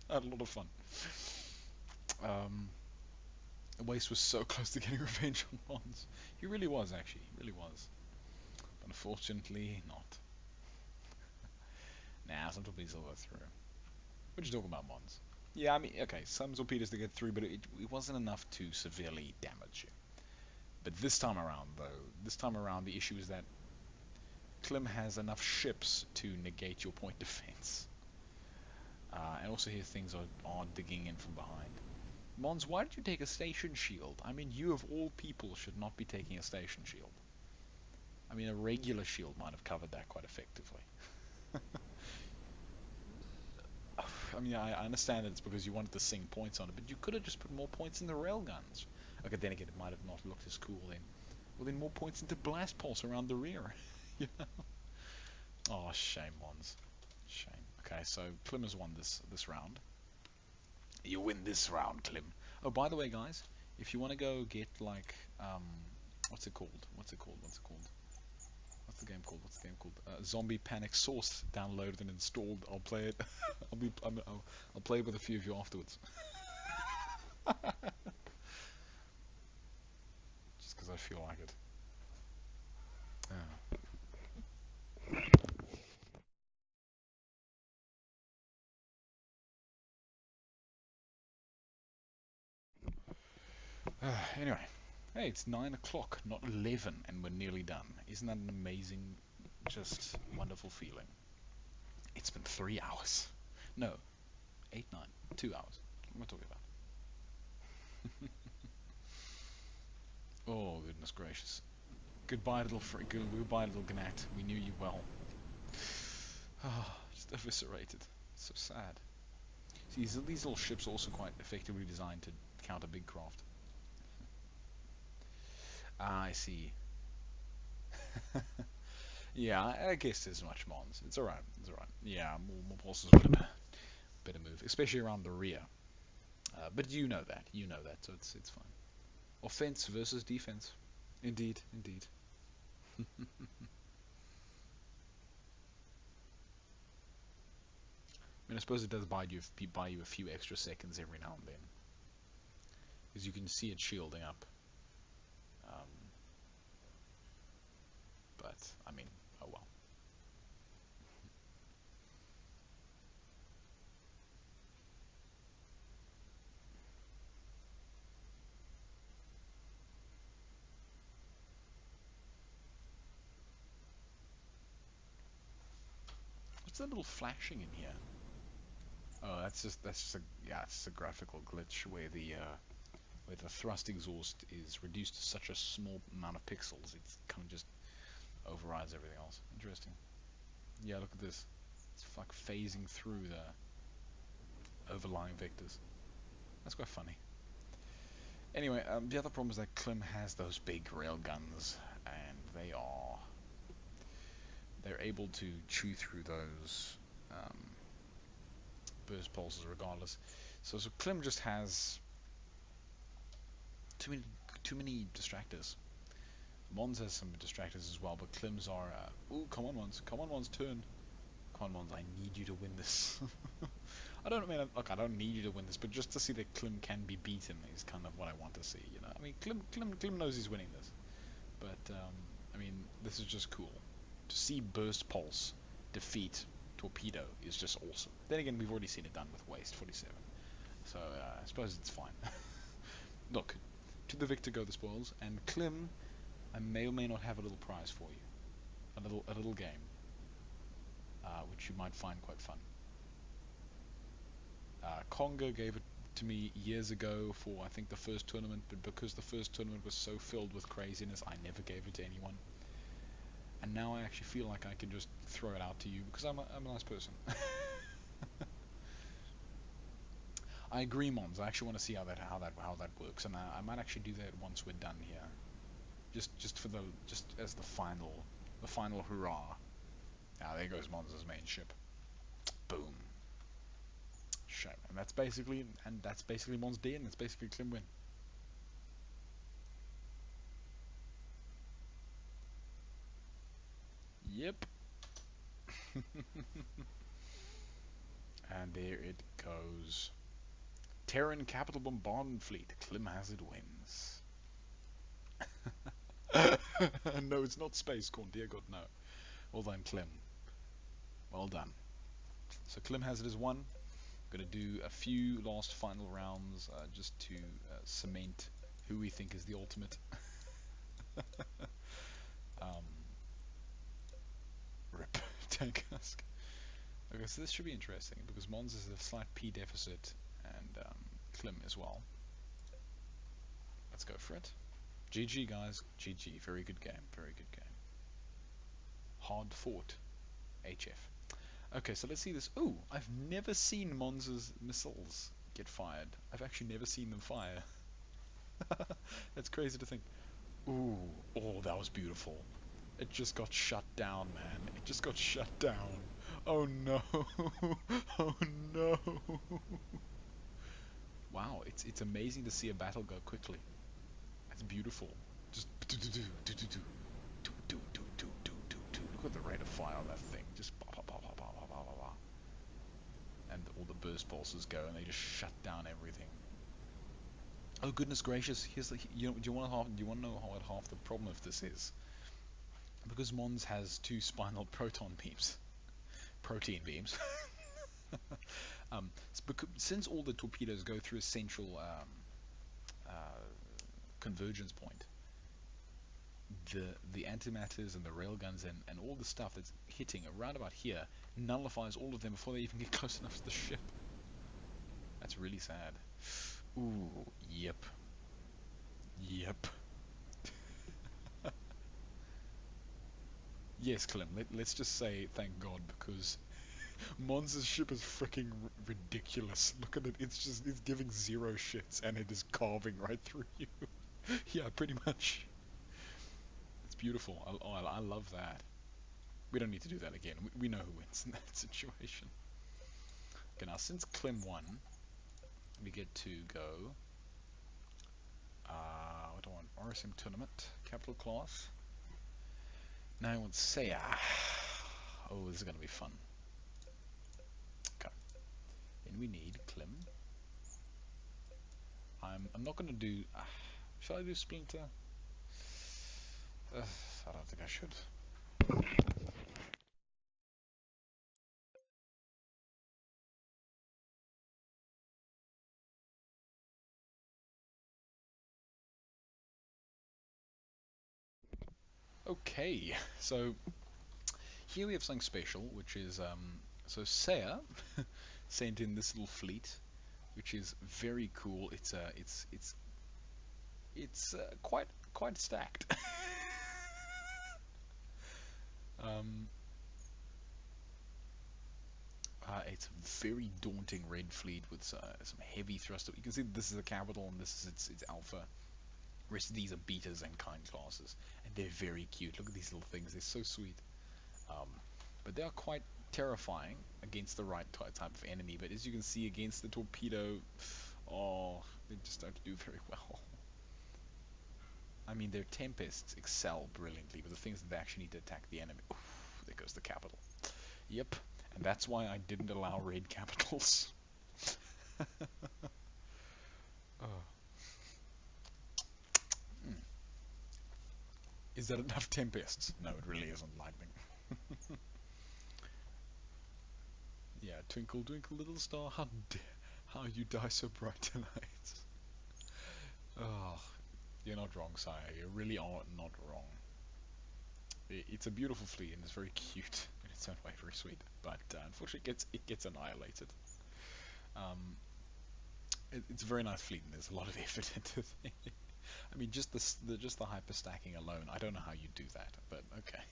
I had a lot of fun. Waste was so close to getting revenge on Mons. He really was, actually. He really was. But unfortunately, not. Nah, some torpedoes will go through. What you talking about, Mons? Yeah, I mean, okay, some torpedoes to get through, but it wasn't enough to severely damage you. But this time around, though, the issue is that Klim has enough ships to negate your point defense. And also here things are digging in from behind. Mons, why did you take a station shield? I mean, you of all people should not be taking a station shield. I mean, a regular shield might have covered that quite effectively. I mean, I understand that it's because you wanted to sink points on it, but you could have just put more points in the railguns. Okay, then again, it might have not looked as cool then. Well, then more points into blast pulse around the rear. You know? Oh, shame, Mons. Shame. Okay, so Klim has won this round. You win this round, Klim. Oh, by the way, guys, if you want to go get like what's it called? What's the game called? Zombie Panic Source downloaded and installed. I'll play it. I'll play it with a few of you afterwards. Just because I feel like it. Anyway, hey, it's 9 o'clock, not 11, and we're nearly done. Isn't that an amazing, just wonderful feeling? It's been 3 hours. No, 8, 9, 2 hours. What am I talking about? Oh, goodness gracious. Goodbye, little Gnat. We knew you well. Just eviscerated. So sad. See, these little ships are also quite effectively designed to counter big craft. I see. Yeah, I guess there's much Mons. It's alright. Yeah, more pulses would have been a better move, especially around the rear. But you know that, so it's fine. Offense versus defense. Indeed. I mean, I suppose it does buy you a few extra seconds every now and then, because you can see it shielding up. But I mean, oh well. What's that little flashing in here? Oh, that's just it's a graphical glitch where the thrust exhaust is reduced to such a small amount of pixels, it kind of just overrides everything else. Interesting. Yeah, look at this. It's like phasing through the overlying vectors. That's quite funny. Anyway, the other problem is that Klim has those big rail guns, and they're able to chew through those burst pulses regardless. So Klim just has too many distractors. Mons has some distractors as well, but Klim's are ooh, come on Mons, turn. Come on Mons, I need you to win this. I don't need you to win this, but just to see that Klim can be beaten is kind of what I want to see, you know. I mean, Klim knows he's winning this, but I mean, this is just cool to see burst pulse defeat torpedo is just awesome. Then again, we've already seen it done with Waste 47, so I suppose it's fine. Look, to the victor go the spoils, and Klim, I may or may not have a little prize for you, a little game, which you might find quite fun. Congo gave it to me years ago for I think the first tournament, but because the first tournament was so filled with craziness, I never gave it to anyone. And now I actually feel like I can just throw it out to you because I'm a nice person. I agree, Mons. I actually want to see how that works, and I might actually do that once we're done here, just as the final hurrah. Ah, there goes Mons' main ship. Boom. Shame. And that's basically Mons D, and it's basically Klim win. Yep. And there it goes. Terran Capital Bombardment Fleet. Klim Hazard wins. No, it's not Space Corn. Dear God, no. Well done, Klim. Well done. So Klim Hazard is won. Going to do a few last final rounds just to cement who we think is the ultimate. Rip tank husk. Okay, so this should be interesting because Mons is a slight P deficit and Klim as well. Let's go for it. GG guys, GG. Very good game, very good game. Hard fought. HF. Okay, so let's see this. Ooh, I've never seen Mons' missiles get fired. I've actually never seen them fire. That's crazy to think. Ooh, oh, that was beautiful. It just got shut down, man. It just got shut down. Oh no. Oh no. Wow, it's amazing to see a battle go quickly. It's beautiful. Just look at the rate of fire on that thing. Just and all the burst pulses go, and they just shut down everything. Oh goodness gracious! Here's the. Do you want to know what half the problem of this is? Because Mons has two spinal proton beams, protein beams. Since all the torpedoes go through a central convergence point, the antimatters and the railguns and all the stuff that's hitting around about here nullifies all of them before they even get close enough to the ship. That's really sad. Ooh, yep. Yep. Yes, Clem, let's just say thank God, because Mons' ship is freaking ridiculous. Look at it, it's giving zero shits and it is carving right through you. Yeah, pretty much. It's beautiful. I love that. We don't need to do that again. We know who wins in that situation. Okay, now since Clem won, we get to go. What do I want? RSM Tournament, Capital Class. Now I want Saya. Oh, this is going to be fun. Okay. Then we need Clem. I'm not going to do... shall I do Splinter? I don't think I should. Okay, so here we have something special, which is so Saya sent in this little fleet, which is very cool. It's quite stacked. It's a very daunting red fleet with some heavy thruster. You can see this is the capital and this is its alpha. The rest of these are betas and kind classes, and they're very cute. Look at these little things; they're so sweet. But they are quite terrifying against the right type of enemy. But as you can see, against the torpedo, oh, they just don't do very well. I mean, their Tempests excel brilliantly, but the things that they actually need to attack the enemy. Oof, there goes the capital. Yep, and that's why I didn't allow red capitals. Oh. Is that enough Tempests? No, it really isn't lightning. Twinkle, twinkle, little star, how you die so bright tonight. Oh, you're not wrong, sire. You really are not wrong. It's a beautiful fleet and it's very cute in its own way, very sweet. But unfortunately, it gets annihilated. It's a very nice fleet and there's a lot of effort into it. I mean, just the hyper stacking alone. I don't know how you do that, but okay.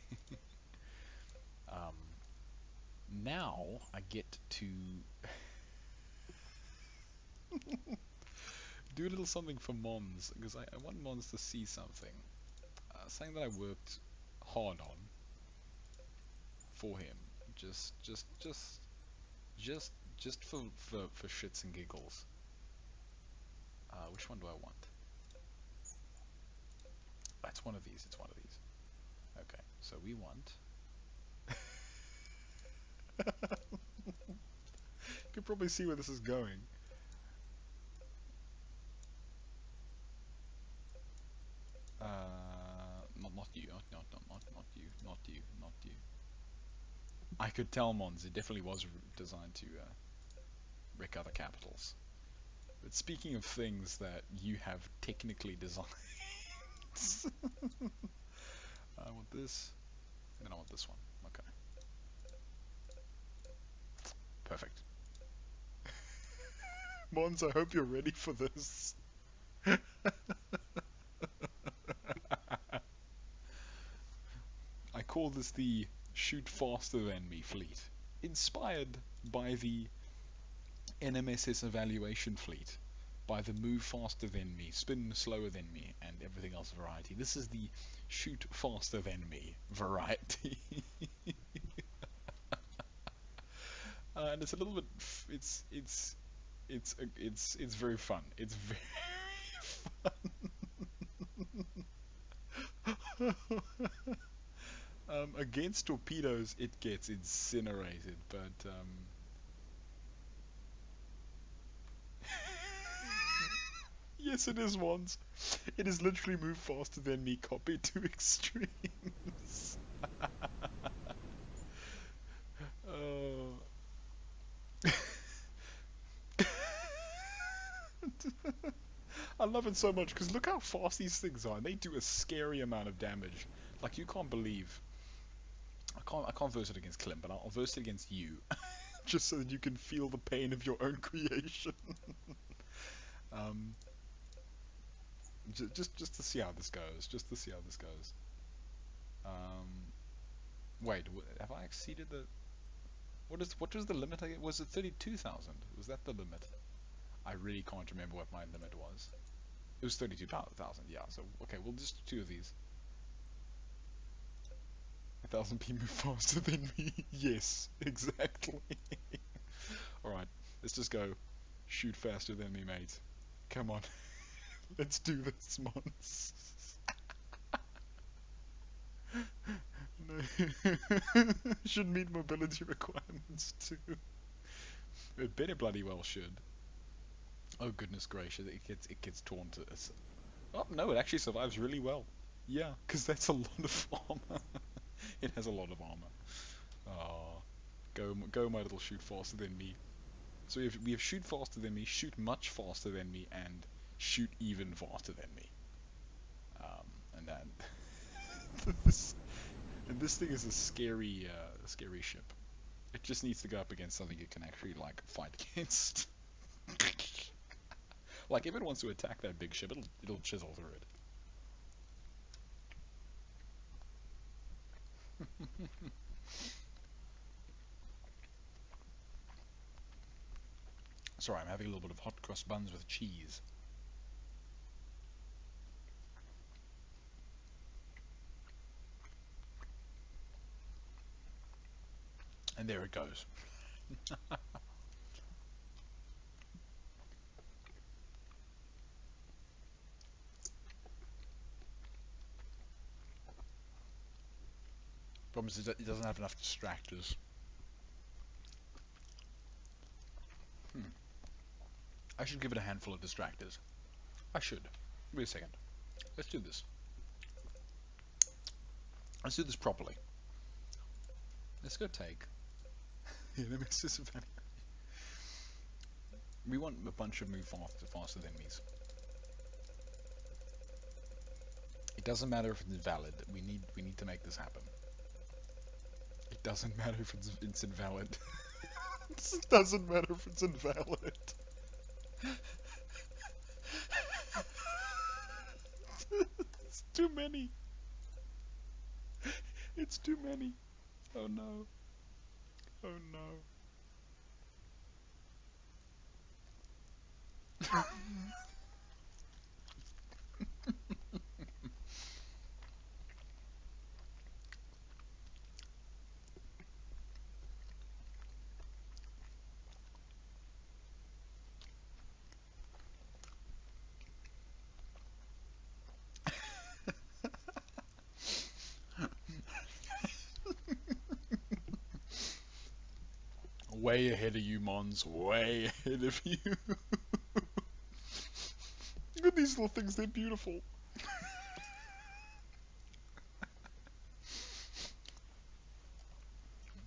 Now I get to do a little something for Mons because I want Mons to see something. Something that I worked hard on for him, just for shits and giggles. Which one do I want? It's one of these. It's one of these. Okay, so we want. You can probably see where this is going. Not you, not you. I could tell Mons, it definitely was designed to wreck other capitals. But speaking of things that you have technically designed, I want this, and then I want this one. Okay. Perfect. Mons, I hope you're ready for this. I call this the shoot faster than me fleet, inspired by the NMSS evaluation fleet, by the move faster than me, spin slower than me, and everything else variety. This is the shoot faster than me variety. And it's a little bit, it's very fun. It's very fun. Against torpedoes, it gets incinerated, but yes, it is once. It is literally move faster than me, copied to extremes. Oh. I love it so much because look how fast these things are. And they do a scary amount of damage. Like you can't believe. I can't verse it against Klim, but I'll verse it against you, just so that you can feel the pain of your own creation. um, just to see how this goes. Just to see how this goes. Wait, have I exceeded the? What was the limit? Was it 32,000? Was that the limit? I really can't remember what my limit was. It was 32,000. Yeah. So okay, we'll just do 2 of these. 1,000 P move faster than me. Yes, exactly. Alright, let's just go. Shoot faster than me, mate. Come on. Let's do this, Mons. No. Should meet mobility requirements too. It better bloody well should. Oh goodness gracious, it gets torn to us. Oh no, it actually survives really well. Yeah, because that's a lot of armor. It has a lot of armor. Oh, go my little shoot faster than me. So we have shoot faster than me, shoot much faster than me, and shoot even faster than me. And then this thing is a scary ship. It just needs to go up against something it can actually like fight against. Like if it wants to attack that big ship, it'll chisel through it. Sorry, I'm having a little bit of hot cross buns with cheese. And there it goes. Problem is it doesn't have enough distractors. I should give it a handful of distractors. I should. Wait a second. Let's do this. Let's do this properly. Let's go take. Yeah, let me see some We want a bunch of move faster than me's. It doesn't matter if it's valid. We need to make this happen. It doesn't matter if it's invalid. It doesn't matter if it's invalid. It's too many. It's too many. Oh no. Oh no. Way ahead of you, Mons. Way ahead of you. Look at these little things. They're beautiful.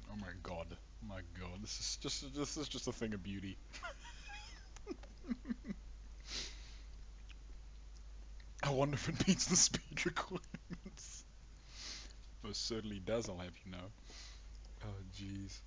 Oh my god. My god. This is just a thing of beauty. I wonder if it meets the speed requirements. Most certainly does, I'll have you know. Oh jeez.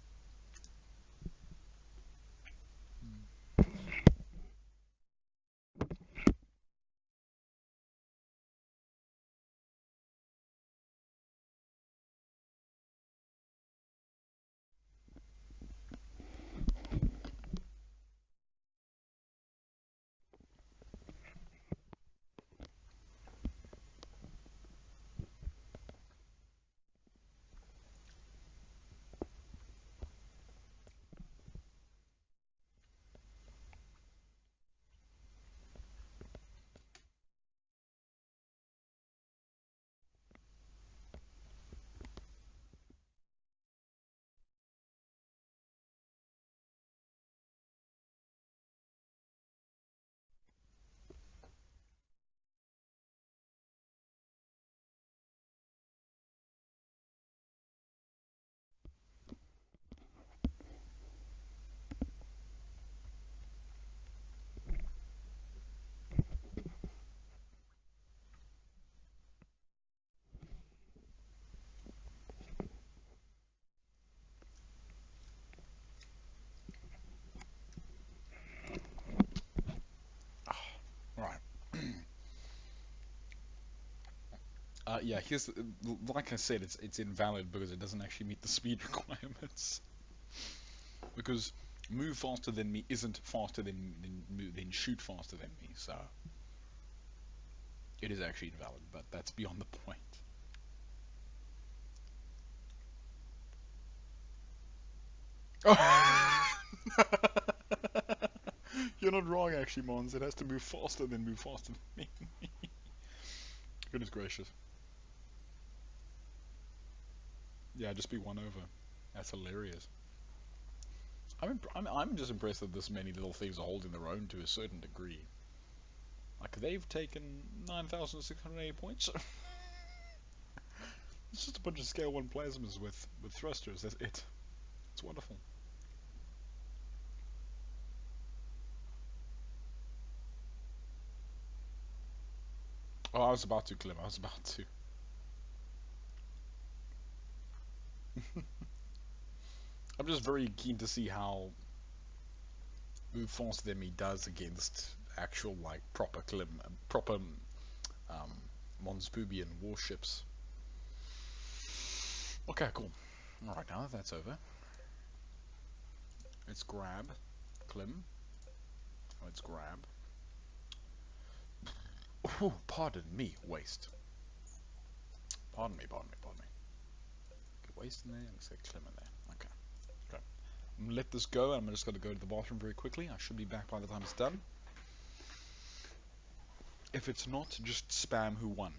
Right. Yeah, like I said, it's invalid because it doesn't actually meet the speed requirements. Because move faster than me isn't faster than shoot faster than me, so it is actually invalid. But that's beyond the point. You're not wrong, actually, Mons. It has to move faster than me. Goodness gracious. Yeah, just be won over. That's hilarious. I'm just impressed that this many little things are holding their own to a certain degree. Like, they've taken 9,680 points. It's just a bunch of scale 1 plasmas with thrusters. That's it. It's wonderful. Oh, I was about to, Clem. I was about to. I'm just very keen to see how move faster than me does against actual, like, proper Monspubian warships. Okay, cool. Alright, now that that's over, let's grab Clem. Let's grab. Oh, pardon me, waste. Pardon me. Get waste in there, let's get Clem in there. Okay. Okay. I'm gonna let this go, and I'm just gonna go to the bathroom very quickly. I should be back by the time it's done. If it's not, just spam who won.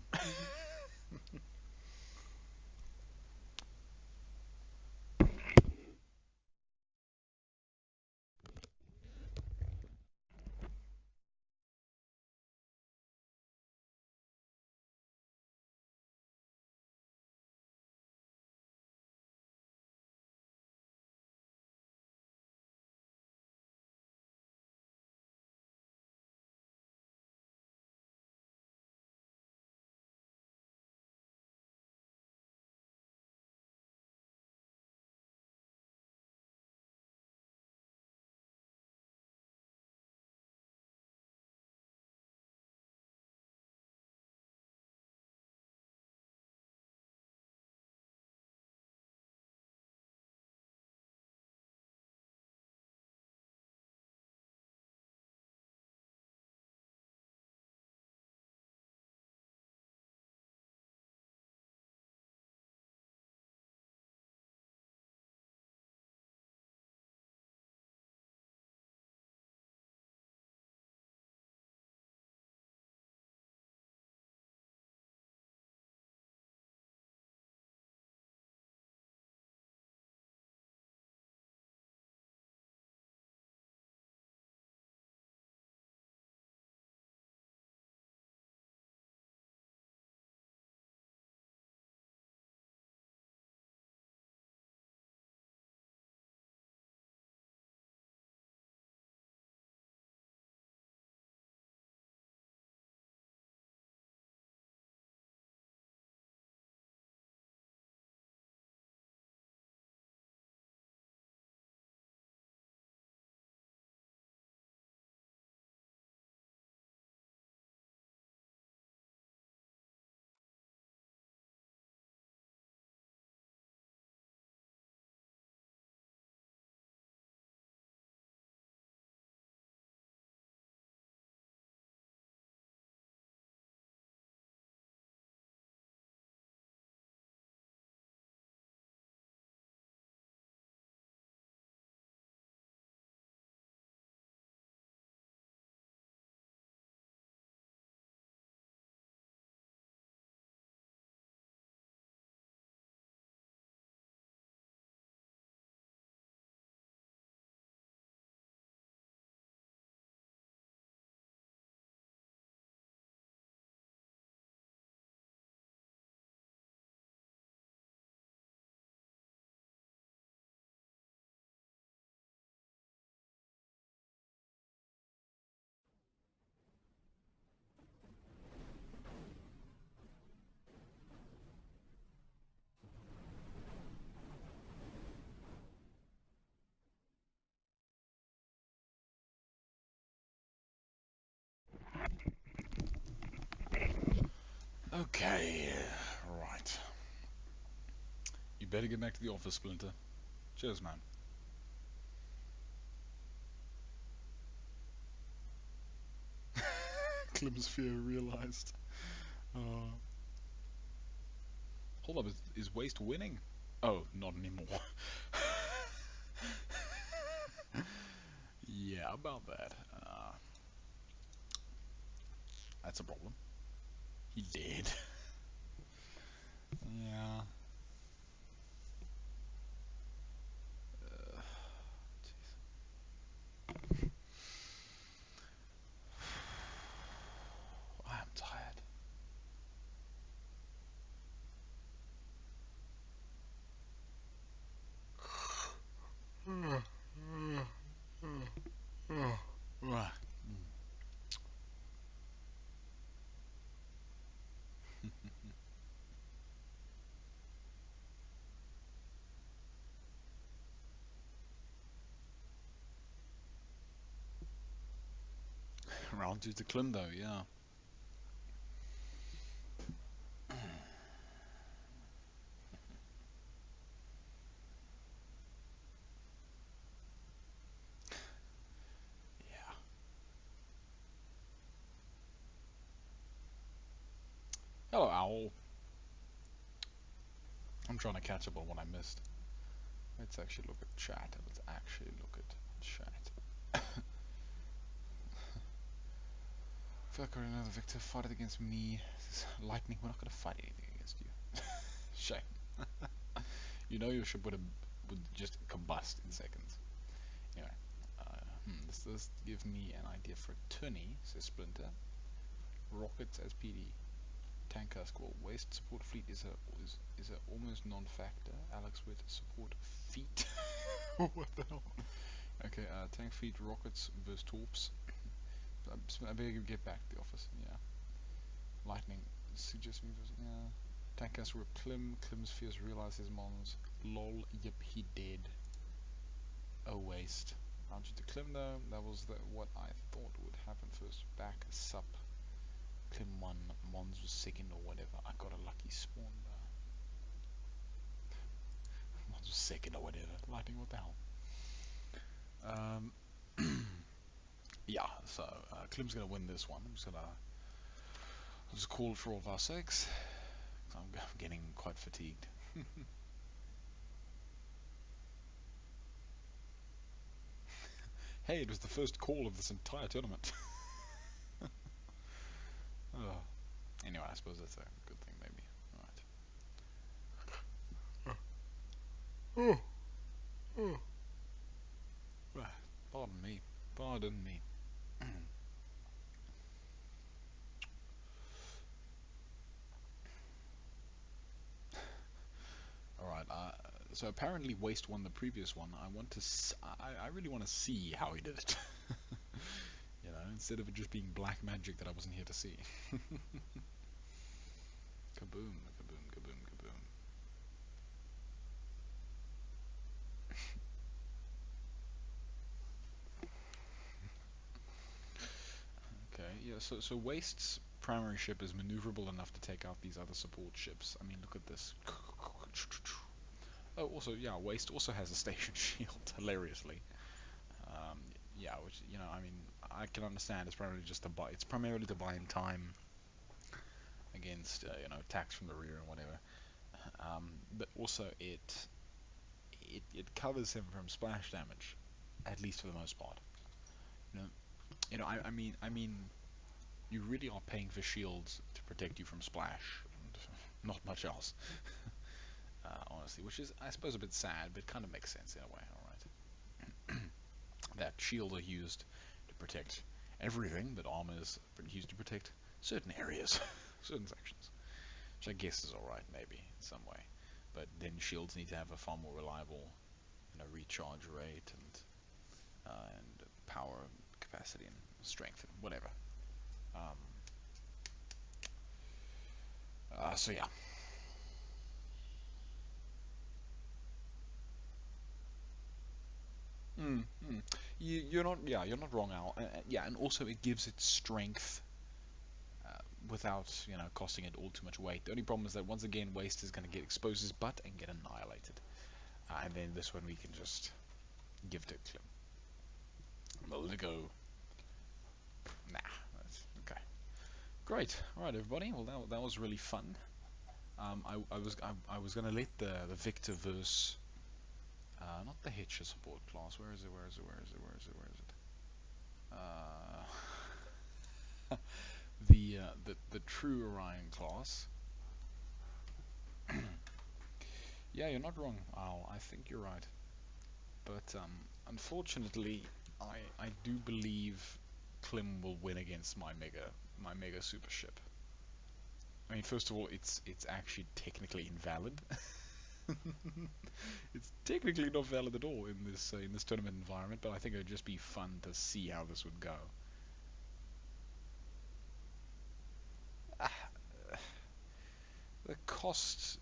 Okay, right. You better get back to the office, Splinter. Cheers, man. Klimsphere realized. Uh, Hold up, is Waste winning? Oh, not anymore. Yeah, about that. That's a problem. He did. Yeah. Uh, I am tired. Round two to Klim though, yeah. Yeah. Hello, Owl. I'm trying to catch up on what I missed. Let's actually look at chat. Let's actually look at chat. Feel like another victor. Fight it against me. Lightning. We're not going to fight anything against you. Shame. You know your ship would just combust in seconds. Anyway, this does give me an idea for a tourney, says Splinter. Rockets as PD. Tank cask. Well, waste support fleet is a almost non-factor. Alex with support feet. What the hell? Okay, tank fleet rockets versus torps. I better get back to the office. Yeah. Lightning suggests me. Yeah. Tank cask with Klim's fears realize his mons. Lol. Yep, he did. A waste. Round you to Klim though. That was what I thought would happen first. Back sup. Klim 1, Mons was second or whatever. I got a lucky spawn there. Mons was second or whatever. Lightning, what the hell? Yeah, so Klim's gonna win this one. I'm just call it for all of our sakes. I'm getting quite fatigued. Hey, it was the first call of this entire tournament. Oh. Anyway, I suppose that's a good thing, maybe. Alright. Oh. Oh. Pardon me. Pardon me. Alright, so apparently Waste won the previous one. I really want to see how he did it. You know, instead of it just being black magic that I wasn't here to see. Kaboom, kaboom, kaboom, kaboom. Okay, yeah, so Waste's primary ship is maneuverable enough to take out these other support ships. I mean, look at this. Oh, also, yeah, Waste also has a station shield, hilariously. Yeah, which, you know, I mean, I can understand it's primarily just to buy, it's primarily to buy in time against, you know, attacks from the rear and whatever. But also it covers him from splash damage, at least for the most part. I mean, you really are paying for shields to protect you from splash, and not much else. Honestly, which is, I suppose, a bit sad, but kind of makes sense in a way. All right, that shields are used to protect everything, but armor is used to protect certain areas, certain sections, which I guess is all right, maybe in some way. But then shields need to have a far more reliable, you know, recharge rate and power capacity and strength and whatever. So yeah. You're not, yeah, you're not wrong, Al. Yeah, and also it gives it strength without, you know, costing it all too much weight. The only problem is that once again, Waste is going to get expose his butt and get annihilated. And then this one we can just give to Klim. Maligo. Nah, that's okay. Great. All right, everybody. Well, that was really fun. I was gonna let the Victor verse, not the Hitcher support class. Where is it? The true Orion class. Yeah, you're not wrong, Al. I think you're right. But unfortunately, I do believe Klim will win against my mega super ship. I mean, first of all, it's actually technically invalid. It's technically not valid at all in this tournament environment, but I think it would just be fun to see how this would go. The cost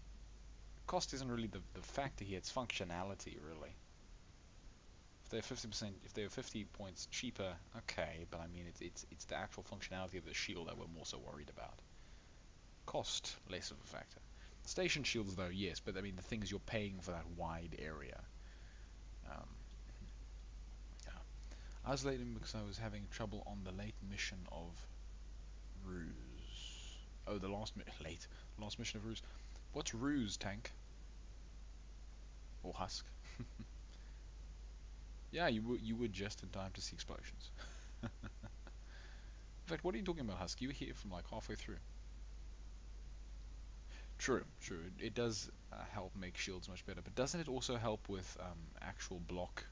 isn't really the factor here, it's functionality really. If they're 50%, if they're 50 points cheaper, okay, but I mean it's the actual functionality of the shield that we're more so worried about. Cost, less of a factor. Station shields though, yes, but I mean the thing is you're paying for that wide area. Yeah. I was late in because I was having trouble on the late mission of Ruse. Oh, the last mission of Ruse. What's Ruse, Tank? Or Husk? Yeah, you were just in time to see explosions. In fact, what are you talking about, Husk? You were here from like halfway through. True. It does help make shields much better, but doesn't it also help with actual block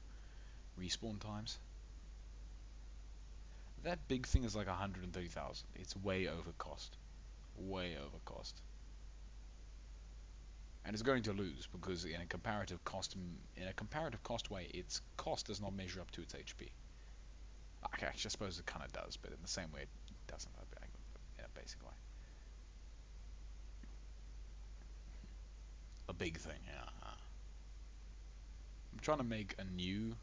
respawn times? That big thing is like 130,000. It's way over cost. Way over cost. And it's going to lose because in a comparative cost way, its cost does not measure up to its HP. Okay, I suppose it kind of does, but in the same way it doesn't. Yeah, basically. A big thing, yeah. I'm trying to make a new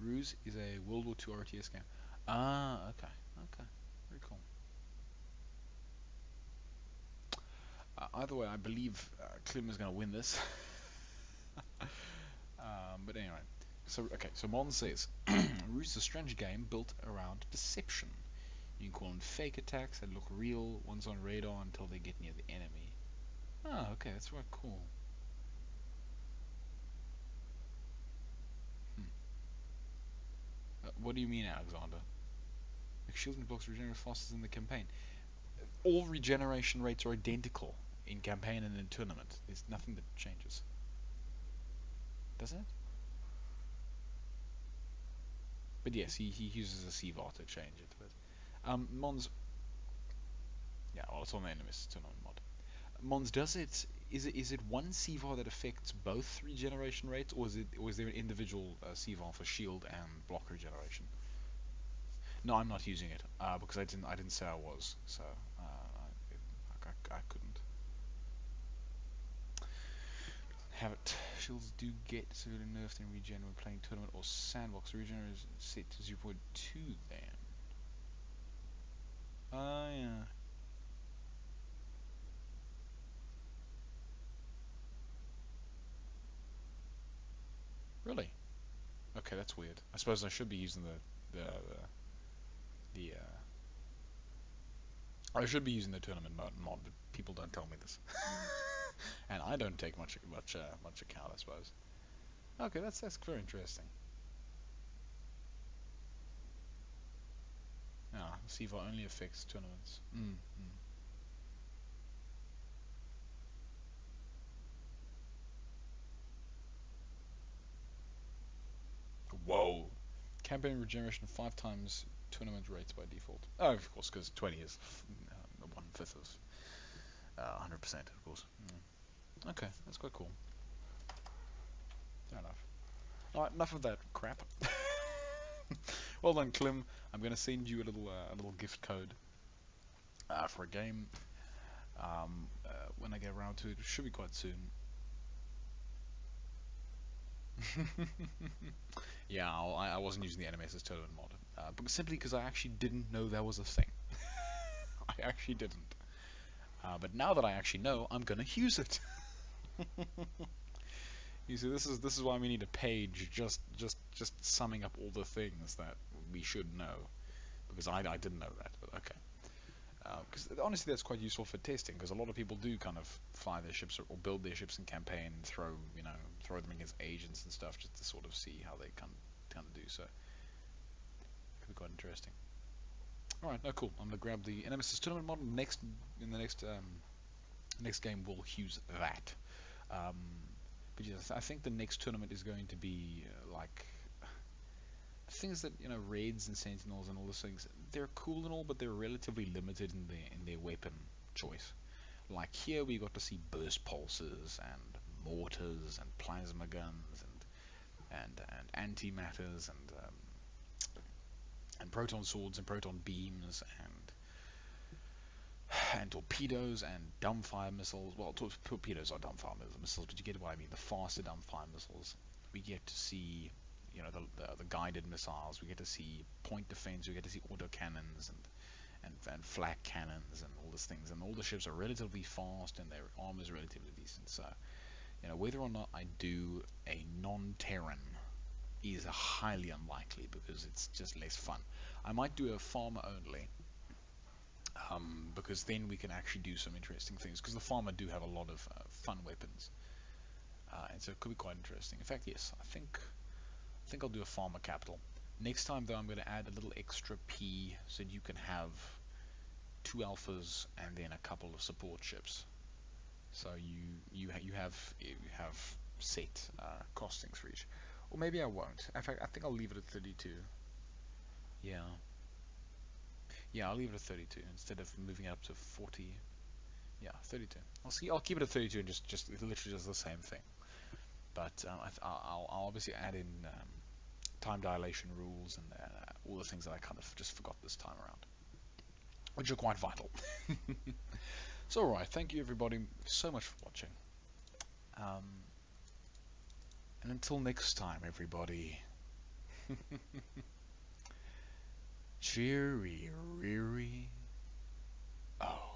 Ruse is a World War II RTS game. Ah, okay. Very cool. Either way, I believe Klim is going to win this. But anyway, so Mon says, Ruse is a strange game built around deception. You can call in fake attacks that look real, ones on radar until they get near the enemy. Ah, okay, that's quite cool. What do you mean, Alexander? Like shields and blocks regenerate faster than the campaign. All regeneration rates are identical in campaign and in tournament. There's nothing that changes. Doesn't it? But yes, he uses a CVAR to change it. But Mons, yeah, well, it's on the enemies tournament mod. Mons, is it one CVAR that affects both regeneration rates, or is there an individual CVAR for shield and block regeneration? No, I'm not using it because I didn't say I was, so I couldn't have it. Shields do get severely nerfed in regen when playing tournament or sandbox. Regen is set to 0.2 then. Yeah. Really? Okay, that's weird. I suppose I should be using I should be using the tournament mod, but people don't tell me this, and I don't take much account, I suppose. Okay, that's very interesting. Yeah, CVAR only affects tournaments. Whoa! Campaign regeneration 5 times tournament rates by default. Oh, of course, because 20 is 1/5 of 100%, of course. Okay, that's quite cool. Fair enough. Alright, enough of that crap. Well done, Klim. I'm going to send you a little gift code for a game when I get around to it. It should be quite soon. Yeah, I wasn't using the Animators Tournament mod simply because I actually didn't know that was a thing. I I actually didn't. But now that I actually know, I'm gonna use it. You see, this is why we need a page just summing up all the things that we should know, because I didn't know that. But okay. Because honestly, that's quite useful for testing. Because a lot of people do kind of fly their ships or build their ships in campaign, and throw them against agents and stuff, just to sort of see how they kind of do. So, it could be quite interesting. All right, no, cool. I'm gonna grab the Nemesis tournament model next. In the next game, we'll use that. Um, but yes, I think the next tournament is going to be like things that raids and sentinels and all those things. They're cool and all, but they're relatively limited in their weapon choice. Like here, we got to see burst pulses and mortars and plasma guns and antimatters and proton swords and proton beams and torpedoes and dumbfire missiles. Well, torpedoes are dumbfire missiles, but you get what I mean. The faster dumbfire missiles. We get to see, the guided missiles. We get to see point defense. We get to see autocannons and flak cannons and all these things. And all the ships are relatively fast and their armor is relatively decent. So, whether or not I do a non-Terran is highly unlikely because it's just less fun. I might do a farmer only. Because then we can actually do some interesting things. Because the farmer do have a lot of fun weapons, and so it could be quite interesting. In fact, yes, I think I'll do a farmer capital. Next time, though, I'm going to add a little extra P so that you can have 2 alphas and then a couple of support ships. So you have set costings for each. Or maybe I won't. In fact, I think I'll leave it at 32. Yeah. Yeah, I'll leave it at 32 instead of moving it up to 40. Yeah, 32. I'll keep it at 32 and just literally just the same thing. But I'll obviously add in time dilation rules and all the things that I kind of just forgot this time around, which are quite vital. So, alright, thank you everybody so much for watching. And until next time, everybody. Cheery, reary. Oh.